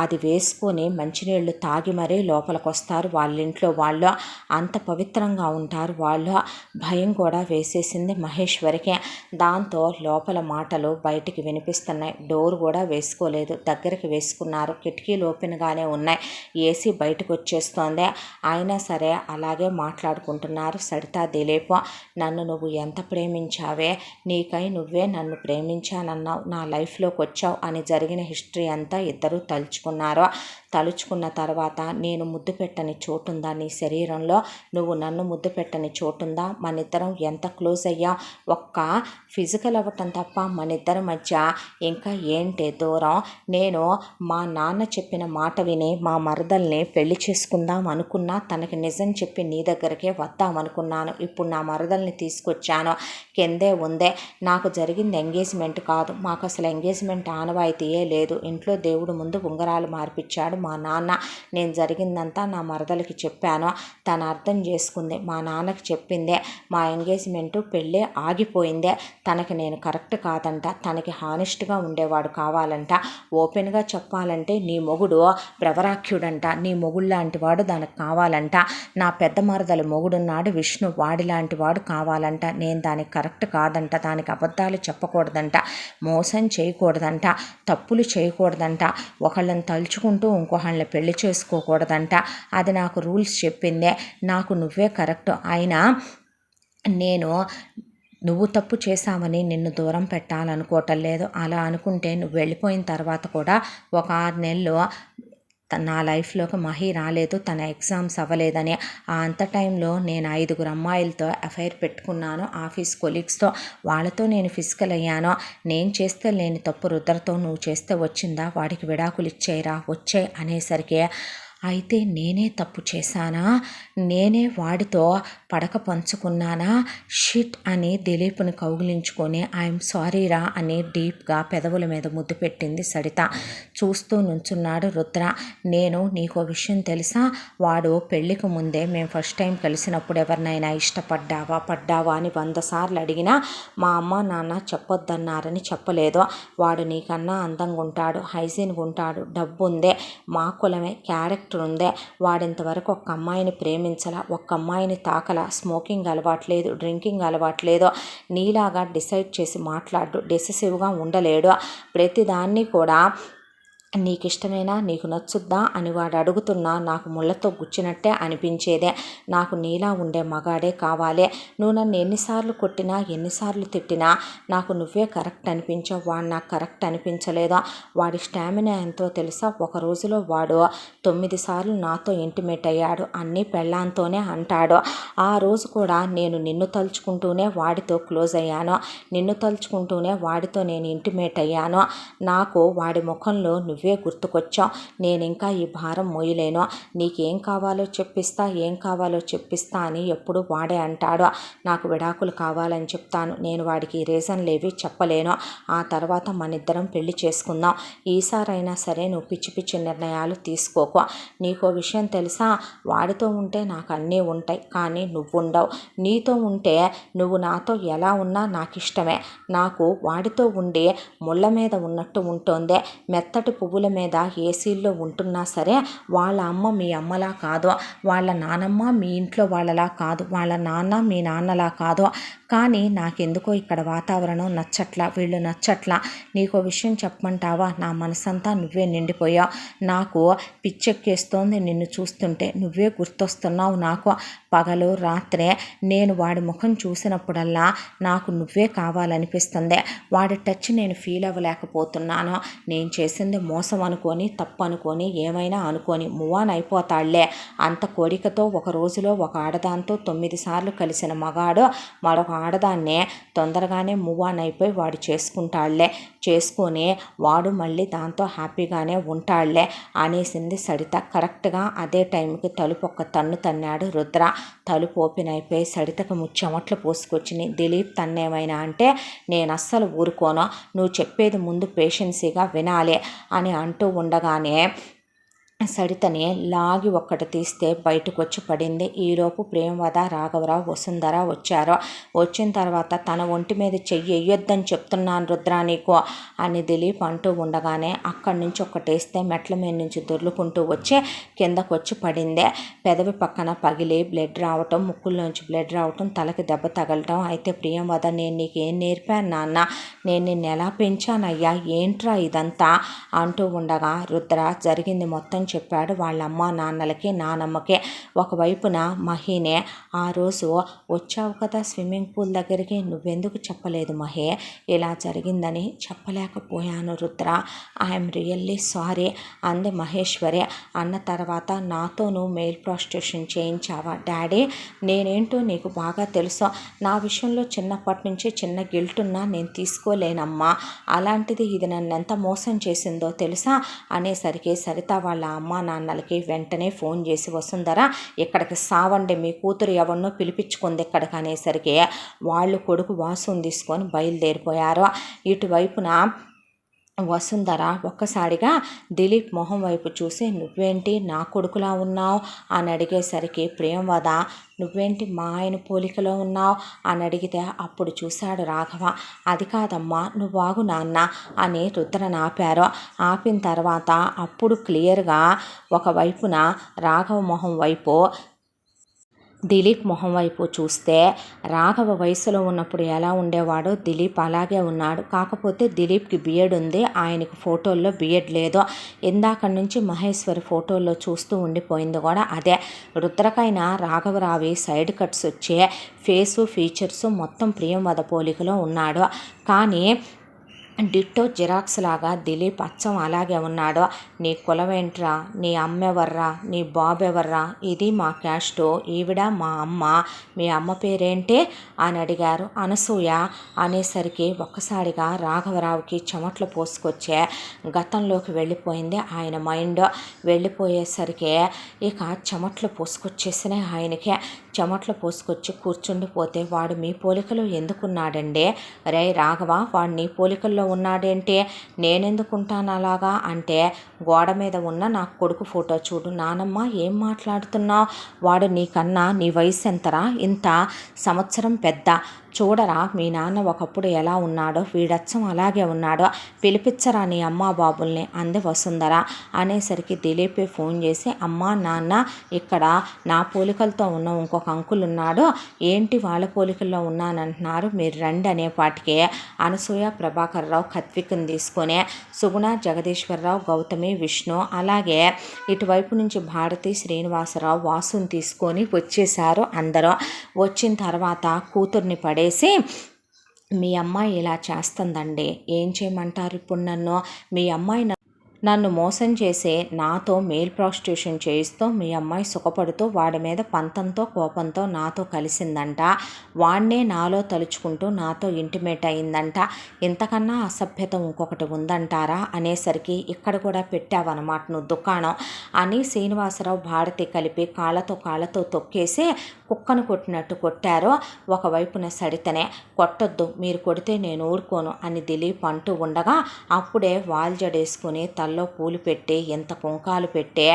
అది వేసుకొని మంచినీళ్ళు తాగి మరీ లోపలికి వస్తారు వాళ్ళ ఇంట్లో వాళ్ళు. అంత పవిత్రంగా ఉంటారు వాళ్ళు. భయం కూడా వేసేసింది మహేశ్వరికి. దాంతో లోపల మాటలు బయటికి వినిపిస్తున్నాయి. డోర్ కూడా వేసుకోలేదు, దగ్గరికి వేసుకున్నారు. కిటికీలు ఓపెన్గానే ఉన్నాయి, ఏసీ బయటకు వచ్చేస్తోంది. అయినా సరే అలాగే మాట్లాడుకుంటున్నారు సరితా దిలీప్. నన్ను నువ్వు ఎంత ప్రేమించావే, నీకై నువ్వే నన్ను ప్రేమించానన్నావు, నా లైఫ్లోకి వచ్చావు అని జరిగిన హిస్టరీ అంతా ఇద్దరు తలుచుకున్న తర్వాత నేను ముద్దు పెట్టని చోటుందా నీ శరీరంలో, నువ్వు నన్ను ముద్దు పెట్టని చోటుందా, మన ఇద్దరం ఎంత క్లోజ్ అయ్యా, ఒక్క ఫిజికల్ అవ్వటం తప్ప మన ఇద్దరి మధ్య ఇంకా ఏంటి దూరం. నేను మా నాన్న చెప్పిన మాట విని మా మరదల్ని పెళ్లి చేసుకుందాం అనుకున్నా, తనకి నిజం చెప్పి నీ దగ్గరికే వద్దామనుకున్నాను. ఇప్పుడు నా మరదల్ని తీసుకొచ్చాను, కిందే ఉందే. నాకు జరిగింది ఎంగేజ్మెంట్ కాదు, మాకు అసలు ఎంగేజ్మెంట్ ఆనవాయితీయే లేదు. ఇంట్లో దేవుడు ముందు ఉంగరాలు మార్పిచ్చాడు మా నాన్న. నేను జరిగిందంతా నా మరదలకి చెప్పాను, తను అర్థం చేసుకుంది. మా నాన్నకి చెప్పిందే, మా ఎంగేజ్మెంటు పెళ్ళి ఆగిపోయిందే. తనకి నేను కరెక్ట్ కాదంట, తనకి హానెస్ట్గా ఉండేవాడు కావాలంట. ఓపెన్గా చెప్పాలంటే నీ మొగుడు ప్రవరాఖ్యుడంట, నీ మొగుళ్ళలాంటి వాడు దానికి కావాలంట. నా పెద్ద మరదలు మొగుడున్నాడు విష్ణు, వాడిలాంటి వాడు కావాలంట. నేను దానికి కరెక్ట్ కాదంట, దానికి అబద్ధాలు చెప్పకూడదంట, మోసం చేయకూడదంట, తప్పులు చేయకూడదంట, ఒకళ్ళని తలుచుకుంటూ ఇంకొకళ్ళని పెళ్లి చేసుకోకూడదంట. అది నాకు రూల్స్ చెప్పిందే. నాకు నువ్వే కరెక్ట్. అయినా నేను నువ్వు తప్పు చేశావని నిన్ను దూరం పెట్టాలనుకోవటం లేదు. అలా అనుకుంటే నువ్వు వెళ్ళిపోయిన తర్వాత కూడా ఒక 6 నెలలు నా లైఫ్లోకి మహి రాలేదు, తన ఎగ్జామ్స్ అవ్వలేదని. అంత టైంలో నేను 5 అమ్మాయిలతో అఫైర్ పెట్టుకున్నాను, ఆఫీస్ కొలీగ్స్తో. వాళ్ళతో నేను ఫిజికల్ అయ్యాను. నేను చేస్తే లేని తప్పు రుద్రతో నువ్వు చేస్తే వచ్చిందా, వాడికి విడాకులు ఇచ్చేయరా వచ్చాయి అనేసరికి అయితే నేనే తప్పు చేశానా, నేనే వాడితో పడక పంచుకున్నానా, షిట్ అని దిలీప్ని కౌగిలించుకొని ఐఎమ్ సారీరా అని డీప్గా పెదవుల మీద ముద్దు పెట్టింది సరిత. చూస్తూ నుంచున్నాడు రుద్ర. నేను నీకో విషయం తెలుసా, వాడు పెళ్ళికి ముందే మేము ఫస్ట్ టైం కలిసినప్పుడు ఎవరినైనా పడ్డావా అని 100 సార్లు అడిగినా మా అమ్మ నాన్న చెప్పొద్దన్నారని చెప్పలేదు. వాడు నీకన్నా అందంగా ఉంటాడు, హైజీన్గా ఉంటాడు, డబ్బు ఉందే, మా కులమే, క్యారెక్టర్ ఉందే. వాడింతవరకు ఒక్క అమ్మాయిని ప్రేమించలా, ఒక్క అమ్మాయిని తాకలా, స్మోకింగ్ అలవాట్లేదు, డ్రింకింగ్ అలవాట్లేదు, నీలాగా డిసైడ్ చేసి మాట్లాడు, డెసిసివ్గా ఉండలేడు, ప్రతిదాన్ని కూడా నీకు ఇష్టమేనా, నీకు నచ్చుద్దా అని వాడు అడుగుతున్నా నాకు ముళ్ళతో గుచ్చినట్టే అనిపించేదే. నాకు నీలా ఉండే మగాడే కావాలి. నువ్వు నన్ను ఎన్నిసార్లు కొట్టినా ఎన్నిసార్లు తిట్టినా నాకు నువ్వే కరెక్ట్ అనిపించావు, వాడు నాకు కరెక్ట్ అనిపించలేదా. వాడి స్టామినా ఎంతో తెలుసా, ఒక రోజులో వాడు 9 సార్లు నాతో ఇంటిమేట్ అయ్యాడు, అన్నీ పెళ్ళాంతోనే అంటాడు. ఆ రోజు కూడా నేను నిన్ను తలుచుకుంటూనే వాడితో క్లోజ్ అయ్యాను, నిన్ను తలుచుకుంటూనే వాడితో నేను ఇంటిమేట్ అయ్యాను. నాకు వాడి ముఖంలో నువ్వే గుర్తుకొచ్చావు. నేను ఇంకా ఈ భారం మోయలేను, నీకేం కావాలో చెప్పిస్తా, ఏం కావాలో చెప్పిస్తా అని ఎప్పుడు వాడే అంటాడు. నాకు విడాకులు కావాలని చెప్తాను, నేను వాడికి రీజన్లేవి చెప్పలేను. ఆ తర్వాత మనిద్దరం పెళ్లి చేసుకుందాం. ఈసారైనా సరే నువ్వు పిచ్చి పిచ్చి నిర్ణయాలు తీసుకోకు. నీకో విషయం తెలుసా, వాడితో ఉంటే నాకు అన్నీ ఉంటాయి, కానీ నువ్వు ఉండవు. నీతో ఉంటే నువ్వు నాతో ఎలా ఉన్నా నాకు ఇష్టమే. నాకు వాడితో ఉండి ముళ్ళ మీద ఉన్నట్టు ఉంటోందే. మెత్తటి పువ్వుల మీద ఏసీల్లో ఉంటున్నా సరే వాళ్ళ అమ్మ మీ అమ్మలా కాదు, వాళ్ళ నానమ్మ మీ ఇంట్లో వాళ్ళలా కాదు, వాళ్ళ నాన్న మీ నాన్నలా కాదు. కానీ నాకెందుకో ఇక్కడ వాతావరణం నచ్చట్లా, వీళ్ళు నచ్చట్లా. నీకో విషయం చెప్పమంటావా, నా మనసంతా నువ్వే నిండిపోయావు. నాకు పిచ్చెక్కేస్తోంది నిన్ను చూస్తుంటే, నువ్వే గుర్తొస్తున్నావు నాకు. పగలు రాత్రే నేను వాడి ముఖం చూసినప్పుడల్లా నాకు నువ్వే కావాలనిపిస్తుంది. వాడి టచ్ నేను ఫీల్ అవ్వలేకపోతున్నాను. నేను చేసింది మోసం అనుకొని, తప్పు అనుకొని, ఏమైనా అనుకొని మూవ్ ఆన్ అయిపోతాళ్లే. అంత కోరికతో ఒక రోజులో ఒక ఆడదాంతో 9 సార్లు కలిసిన మగాడు మరొక ఆడదాన్నే తొందరగానే మూవ్ ఆన్ అయిపోయి వాడు చేసుకుంటాళ్లే, చేసుకొని వాడు మళ్ళీ దాంతో హ్యాపీగానే ఉంటాళ్లే అనేసింది సరిత. కరెక్ట్గా అదే టైంకి తలుపు ఒక్క తన్ను తన్నాడు రుద్ర. తలుపు ఓపెన్ అయిపోయి సరితకు ముచ్చెమట్లు పోసుకొచ్చినాయి. దిలీప్ తన్నేమైనా అంటే నేను అస్సలు ఊరుకోను, నువ్వు చెప్పేది ముందు పేషెన్సీగా వినాలి అని అంటూ ఉండగానే సరితని లాగి ఒక్కటి తీస్తే బయటకు వచ్చి పడింది. ఈలోపు ప్రేమవద, రాఘవరావు, వసుంధర వచ్చారు. వచ్చిన తర్వాత తన ఒంటి మీద చెయ్యి వెయ్యొద్దని చెప్తున్నాను రుద్ర నీకు అని దిలీప్ అంటూ ఉండగానే అక్కడి నుంచి ఒక్కటేస్తే మెట్ల మీద నుంచి దొర్లుకుంటూ వచ్చి కిందకు వచ్చి పడింది. పెదవి పక్కన పగిలి బ్లడ్ రావటం, ముక్కుల్లోంచి బ్లడ్ రావటం, తలకి దెబ్బ తగలటం. అయితే ప్రియంవద, నేను నీకేం నేర్పాను నాన్న, నేను నిన్ను ఎలా పెంచానయ్యా, ఏంట్రా ఇదంతా అంటూ ఉండగా రుద్ర జరిగింది మొత్తం చెప్పాడు వాళ్ళ అమ్మ నాన్నలకి, నానమ్మకి. ఒకవైపున మహినే, ఆ రోజు వచ్చావు కదా స్విమ్మింగ్ పూల్ దగ్గరికి, నువ్వెందుకు చెప్పలేదు మహే, ఇలా జరిగిందని. చెప్పలేకపోయాను రుద్ర, ఐఎమ్ రియల్లీ సారీ అంది మహేశ్వరి. అన్న తర్వాత నాతో నువ్వు మెయిల్ ప్రాస్టిట్యూషన్ చేయించావా డాడీ, నేనేంటో నీకు బాగా తెలుసు. నా విషయంలో చిన్నప్పటి నుంచి చిన్న గిల్ట్ ఉన్నా నేను తీసుకోలేనమ్మా. అలాంటిది ఇది నన్ను ఎంత మోసం చేసిందో తెలుసా అనేసరికి సరిత వాళ్ళ అమ్మా నాన్నలకి వెంటనే ఫోన్ చేసి వసుంధర ఇక్కడికి సావండి, మీ కూతురు ఎవరినో పిలిపించుకుంది ఇక్కడికి అనేసరికి వాళ్ళు కొడుకు వాసుని తీసుకొని బయలుదేరిపోయారు. ఇటువైపున వసుంధర ఒక్కసారిగా దిలీప్ మొహం వైపు చూసి నువ్వేంటి నా కొడుకులా ఉన్నావు అని అడిగేసరికి ప్రేమవద నువ్వేంటి మా ఆయన పోలికలో ఉన్నావు అని అడిగితే అప్పుడు చూశాడు రాఘవ. అది కాదమ్మా, నువ్వు ఆగు నాన్న అని రుద్రని ఆపారు. ఆపిన తర్వాత అప్పుడు క్లియర్గా ఒకవైపున రాఘవ మొహం వైపు దిలీప్ మొహం వైపు చూస్తే రాఘవ వయసులో ఉన్నప్పుడు ఎలా ఉండేవాడో దిలీప్ అలాగే ఉన్నాడు. కాకపోతే దిలీప్కి బియర్డ్ ఉంది, ఆయనకి ఫోటోల్లో బియర్డ్ లేదు. ఇందాక నుంచి మహేశ్వరి ఫోటోల్లో చూస్తూ ఉండిపోయింది కూడా అదే. రుద్రకైనా రాఘవరావి సైడ్ కట్స్ వచ్చే ఫేసు ఫీచర్స్ మొత్తం ప్రియంవద పోలికలో ఉన్నాడు. కానీ డిట్టో జిరాక్స్ లాగా దిలీప్ అచ్చం అలాగే ఉన్నాడు. నీ కులమేంట్రా, నీ అమ్మెవర్రా, నీ బాబెవర్రా, ఇది మా క్యాస్టు, ఈవిడ మా అమ్మ, మీ అమ్మ పేరేంటి అని అడిగారు. అనసూయ అనేసరికి ఒక్కసారిగా రాఘవరావుకి చెమట్లు పోసుకొచ్చే గతంలోకి వెళ్ళిపోయింది ఆయన మైండ్. వెళ్ళిపోయేసరికి ఇక చెమట్లు పోసుకొచ్చేసినాయి ఆయనకే. చెమట్లు పోసుకొచ్చి కూర్చుండిపోతే వాడు మీ పోలికలో ఎందుకున్నాడండి? రే రాఘవ, వాడు నీ పోలికల్లో ఉన్నాడేంటి? నేనెందుకుంటాను అలాగా అంటే, గోడ మీద ఉన్న నా కొడుకు ఫోటో చూడు. నానమ్మ ఏం మాట్లాడుతున్నావు? వాడు నీకన్నా నీ వయసు ఎంతరా? ఇంత సంవత్సరం పెద్ద. చూడరా మీ నాన్న ఒకప్పుడు ఎలా ఉన్నాడో, వీడచ్చం అలాగే ఉన్నాడో. పిలిపించరా నీ అమ్మా బాబుల్ని అంది వసుంధర. అనేసరికి దిలీపే ఫోన్ చేసి, అమ్మా నాన్న, ఇక్కడ నా పోలికలతో ఉన్న ఇంకొక అంకుల్ ఉన్నాడు, ఏంటి వాళ్ళ పోలికల్లో ఉన్నానంటున్నారు, మీరు రండి అనేపాటికి అనసూయ ప్రభాకర్ రావు కత్వికను తీసుకొని సుగుణ, జగదీశ్వరరావు, గౌతమి, విష్ణు, అలాగే ఇటువైపు నుంచి భారతి, శ్రీనివాసరావు, వాసుని తీసుకొని వచ్చేసారు అందరూ. వచ్చిన తర్వాత కూతుర్ని పడేసి, మీ అమ్మాయి ఇలా చేస్తుందండి, ఏం చేయమంటారు ఇప్పుడు నన్ను? మీ అమ్మాయి నన్ను మోసం చేసి నాతో మెయిల్ ప్రాస్టిట్యూషన్ చేయిస్తూ మీ అమ్మాయి సుఖపడుతూ వాడి మీద పంతంతో కోపంతో నాతో కలిసిందంట. వాడినే నాలో తలుచుకుంటూ నాతో ఇంటిమేట్ అయిందంట. ఇంతకన్నా అసభ్యత ఇంకొకటి ఉందంటారా అనేసరికి, ఇక్కడ కూడా పెట్టావన్నమాట నువ్వు దుకాణం అని శ్రీనివాసరావు, భారతి కలిపి కాళ్ళతో తొక్కేసి కుక్కను కొట్టినట్టు కొట్టారు. ఒకవైపున సడితనే, కొట్టొద్దు, మీరు కొడితే నేను ఊరుకోను అని దిలీప్ అంటూ ఉండగా అప్పుడే వాల్జడేసుకుని తల్లో పూలు పెట్టి ఎంత కుంకాలు పెట్టే,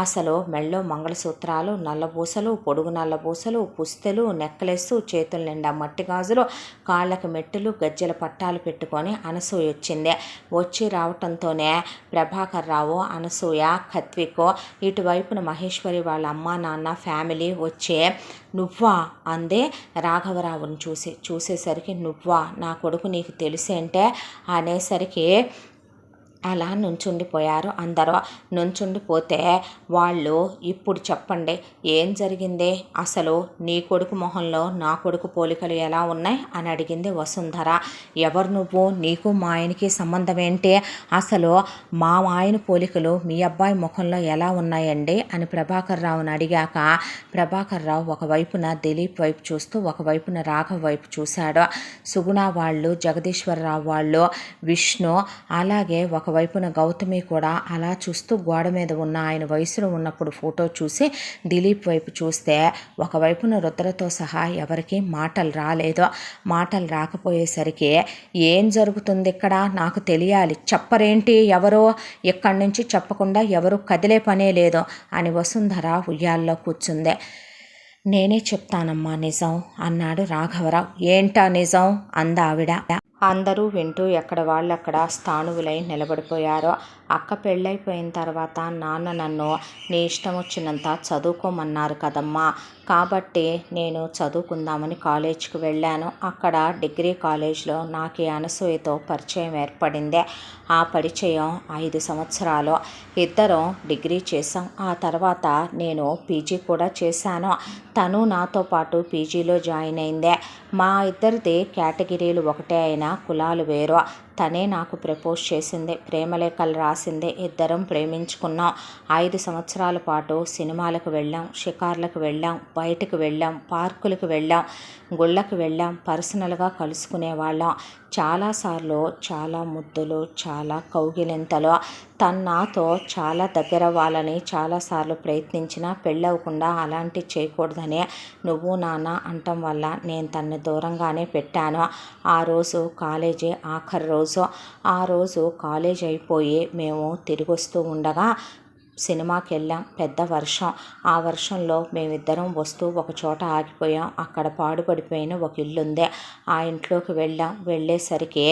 అసలు మెళ్ళో మంగళసూత్రాలు, నల్లబూసలు, పొడుగు నల్లబూసలు, పుస్తెలు, నెక్లెస్, చేతుల నిండా మట్టి గాజులు, కాళ్ళకి మెట్టులు, గజ్జెల పట్టాలు పెట్టుకొని అనసూయ వచ్చింది. వచ్చి రావటంతోనే ప్రభాకర్ రావు, అనసూయ, కత్విక్, ఇటువైపున మహేశ్వరి వాళ్ళ అమ్మా నాన్న ఫ్యామిలీ వచ్చే, నువ్వా అందే రాఘవరావుని చూసేసరికి, నువ్వా, నా కొడుకు నీకు తెలిసేంటే అనేసరికి అలా నుంచుండిపోయారు అందరూ. నుంచుండిపోతే వాళ్ళు, ఇప్పుడు చెప్పండి ఏం జరిగింది అసలు, నీ కొడుకు మొహంలో నా కొడుకు పోలికలు ఎలా ఉన్నాయి అని అడిగింది వసుంధర. ఎవరు నువ్వు? నీకు మా ఆయనకి సంబంధం ఏంటి? అసలు మా ఆయన పోలికలు మీ అబ్బాయి ముఖంలో ఎలా ఉన్నాయండి అని ప్రభాకర్ రావుని అడిగాక, ప్రభాకర్ రావు ఒకవైపున దిలీప్ వైపు చూస్తూ ఒకవైపున రాఘవ్ వైపు చూశాడు. సుగుణ వాళ్ళు, జగదీశ్వరరావు వాళ్ళు, విష్ణు, అలాగే ఒకవైపున గౌతమి కూడా అలా చూస్తూ గోడ మీద ఉన్న ఆయన వయసులో ఉన్నప్పుడు ఫోటో చూసి దిలీప్ వైపు చూస్తే ఒకవైపున రుద్రతో సహా ఎవరికి మాటలు రాలేదు. మాటలు రాకపోయేసరికి, ఏం జరుగుతుంది ఇక్కడ నాకు తెలియాలి, చెప్పరేంటి ఎవరో, ఇక్కడి నుంచి చెప్పకుండా ఎవరు కదిలే పనే లేదు అని వసుంధర ఉయ్యాల్లో కూర్చుంది. నేనే చెప్తానమ్మా నిజం అన్నాడు రాఘవరావు. ఏంటా నిజం అందావిడ. అందరూ వింటూ ఎక్కడ వాళ్ళు అక్కడ స్థాణువులై నిలబడిపోయారు. అక్క పెళ్ళైపోయిన తర్వాత నాన్న నన్ను నీ ఇష్టం వచ్చినంత చదువుకోమన్నారు కదమ్మా, కాబట్టి నేను చదువుకుందామని కాలేజీకి వెళ్ళాను. అక్కడ డిగ్రీ కాలేజ్లో నాకు అనసూయతో పరిచయం ఏర్పడింది. ఆ పరిచయం 5 సంవత్సరాలు. ఇద్దరం డిగ్రీ చేసాం. ఆ తర్వాత నేను పీజీ కూడా చేశాను. తను నాతో పాటు పీజీలో జాయిన్ అయిందే. మా ఇద్దరిది కేటగిరీలు ఒకటే అయినా కులాలు వేరు. తనే నాకు ప్రపోజ్ చేసింది, ప్రేమలేఖలు రాసింది. ఇద్దరం ప్రేమించుకున్నాం. 5 సంవత్సరాల పాటు సినిమాలకు వెళ్ళాం, షికార్లకు వెళ్ళాం, బయటకు వెళ్ళాం, పార్కులకు వెళ్ళాం, గుళ్ళకు వెళ్ళాం, పర్సనల్గా కలుసుకునేవాళ్ళం. చాలాసార్లు చాలా ముద్దులు, చాలా కౌగిలింతలు. తను నాతో చాలా దగ్గర అవ్వాలని చాలాసార్లు ప్రయత్నించినా పెళ్ళవకుండా అలాంటి చేయకూడదని నువ్వు నాన్న అంటం వల్ల నేను తన్ని దూరంగానే పెట్టాను. ఆ రోజు కాలేజీ ఆఖరి రోజు. ఆ రోజు కాలేజ్ అయిపోయి మేము తిరిగి వస్తూ ఉండగా సినిమాకి వెళ్ళాం. పెద్ద వర్షం. ఆ వర్షంలో మేమిద్దరం వస్తూ ఒక చోట ఆగిపోయాం. అక్కడ పాడుపడిపోయిన ఒక ఇల్లు ఉంది. ఆ ఇంట్లోకి వెళ్ళేసరికి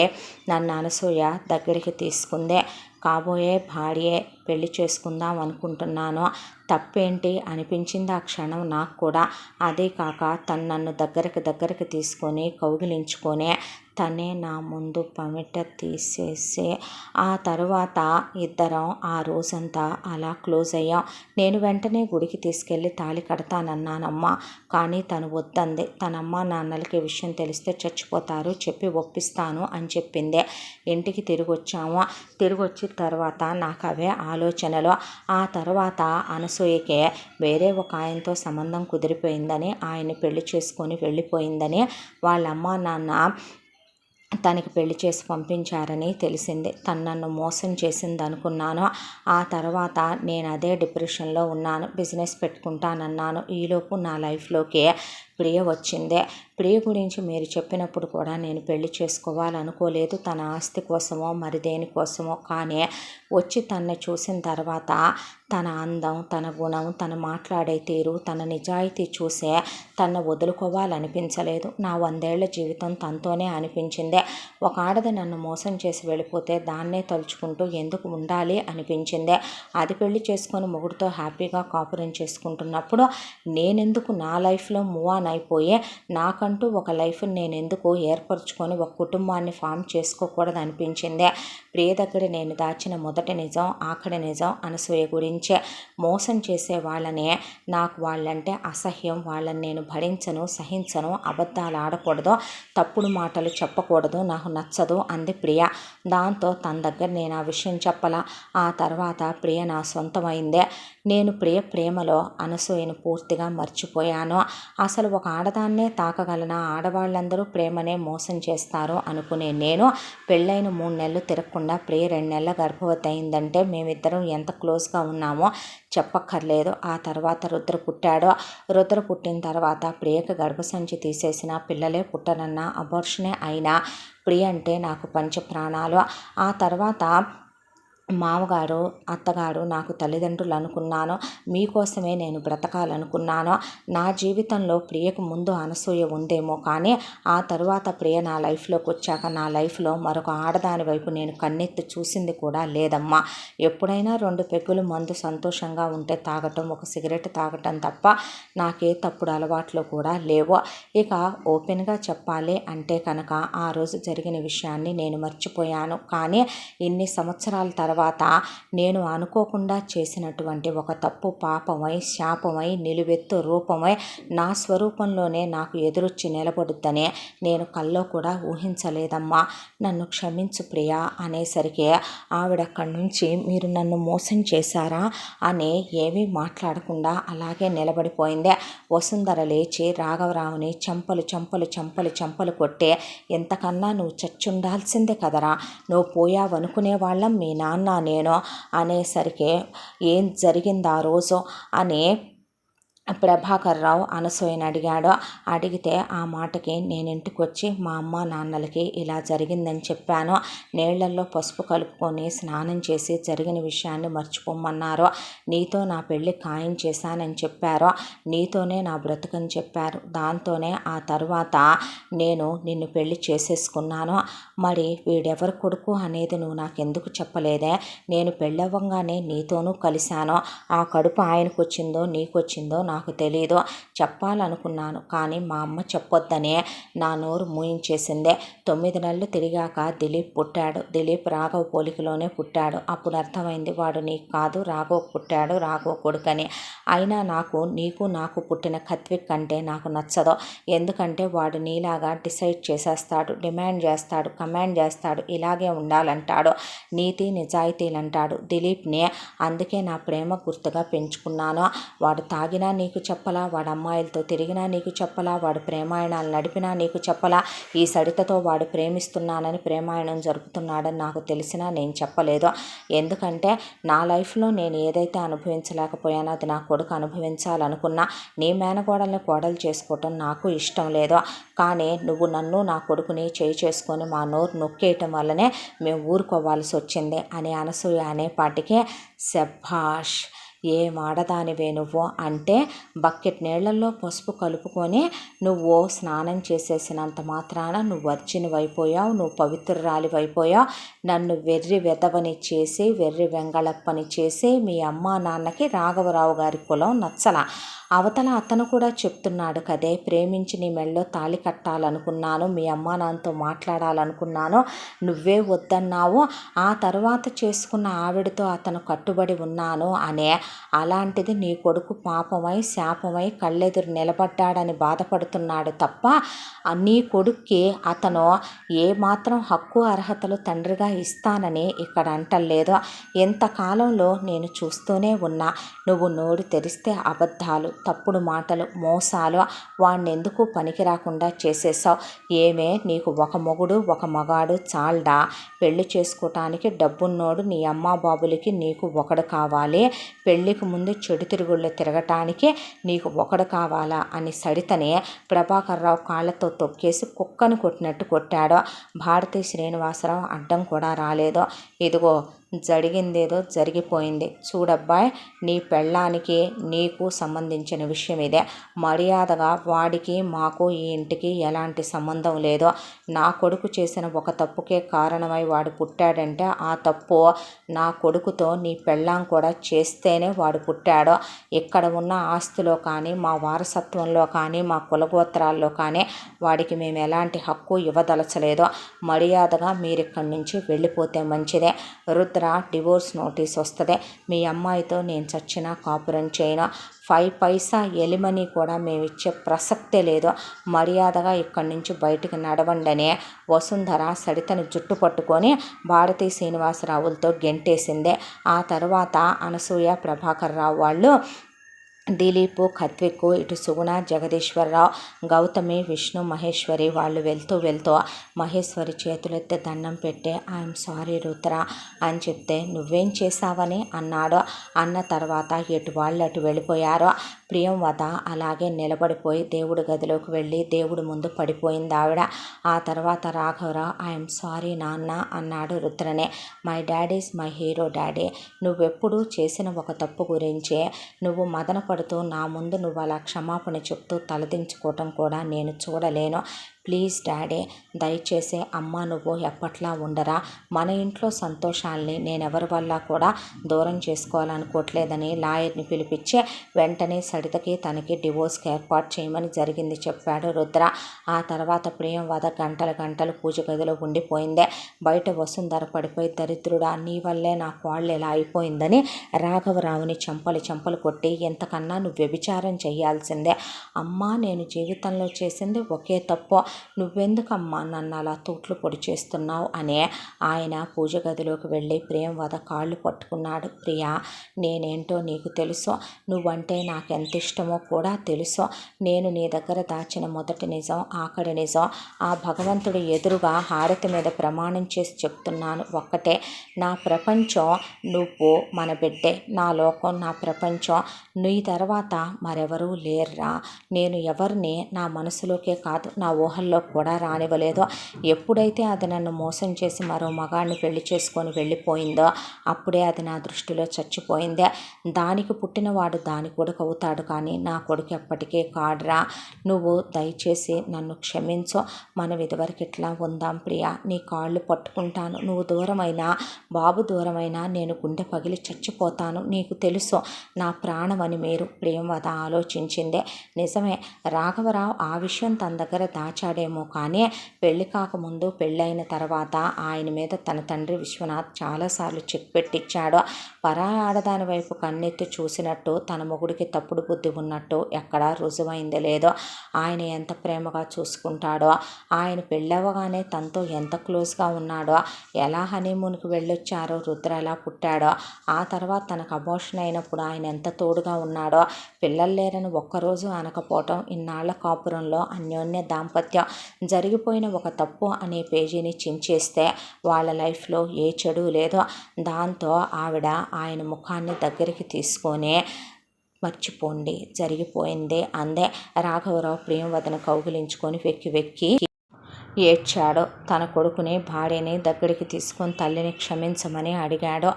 నన్ను అనసూయ దగ్గరికి తీసుకుంది. కాబోయే భార్యే, పెళ్లి చేసుకుందాం అనుకుంటున్నాను, తప్పేంటి అనిపించింది ఆ క్షణం నాకు కూడా. అదే కాక తను నన్ను దగ్గరికి తీసుకొని కౌగిలించుకొని తనే నా ముందు పమిట తీసేసి ఆ తర్వాత ఇద్దరం ఆ రోజంతా అలా క్లోజ్ అయ్యాం. నేను వెంటనే గుడికి తీసుకెళ్ళి తాళి కడతానన్నానమ్మా. కానీ తను వద్దంది. తన అమ్మ నాన్నలకి విషయం తెలిస్తే చచ్చిపోతారు, చెప్పి ఒప్పిస్తాను అని చెప్పింది. ఇంటికి తిరిగి వచ్చాము. తిరిగి వచ్చిన తర్వాత నాకు అవే ఆలోచనలు. ఆ తర్వాత అనసూయకి వేరే ఒక ఆయనతో సంబంధం కుదిరిపోయిందని, ఆయన్ని పెళ్లి చేసుకొని వెళ్ళిపోయిందని వాళ్ళ అమ్మ నాన్న తనకి పెళ్లి చేసి పంపించారని తెలిసింది. తను నన్ను మోసం చేసింది అనుకున్నాను. ఆ తర్వాత నేను అదే డిప్రెషన్లో ఉన్నాను. బిజినెస్ పెట్టుకుంటానన్నాను. ఈలోపు నా లైఫ్లోకి ప్రియ వచ్చిందే. ప్రియ గురించి మీరు చెప్పినప్పుడు కూడా నేను పెళ్లి చేసుకోవాలనుకోలేదు, తన ఆస్తి కోసమో మరి దేనికోసమో. కానీ వచ్చి తనని చూసిన తర్వాత తన అందం, తన గుణం, తను మాట్లాడే తీరు, తన నిజాయితీ చూసే తను వదులుకోవాలనిపించలేదు. నా 100 ఏళ్ల జీవితం తనతోనే అనిపించింది. ఒక ఆడది నన్ను మోసం చేసి వెళ్ళిపోతే దాన్నే తలుచుకుంటూ ఎందుకు ఉండాలి అనిపించింది. అది పెళ్లి చేసుకొని మొగుడితో హ్యాపీగా కాపురం చేసుకుంటున్నప్పుడు నేనెందుకు నా లైఫ్లో మూవ్ ఆన్ అయిపోయి నాకంటూ ఒక లైఫ్ని నేను ఎందుకు ఏర్పరచుకొని ఒక కుటుంబాన్ని ఫామ్ చేసుకోకూడదు అనిపించింది. ప్రియ దగ్గర నేను దాచిన మొదటి నిజం, ఆఖరి నిజం అనసూయ గురించే. మోసం చేసే వాళ్ళనే, నాకు వాళ్ళంటే అసహ్యం, వాళ్ళని నేను భరించను, సహించను, అబద్ధాలు ఆడకూడదు, తప్పుడు మాటలు చెప్పకూడదు, నాకు నచ్చదు అంది ప్రియ. దాంతో తన దగ్గర నేను ఆ విషయం చెప్పలా. ఆ తర్వాత ప్రియ నా సొంతమైందే. నేను ప్రియ ప్రేమలో అనసూయను పూర్తిగా మర్చిపోయాను. అసలు ఒక ఆడదాన్నే తాకగలనా, ఆడవాళ్ళందరూ ప్రేమనే మోసం చేస్తారు అనుకునే నేను పెళ్ళైన 3 నెలలు తిరగకుండా ప్రియ 2 నెలల గర్భవతి అయిందంటే మేమిద్దరం ఎంత క్లోజ్గా ఉన్నామో చెప్పక్కర్లేదు. ఆ తర్వాత రుద్ర పుట్టాడు. రుద్ర పుట్టిన తర్వాత ప్రియకు గర్భసంచి తీసేసిన పిల్లలే పుట్టనన్న అబార్షనే అయినా ప్రియ అంటే నాకు పంచప్రాణాలు. ఆ తర్వాత మామగారు, అత్తగారు నాకు తల్లిదండ్రులు అనుకున్నాను. మీకోసమే నేను బ్రతకాలనుకున్నాను. నా జీవితంలో ప్రియకు ముందు అనసూయ ఉందేమో, కానీ ఆ తరువాత ప్రియ నా లైఫ్లోకి వచ్చాక నా లైఫ్లో మరొక ఆడదాని వైపు నేను కన్నెత్తి చూసింది కూడా లేదమ్మా. ఎప్పుడైనా 2 పెగ్గులు మందు సంతోషంగా ఉంటే తాగటం, ఒక సిగరెట్ తాగటం తప్ప నాకే తప్పుడు అలవాట్లు కూడా లేవు. ఇక ఓపెన్గా చెప్పాలి అంటే కనుక ఆ రోజు జరిగిన విషయాన్ని నేను మర్చిపోయాను. కానీ ఇన్ని సంవత్సరాల తర్వాత నేను అనుకోకుండా చేసినటువంటి ఒక తప్పు పాపమై, శాపమై, నిలువెత్తు రూపమై నా స్వరూపంలోనే నాకు ఎదురొచ్చి నిలబడుద్దని నేను కల్లో కూడా ఊహించలేదమ్మా. నన్ను క్షమించు ప్రియా అనేసరికి ఆవిడ అక్కడి నుంచి మీరు నన్ను మోసం చేశారా అని ఏమీ మాట్లాడకుండా అలాగే నిలబడిపోయింది. వసుంధర లేచి రాఘవరావుని చెంపలు చెంపలు చెంపలు చెంపలు కొట్టి, ఎంతకన్నా నువ్వు చచ్చుండాల్సిందే కదరా, నువ్వు పోయావనుకునే వాళ్ళం మీ నాన్న నేను అనేసరికి ఏం జరిగింది ఆ రోజు అని ప్రభాకర్ రావు అనసూయని అడిగాడు. అడిగితే ఆ మాటకి నేను ఇంటికి వచ్చి మా అమ్మ నాన్నలకి ఇలా జరిగిందని చెప్పాను. నీళ్లల్లో పసుపు కలుపుకొని స్నానం చేసి జరిగిన విషయాన్ని మర్చిపోమన్నారు. నీతో నా పెళ్ళి ఖాయం చేశానని చెప్పారు. నీతోనే నా బ్రతుకని చెప్పారు. దాంతోనే ఆ తరువాత నేను నిన్ను పెళ్లి చేసేసుకున్నాను. మరి వీడెవరి కొడుకు అనేది నువ్వు నాకెందుకు చెప్పలేదే? నేను పెళ్ళవ్వంగానే నీతోనూ కలిశాను. ఆ కడుపు ఆయనకు వచ్చిందో నీకు వచ్చిందో నాకు తెలీదు. చెప్పాలనుకున్నాను కానీ మా అమ్మ చెప్పొద్దనే నా నోరు మూయించేసిందే. 9 నెలలు తిరిగాక దిలీప్ పుట్టాడు. దిలీప్ రాఘవ్ పోలికలోనే పుట్టాడు. అప్పుడు అర్థమైంది వాడు నీకు కాదు, రాఘవ్ పుట్టాడు, రాఘవ్ కొడుకని. అయినా నీకు నాకు పుట్టిన కత్విక్ అంటే నాకు నచ్చదు. ఎందుకంటే వాడు నీలాగా డిసైడ్ చేసేస్తాడు, డిమాండ్ చేస్తాడు, కమాండ్ చేస్తాడు, ఇలాగే ఉండాలంటాడు, నీతి నిజాయితీలు అంటాడు దిలీప్ని. అందుకే నా ప్రేమ గుర్తుగా పెంచుకున్నాను. వాడు తాగినా నీకు చెప్పలా, వాడు అమ్మాయిలతో తిరిగినా నీకు చెప్పలా, వాడు ప్రేమాయణాలు నడిపినా నీకు చెప్పలా, ఈ సడితతో వాడు ప్రేమిస్తున్నానని ప్రేమాయణం జరుపుతున్నాడని నాకు తెలిసినా నేను చెప్పలేదు. ఎందుకంటే నా లైఫ్లో నేను ఏదైతే అనుభవించలేకపోయానో అది నా కొడుకు అనుభవించాలనుకున్నా. నీ మేనకోడల్ని కోడలు చేసుకోవటం నాకు ఇష్టం లేదు. కానీ నువ్వు నన్ను నా కొడుకుని చేయి చేసుకొని మా నోరు నొక్కేయటం వల్లనే మేము ఊరుకోవాల్సి వచ్చింది అని అనసూయ అనేపాటికి శభాష్, ఏం ఆడదానివే నువ్వు అంటే, బకెట్ నీళ్లలో పసుపు కలుపుకొని నువ్వు స్నానం చేసేసినంత మాత్రాన నువ్వు వర్జినివైపోయావు, నువ్వు పవిత్రురాలివైపోయావు. నన్ను వెర్రి వెదవని చేసి, వెర్రి వెంగళప్పని చేసి మీ అమ్మా నాన్నకి రాఘవరావు గారి కులం నచ్చల. అవతల అతను కూడా చెప్తున్నాడు కదే, ప్రేమించి నీ మెళ్ళో తాళి కట్టాలనుకున్నాను, మీ అమ్మా నాన్నతో మాట్లాడాలనుకున్నాను, నువ్వే వద్దన్నావు, ఆ తర్వాత చేసుకున్న ఆవిడతో అతను కట్టుబడి ఉన్నాను అనే. అలాంటిది నీ కొడుకు పాపమై శాపమై కళ్ళెదురు నిలబడ్డాడని బాధపడుతున్నాడు తప్ప నీ కొడుక్కి అతను ఏమాత్రం హక్కు అర్హతలు తండ్రిగా ఇస్తానని ఇక్కడ అంటలేదు. ఎంతకాలంలో నేను చూస్తూనే ఉన్నా, నువ్వు నోరు తెరిస్తే అబద్ధాలు, తప్పుడు మాటలు, మోసాలు, వాణ్ణెందుకు పనికి రాకుండా చేసేసావు. ఏమే, నీకు ఒక మొగుడు ఒక మగాడు చాల్డా? పెళ్లి చేసుకోవటానికి డబ్బున్నోడు నీ అమ్మా బాబులకి నీకు ఒకడు కావాలి, పెళ్లికి ముందు చెడు తిరుగుళ్ళు తిరగటానికి నీకు ఒకడు కావాలా అని సడితని ప్రభాకర్ రావు కాళ్ళతో తొక్కేసి కుక్కను కొట్టినట్టు కొట్టాడు. భారతీ శ్రీనివాసరావు అడ్డం కూడా రాలేదు. ఇదిగో జరిగిందేదో జరిగిపోయింది, చూడబ్బాయ్, నీ పెళ్ళానికి నీకు సంబంధించిన విషయం ఇదే. మర్యాదగా వాడికి మాకు ఈ ఇంటికి ఎలాంటి సంబంధం లేదు. నా కొడుకు చేసిన ఒక తప్పుకే కారణమై వాడు పుట్టాడంటే ఆ తప్పు నా కొడుకుతో నీ పెళ్ళాం కూడా చేస్తేనే వాడు పుట్టాడు. ఇక్కడ ఉన్న ఆస్తిలో కానీ మా వారసత్వంలో కానీ మా కులగోత్రాల్లో కానీ వాడికి మేము ఎలాంటి హక్కు ఇవ్వదలచలేదు. మర్యాదగా మీరిక్కడి నుంచి వెళ్ళిపోతే మంచిదే. రుద్ర, డివోర్స్ నోటీస్ వస్తుంది. మీ అమ్మాయితో నేను చచ్చినా కాపురం చేయను. 5 పైసా ఎలిమని కూడా మేము ఇచ్చే ప్రసక్తే లేదు. మర్యాదగా ఇక్కడి నుంచి బయటికి నడవండని వసుంధర సడితని జుట్టు పట్టుకొని భారతీ శ్రీనివాసరావులతో గెంటేసిందే. ఆ తర్వాత అనసూయ, ప్రభాకర్ రావు వాళ్ళు, దిలీపు, కత్విక్, ఇటు సుగుణ, జగదీశ్వరరావు, గౌతమి, విష్ణు, మహేశ్వరి వాళ్ళు వెళ్తూ మహేశ్వరి చేతులెత్తి దండం పెట్టి ఐఎమ్ సారీ రుద్ర అని చెప్తే నువ్వేం చేశావని అన్నాడు. అన్న తర్వాత ఎటు వాళ్ళు అటు వెళ్ళిపోయారు. ప్రియంవద అలాగే నిలబడిపోయి దేవుడి గదిలోకి వెళ్ళి దేవుడి ముందు పడిపోయింది ఆవిడ. ఆ తర్వాత రాఘవరావు ఐఎమ్ సారీ నాన్న అన్నాడు రుద్రనే. My daddy is my hero daddy. నువ్వెప్పుడు చేసిన ఒక తప్పు గురించి నువ్వు మదన పడుతూ నా ముందు నువ్వు అలా క్షమాపణ చెప్తూ తలదించుకోవటం కూడా నేను చూడలేను. ప్లీజ్ డాడీ, దయచేసి అమ్మ నువ్వు ఎప్పట్లా ఉండరా. మన ఇంట్లో సంతోషాల్ని నేనెవరి వల్ల కూడా దూరం చేసుకోవాలనుకోవట్లేదని లాయర్ని పిలిపించి వెంటనే సడితకి తనకి డివోర్స్కి ఏర్పాటు చేయమని జరిగింది చెప్పాడు రుద్ర. ఆ తర్వాత ప్రియంవద గంటలు పూజ గదిలో ఉండిపోయిందే. బయట వసుంధర పడిపోయి దరిద్రుడా, నీ వల్లే నా కోళ్ళు ఇలా అయిపోయిందని రాఘవరావుని చెంపలు కొట్టి ఎంతకన్నా నువ్వు వ్యభిచారం చేయాల్సిందే. అమ్మా, నేను జీవితంలో చేసింది ఒకే తప్పు, నువ్వెందుకమ్మా నన్ను అలా తూట్లు పొడి చేస్తున్నావు అని ఆయన పూజ గదిలోకి వెళ్ళి ప్రియంవద కాళ్ళు పట్టుకున్నాడు. ప్రియా, నేనేంటో నీకు తెలుసు, నువ్వంటే నాకెంత ఇష్టమో కూడా తెలుసు. నేను నీ దగ్గర దాచిన మొదటి నిజం, ఆఖరి నిజం, ఆ భగవంతుడి ఎదురుగా హారతి మీద ప్రమాణం చేసి చెప్తున్నాను ఒక్కటే, నా ప్రపంచం నువ్వు, మన బిడ్డే, నా లోకం, నా ప్రపంచం, నీ తర్వాత మరెవరూ లేర్రా. నేను ఎవరిని నా మనసులోకే కాదు నా ఊహల్లో కూడా రానివ్వలేదు. ఎప్పుడైతే అది నన్ను మోసం చేసి మరో మగాడిని పెళ్లి చేసుకొని వెళ్ళిపోయిందో అప్పుడే అది నా దృష్టిలో చచ్చిపోయిందే. దానికి పుట్టినవాడు దాని కొడుకు అవుతాడు, కానీ నా కొడుకు ఎప్పటికీ కాడురా. నువ్వు దయచేసి నన్ను క్షమించు. మనం ఇదివరకు ఇట్లా ఉందాం ప్రియా, నీ కాళ్ళు పట్టుకుంటాను. నువ్వు దూరమైనా, బాబు దూరమైనా నేను గుండె పగిలి చచ్చిపోతాను. నీకు తెలుసు నా ప్రాణమని మీరు ప్రియంవద ఆలోచించిందే. నిజమే, రాఘవరావు ఆ విషయం తన దగ్గర దాచాడేమో, కానీ పెళ్లి కాకముందు పెళ్ళైన తర్వాత ఆయన మీద తన తండ్రి విశ్వనాథ్ చాలాసార్లు చెక్ పెట్టించాడు. పరాయి ఆడదాని వైపు కన్నెత్తి చూసినట్టు తన మొగుడికి తప్పుడు బుద్ధి ఉన్నట్టు ఎక్కడా రుజువైంది లేదో. ఆయన ఎంత ప్రేమగా చూసుకుంటాడో, ఆయన పెళ్ళవగానే తనతో ఎంత క్లోజ్గా ఉన్నాడో, ఎలా హనీమూన్కి వెళ్ళొచ్చారో, రుద్ర ఎలా పుట్టాడో, ఆ తర్వాత తనకు అబోర్షన్ అయినప్పుడు ఆయన ఎంత తోడుగా ఉన్నాడో, పిల్లలు లేరని ఒక్కరోజు అనకపోవటం, ఇన్నాళ్ల కాపురంలో అన్యోన్య దాంపత్యం, జరిగిపోయిన ఒక తప్పు అనే పేజీని చించేస్తే వాళ్ళ లైఫ్లో ఏ చెడు లేదో. దాంతో ఆవిడ ఆయన ముఖాన్ని దగ్గరికి తీసుకొని మర్చిపోండి, జరిగిపోయింది అందే. రాఘవరావు ప్రియంవదను కౌగిలించుకొని వెక్కి ఏడ్చాడో, తన కొడుకుని భార్యని దగ్గరికి తీసుకొని తల్లిని క్షమించమని అడిగాడో.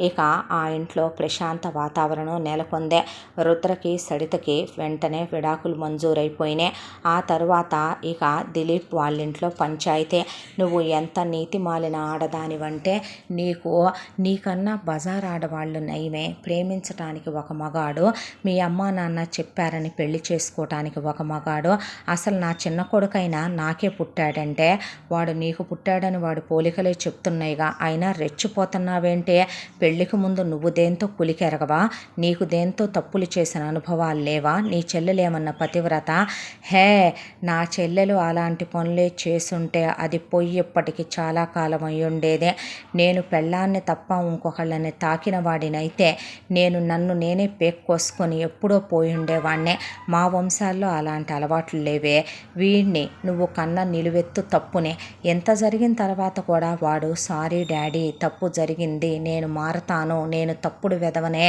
ఇక ఆ ఇంట్లో ప్రశాంత వాతావరణం నెలకొందే. రుద్రకి సడితకి వెంటనే విడాకులు మంజూరైపోయినాయి. ఆ తరువాత ఇక దిలీప్ వాళ్ళింట్లో పంచాయితీ. నువ్వు ఎంత నీతిమాలిన ఆడదానివంటే నీకన్నా బజార్ ఆడవాళ్ళు నయమే. ప్రేమించటానికి ఒక మగాడు, మీ అమ్మా నాన్న చెప్పారని పెళ్లి చేసుకోవటానికి ఒక మగాడు. అసలు నా చిన్న కొడుకైనా నాకే పుట్టాడంటే వాడు నీకు పుట్టాడని వాడు పోలికలే చెప్తున్నాయిగా. అయినా రెచ్చిపోతున్నావేంటే? పెళ్లికి ముందు నువ్వు దేంతో కులికెరగవా? నీకు దేంతో తప్పులు చేసిన అనుభవాలు లేవా? నీ చెల్లెలేమన్న పతివ్రత? హే, నా చెల్లెలు అలాంటి పనులే చేసుంటే అది పోయి ఇప్పటికి చాలా కాలం అయ్యుండేదే. నేను పెళ్ళాన్ని తప్ప ఇంకొకళ్ళని తాకిన వాడినైతే నన్ను నేనే పేక్కోసుకొని ఎప్పుడో పోయి ఉండేవాడినే. మా వంశాల్లో అలాంటి అలవాట్లు లేవే. వీడిని నువ్వు కన్న నిలువెత్తు తప్పునే. ఎంత జరిగిన తర్వాత కూడా వాడు సారీ డాడీ, తప్పు జరిగింది, నేను మారతాను, నేను తప్పుడు వెదవనే,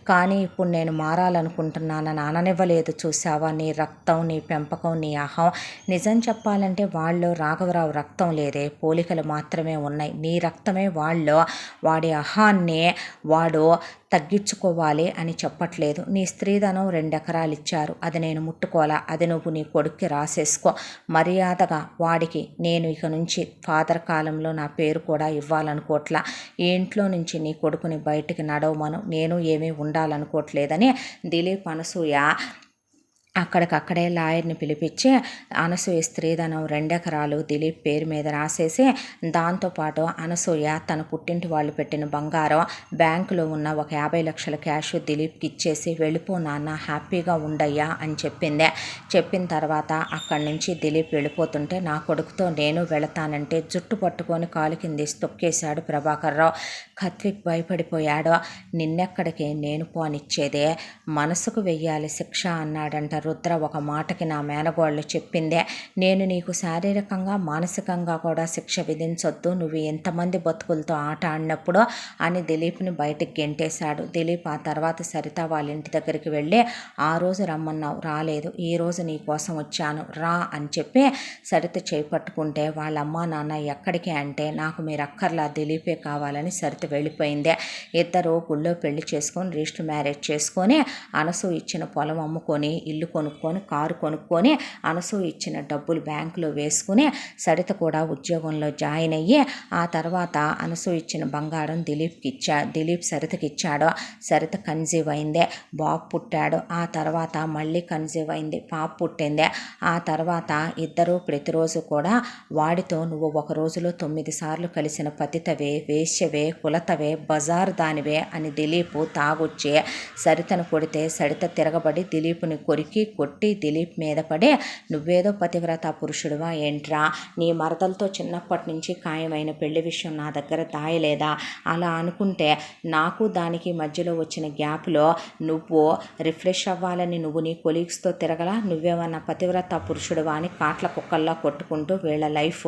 కానీ ఇప్పుడు నేను మారాలనుకుంటున్నానని అననివ్వలేదు. చూసావా, నీ రక్తం, నీ పెంపకం, నీ అహం. నిజం చెప్పాలంటే వాళ్ళు రాఘవరావు రక్తం లేదే, పోలికలు మాత్రమే ఉన్నాయి. నీ రక్తమే వాళ్ళు. వాడి అహాన్ని వాడు తగ్గించుకోవాలి అని చెప్పట్లేదు. నీ స్త్రీధనం 2 ఎకరాలు ఇచ్చారు, అది నేను ముట్టుకోవాలా? అది నువ్వు నీ కొడుక్కి రాసేసుకో మర్యాదగా. వాడికి నేను ఇక నుంచి ఫాదర్ కాలంలో నా పేరు కూడా ఇవ్వాలనుకోవట్లా. ఈ ఇంట్లో నుంచి నీ కొడుకుని బయటికి నడవమను. నేను ఏమీ ఉండాలనుకోవట్లేదని దిలీప్ అనసూయ అక్కడికక్కడే లాయర్ని పిలిపించి అనసూయ స్త్రీధనం 2 ఎకరాలు దిలీప్ పేరు మీద రాసేసి, దాంతోపాటు అనసూయ తన పుట్టింటి వాళ్ళు పెట్టిన బంగారం, బ్యాంకులో ఉన్న ఒక 50 లక్షల క్యాష్ దిలీప్కి ఇచ్చేసి వెళ్ళిపో నాన్న, హ్యాపీగా ఉండయ్యా అని చెప్పిందే. చెప్పిన తర్వాత అక్కడి నుంచి దిలీప్ వెళ్ళిపోతుంటే నా కొడుకుతో నేను వెళతానంటే జుట్టు పట్టుకొని కాలు కిందేసి తొక్కేశాడు ప్రభాకర్ రావు. కత్విక్ భయపడిపోయాడు. నిన్నెక్కడికి నేను పోనిచ్చేదే, మనసుకు వెయ్యాలి శిక్ష అన్నాడంట రుద్ర. ఒక మాటకి నా మేనగోళ్ళు చెప్పిందే, నేను నీకు శారీరకంగా మానసికంగా కూడా శిక్ష విధించొద్దు, నువ్వు ఎంతమంది బతుకులతో ఆట ఆడినప్పుడు అని దిలీప్ని బయటికి గెంటేశాడు. దిలీప్ ఆ తర్వాత సరిత వాళ్ళ ఇంటి దగ్గరికి వెళ్ళి, ఆ రోజు రమ్మన్నావు రాలేదు, ఈ రోజు నీ కోసం వచ్చాను రా అని చెప్పి సరిత చేపట్టుకుంటే వాళ్ళ అమ్మా నాన్న ఎక్కడికి అంటే, నాకు మీరు అక్కర్లా, దిలీపే కావాలని సరిత వెళ్ళిపోయిందే. ఇద్దరు గుళ్ళో పెళ్లి చేసుకొని రిజిస్టర్ మ్యారేజ్ చేసుకొని అనసూయ ఇచ్చిన పొలం అమ్ముకొని ఇల్లు కొనుక్కొని కారు కొనుక్కొని అనసూయ ఇచ్చిన డబ్బులు బ్యాంకులో వేసుకుని సరిత కూడా ఉద్యోగంలో జాయిన్ అయ్యి, ఆ తర్వాత అనసూయ ఇచ్చిన బంగారం దిలీప్ సరితకి ఇచ్చాడు. సరిత కన్సీవ్ అయిందే, బాబు పుట్టాడు. ఆ తర్వాత మళ్ళీ కన్సీవ్ అయింది, పాప పుట్టిందే. ఆ తర్వాత ఇద్దరు ప్రతిరోజు కూడా వాడితో నువ్వు ఒక రోజులో 9 సార్లు కలిసిన పతితవే, వేశ్యవే, కులతవే, బజారు దానివే అని దిలీప్ తాగొచ్చి సరితను కొడితే సరిత తిరగబడి దిలీప్ని కొట్టి దిలీప్ మీద పడి, నువ్వేదో పతివ్రత పురుషుడువా ఏంట్రా, నీ మరదలతో చిన్నప్పటి నుంచి ఖాయమైన పెళ్లి విషయం నా దగ్గర దాయలేదా? అలా అనుకుంటే నాకు దానికి మధ్యలో వచ్చిన గ్యాప్లో నువ్వు రిఫ్రెష్ అవ్వాలని నువ్వు నీ కొలీగ్స్తో తిరగలా? నువ్వేమన్నా పతివ్రత పురుషుడువా అని కాట్ల కుక్కల్లా కొట్టుకుంటూ వీళ్ళ లైఫ్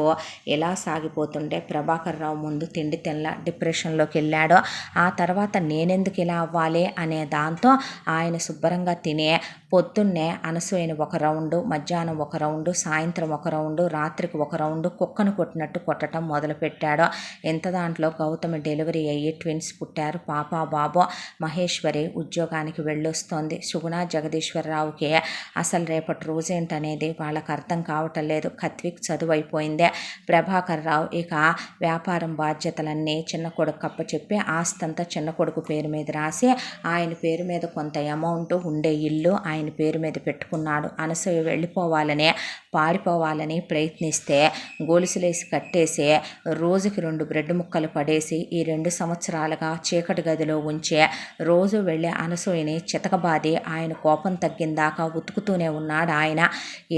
ఎలా సాగిపోతుంటే ప్రభాకర్ రావు ముందు తిండి తినలా డిప్రెషన్లోకి వెళ్ళాడు. ఆ తర్వాత నేనెందుకు ఇలా అవ్వాలి అనే దాంతో ఆయన శుభ్రంగా తినే పొద్దున్నే అనసూయని ఒక రౌండు, మధ్యాహ్నం ఒక రౌండు, సాయంత్రం ఒక రౌండు, రాత్రికి ఒక రౌండు కుక్కను కొట్టినట్టు కొట్టడం మొదలుపెట్టాడు. ఇంత దాంట్లో గౌతమి డెలివరీ అయ్యి ట్విన్స్ పుట్టారు, పాప బాబు. మహేశ్వరి ఉద్యోగానికి వెళ్ళొస్తోంది. సుగుణ జగదీశ్వరరావుకి అసలు రేపటి రోజేంటనేది వాళ్ళకి అర్థం కావటం లేదు. కత్విక్ చదువు అయిపోయిందే. ప్రభాకర్ రావు ఇక వ్యాపారం బాధ్యతలన్నీ చిన్న కొడుకు అప్పచెప్పి ఆస్తంతా చిన్న కొడుకు పేరు మీద రాసి ఆయన పేరు మీద కొంత అమౌంట్ ఉండే ఇల్లు ఆయన పేరు మీద పెట్టుకున్నాడు. అనసూయ వెళ్ళిపోవాలని పారిపోవాలని ప్రయత్నిస్తే గొలుసులేసి కట్టేసి రోజుకి 2 బ్రెడ్ ముక్కలు పడేసి ఈ 2 సంవత్సరాలుగా చీకటి గదిలో ఉంచే రోజు వెళ్ళే అనసూయని చితకబాది ఆయన కోపం తగ్గిందాకా ఉతుకుతూనే ఉన్నాడు ఆయన.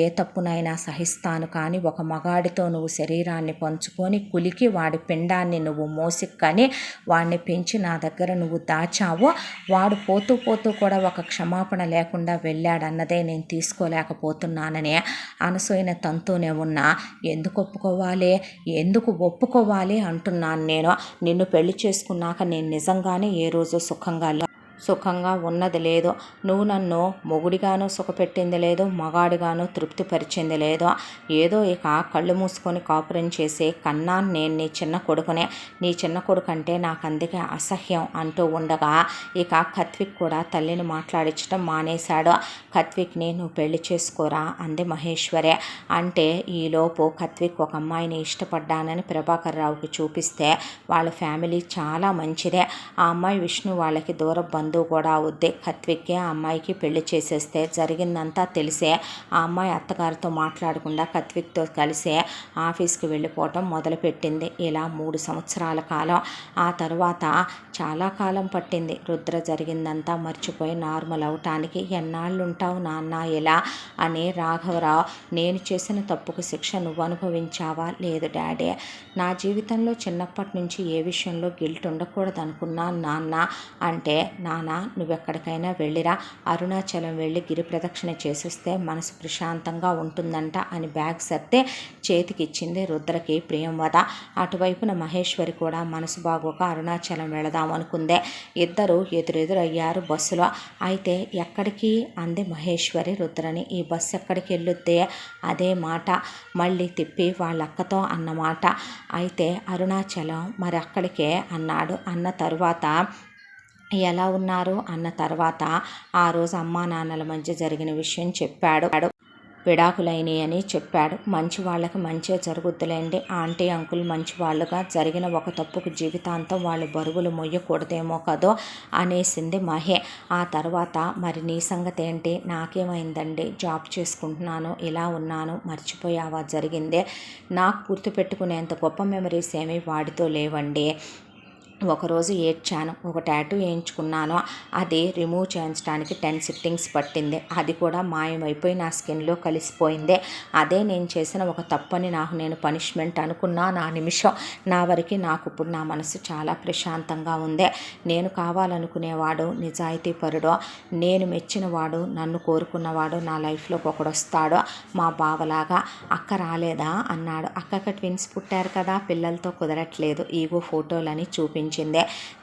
ఏ తప్పునైనా సహిస్తాను, కానీ ఒక మగాడితో నువ్వు శరీరాన్ని పంచుకొని కులికి వాడి పిండాన్ని నువ్వు మోసిక్కని వాడిని పెంచి నా దగ్గర నువ్వు దాచావు. వాడు పోతూ పోతూ కూడా ఒక క్షమాపణ లేకుండా వెళ్ళాడన్నదే నేను తీసుకోలేకపోతున్నానని అనసూయని తంతూనే ఉన్నా. ఎందుకు ఒప్పుకోవాలి అంటున్నాను నేను. నిన్ను పెళ్లి చేసుకున్నాక నేను నిజంగానే ఏ రోజు సుఖంగా సుఖంగా ఉన్నది లేదు. నువ్వు నన్ను మొగుడిగాను సుఖపెట్టింది లేదు, మగాడిగాను తృప్తిపరిచింది లేదు. ఏదో ఇక కళ్ళు మూసుకొని కాపురం చేసి కన్నాను నేను నీ చిన్న కొడుకునే. నీ చిన్న కొడుకు అంటే నాకు అందుకే అసహ్యం అంటూ ఉండగా ఇక కత్విక్ కూడా తల్లిని మాట్లాడించడం మానేశాడు. కత్విక్ని నువ్వు పెళ్లి చేసుకోరా అంది మహేశ్వరే. అంటే ఈలోపు కత్విక్ ఒక అమ్మాయిని ఇష్టపడ్డానని ప్రభాకర్ రావుకి చూపిస్తే వాళ్ళ ఫ్యామిలీ చాలా మంచిదే. ఆ అమ్మాయి విష్ణు వాళ్ళకి దూర బంధువు కూడా అవుద్ది. కత్విక్కి ఆ అమ్మాయికి పెళ్లి చేసేస్తే జరిగిందంతా తెలిసే ఆ అమ్మాయి అత్తగారితో మాట్లాడకుండా కత్విక్తో కలిసే ఆఫీస్కి వెళ్ళిపోవటం మొదలుపెట్టింది. ఇలా 3 సంవత్సరాల కాలం. ఆ తర్వాత చాలా కాలం పట్టింది రుద్ర జరిగిందంతా మర్చిపోయి నార్మల్ అవటానికి. ఎన్నాళ్ళు ఉంటావు నాన్న ఇలా అని రాఘవరావు, నేను చేసిన తప్పుకు శిక్ష నువ్వు అనుభవించావా? లేదు డాడీ, నా జీవితంలో చిన్నప్పటి నుంచి ఏ విషయంలో గిల్ట్ ఉండకూడదు అనుకున్నాను నాన్న. అంటే నాన్న నువ్వెక్కడికైనా వెళ్ళిరా, అరుణాచలం వెళ్ళి గిరి ప్రదక్షిణ చేసేస్తే మనసు ప్రశాంతంగా ఉంటుందంట అని బ్యాగ్ సర్దే చేతికిచ్చింది రుద్రకి ప్రియంవద. అటువైపున మహేశ్వరి కూడా మనసు బాగోక అరుణాచలం వెళదాం అనుకుందే. ఇద్దరు ఎదురెదురయ్యారు బస్సులో. అయితే ఎక్కడికి అంది మహేశ్వరి రుద్రని. ఈ బస్సు ఎక్కడికి వెళ్ళొద్దే? అదే మాట మళ్ళీ తిప్పి వాళ్ళక్కతో అన్నమాట. అయితే అరుణాచలం మరి అక్కడికే అన్నాడు. అన్న తరువాత ఎలా ఉన్నారు అన్న తర్వాత ఆ రోజు అమ్మా నాన్నల మధ్య జరిగిన విషయం చెప్పాడు. విడాకులైనవి అని చెప్పాడు. మంచి వాళ్ళకి మంచే జరుగుద్దులేండి, ఆంటీ అంకుల్ మంచి వాళ్ళుగా, జరిగిన ఒక తప్పుకు జీవితాంతం వాళ్ళు బరువులు మొయ్యకూడదేమో కదో అనేసింది మహే. ఆ తర్వాత మరి నీ సంగతి ఏంటి? నాకేమైందండి, జాబ్ చేసుకుంటున్నాను, ఇలా ఉన్నాను, మర్చిపోయావా జరిగిందే? నాకు గుర్తుపెట్టుకునేంత గొప్ప మెమరీస్ ఏమీ వాడితో లేవండి. ఒకరోజు ఏడ్చాను, ఒక టాటూ వేయించుకున్నాను, అది రిమూవ్ చేయించడానికి 10 సిట్టింగ్స్ పట్టింది. అది కూడా మాయమైపోయి నా స్కిన్లో కలిసిపోయింది. అదే నేను చేసిన ఒక తప్పని నాకు నేను పనిష్మెంట్ అనుకున్నా. నా నిమిషం నా వరకు నాకు ఇప్పుడు నా మనసు చాలా ప్రశాంతంగా ఉంది. నేను కావాలనుకునేవాడు నిజాయితీపరుడు, నేను మెచ్చినవాడు, నన్ను కోరుకున్నవాడు నా లైఫ్లోకి ఒకడు వస్తాడు. మా బావలాగా. అక్క రాలేదా అన్నాడు. అక్కకి ట్విన్స్ పుట్టారు కదా, పిల్లలతో కుదరట్లేదు, ఈగో ఫోటోలని చూపించింది.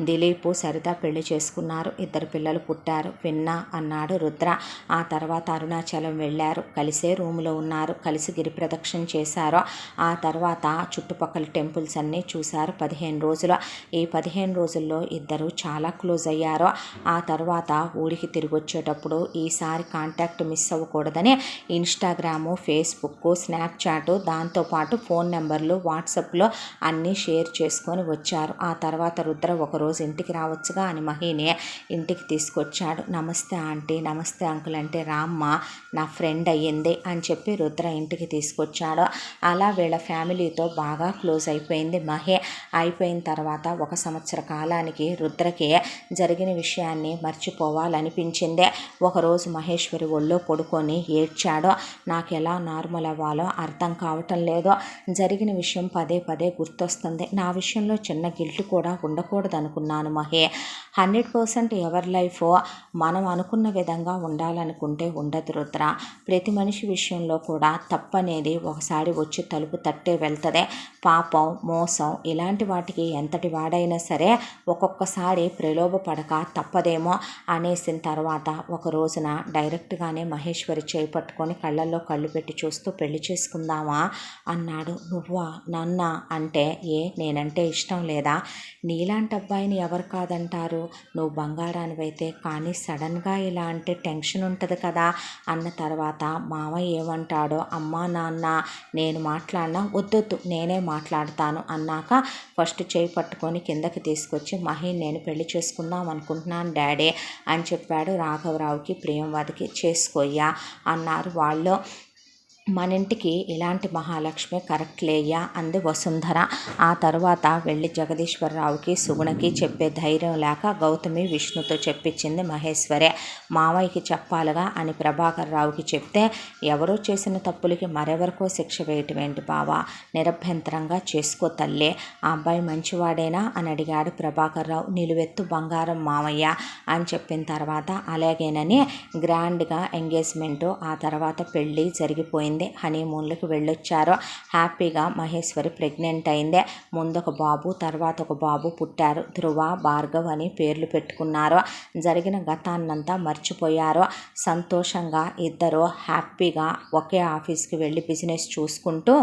దిలీపు సరిత పెళ్లి చేసుకున్నారు, 2 పిల్లలు పుట్టారు విన్నా అన్నాడు రుద్ర. ఆ తర్వాత అరుణాచలం వెళ్ళారు, కలిసే రూములో ఉన్నారు, కలిసి గిరి ప్రదక్షిణ చేశారు. ఆ తర్వాత చుట్టుపక్కల టెంపుల్స్ అన్నీ చూశారు 15 రోజులు. ఈ 15 రోజుల్లో ఇద్దరు చాలా క్లోజ్ అయ్యారు. ఆ తర్వాత ఊరికి తిరిగి వచ్చేటప్పుడు ఈసారి కాంటాక్ట్ మిస్ అవ్వకూడదని ఇన్స్టాగ్రాము, ఫేస్బుక్, స్నాప్చాట్, దాంతోపాటు ఫోన్ నెంబర్లు వాట్సాప్లో అన్నీ షేర్ చేసుకొని వచ్చారు. ఆ తర్వాత రుద్ర ఒకరోజు ఇంటికి రావచ్చుగా అని మహిని ఇంటికి తీసుకొచ్చాడు. నమస్తే ఆంటీ, నమస్తే అంకుల్ అంటే రామ్మ నా ఫ్రెండ్ అయ్యింది అని చెప్పి రుద్ర ఇంటికి తీసుకొచ్చాడు. అలా వీళ్ళ ఫ్యామిలీతో బాగా క్లోజ్ అయిపోయింది మహి. అయిపోయిన తర్వాత 1 సంవత్సర కాలానికి రుద్రకి జరిగిన విషయాన్ని మర్చిపోవాలనిపించింది. ఒకరోజు మహేశ్వరి ఒళ్ళో పడుకొని ఏడ్చాడు. నాకు ఎలా నార్మల్ అవ్వాలో అర్థం కావటం లేదు, జరిగిన విషయం పదే పదే గుర్తొస్తుంది, నా విషయంలో చిన్న గిల్ట్ కూడా ఉండకూడదు అనుకున్నాను మహే. 100% ఎవరి లైఫ్ మనం అనుకున్న విధంగా ఉండాలనుకుంటే ఉండదు రుద్ర. ప్రతి మనిషి విషయంలో కూడా తప్పనేది ఒకసారి వచ్చి తలుపు తట్టే వెళ్తుంది. పాపం, మోసం ఇలాంటి వాటికి ఎంతటి వాడైనా సరే ఒక్కొక్కసారి ప్రలోభపడక తప్పదేమో అనేసిన తర్వాత ఒక రోజున డైరెక్ట్గానే మహేశ్వరి చేపట్టుకొని కళ్ళల్లో కళ్ళు పెట్టి చూస్తూ పెళ్లి చేసుకుందామా అన్నాడు. నువ్వా నన్నా అంటే నేనంటే ఇష్టం లేదా? నీలాంటి అబ్బాయిని ఎవరు కాదంటారు? నువ్వు బంగారానివైతే, కానీ సడన్గా ఇలా అంటే టెన్షన్ ఉంటుంది కదా అన్న తర్వాత మామయ్య ఏమంటాడో, అమ్మా నాన్న నేను మాట్లాడినా వద్దొద్దు నేనే మాట్లాడతాను అన్నాక ఫస్ట్ చేయి పట్టుకొని కిందకి తీసుకొచ్చి మహి నేను పెళ్లి చేసుకుందాం అనుకుంటున్నాను డాడీ అని చెప్పాడు. రాఘవరావుకి ప్రియంవదకి చేసుకోయ్యా అన్నారు వాళ్ళు. మన ఇంటికి ఇలాంటి మహాలక్ష్మి కరెక్ట్ లేయ్యా అంది వసుంధర. ఆ తర్వాత వెళ్ళి జగదీశ్వరరావుకి, సుగుణకి చెప్పే ధైర్యం లేక గౌతమి, విష్ణుతో చెప్పించింది మహేశ్వరే. మామయ్యకి చెప్పాలిగా అని ప్రభాకర్ రావుకి చెప్తే, ఎవరో చేసిన తప్పులకి మరెవరికో శిక్ష వేయటం ఏంటి బావా, నిరభ్యంతరంగా చేసుకో తల్లే, ఆ అబ్బాయి మంచివాడేనా అని అడిగాడు ప్రభాకర్ రావు. నిలువెత్తు బంగారం మామయ్య అని చెప్పిన తర్వాత అలాగేనని గ్రాండ్గా ఎంగేజ్మెంటు, ఆ తర్వాత పెళ్ళి జరిగిపోయింది. అయిపోయింది. హనీమూన్లకు వెళ్ళొచ్చారు. హ్యాపీగా మహేశ్వరి ప్రెగ్నెంట్ అయింది. ముందు ఒక బాబు, తర్వాత ఒక బాబు పుట్టారు. ధ్రువ, భార్గవ్ అని పేర్లు పెట్టుకున్నారు. జరిగిన గతాన్నంతా మర్చిపోయారు. సంతోషంగా ఇద్దరు హ్యాపీగా ఒకే ఆఫీస్కి వెళ్ళి బిజినెస్ చూసుకుంటూ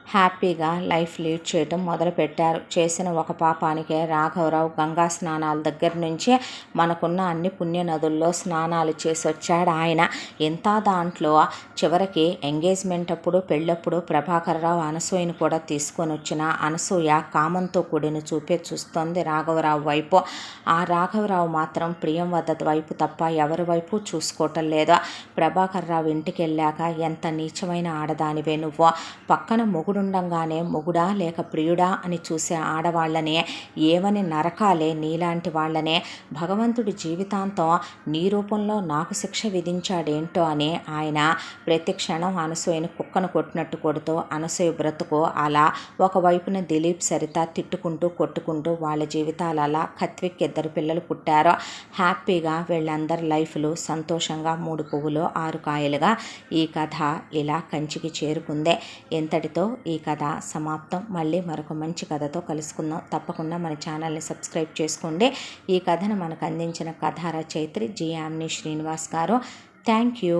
హ్యాపీగా లైఫ్ లీడ్ చేయటం మొదలుపెట్టారు. చేసిన ఒక పాపానికే రాఘవరావు గంగా స్నానాల దగ్గర నుంచి మనకున్న అన్ని పుణ్య నదుల్లో స్నానాలు చేసి వచ్చాడు ఆయన. ఇంత దాంట్లో చివరికి ఎంగేజ్మెంట్ అప్పుడు, పెళ్ళప్పుడు ప్రభాకరరావు అనసూయను కూడా తీసుకొని వచ్చిన అనసూయ కామంతో కూడిన చూపే చూస్తోంది రాఘవరావు వైపు. ఆ రాఘవరావు మాత్రం ప్రియం వద్ద వైపు తప్ప ఎవరి వైపు చూసుకోవటం లేదు. ప్రభాకరరావు ఇంటికి వెళ్ళాక ఎంత నీచమైన ఆడదానివే నువ్వు, పక్కన మొగుడుండంగానే మొగుడా లేక ప్రియుడా అని చూసే ఆడవాళ్ళనే ఏమని నరకాలే నీలాంటి వాళ్ళనే, భగవంతుడి జీవితాంతం నీ రూపంలో నాకు శిక్ష విధించాడేంటో అని ఆయన ప్రతి క్షణం అనసూయను కుక్కను కొట్టినట్టు కొడుతూ అనసూయ బ్రతుకు అలా ఒకవైపున దిలీప్, సరిత తిట్టుకుంటూ కొట్టుకుంటూ వాళ్ళ జీవితాలు అలా కత్విక్ 2 పిల్లలు పుట్టారు. హ్యాపీగా వీళ్ళందరి లైఫ్లు సంతోషంగా 3 పువ్వులు 6 కాయలుగా ఈ కథ ఇలా కంచికి చేరుకుందే. ఇంతటితో ఈ కథ సమాప్తం. మళ్ళీ మరొక మంచి కథతో కలుసుకుందాం. తప్పకుండా మన ఛానల్ని సబ్స్క్రైబ్ చేసుకోండి. ఈ కథను మనకు అందించిన కథా రచయిత్రి జి. యామిని శ్రీనివాస్ గారు. Thank you.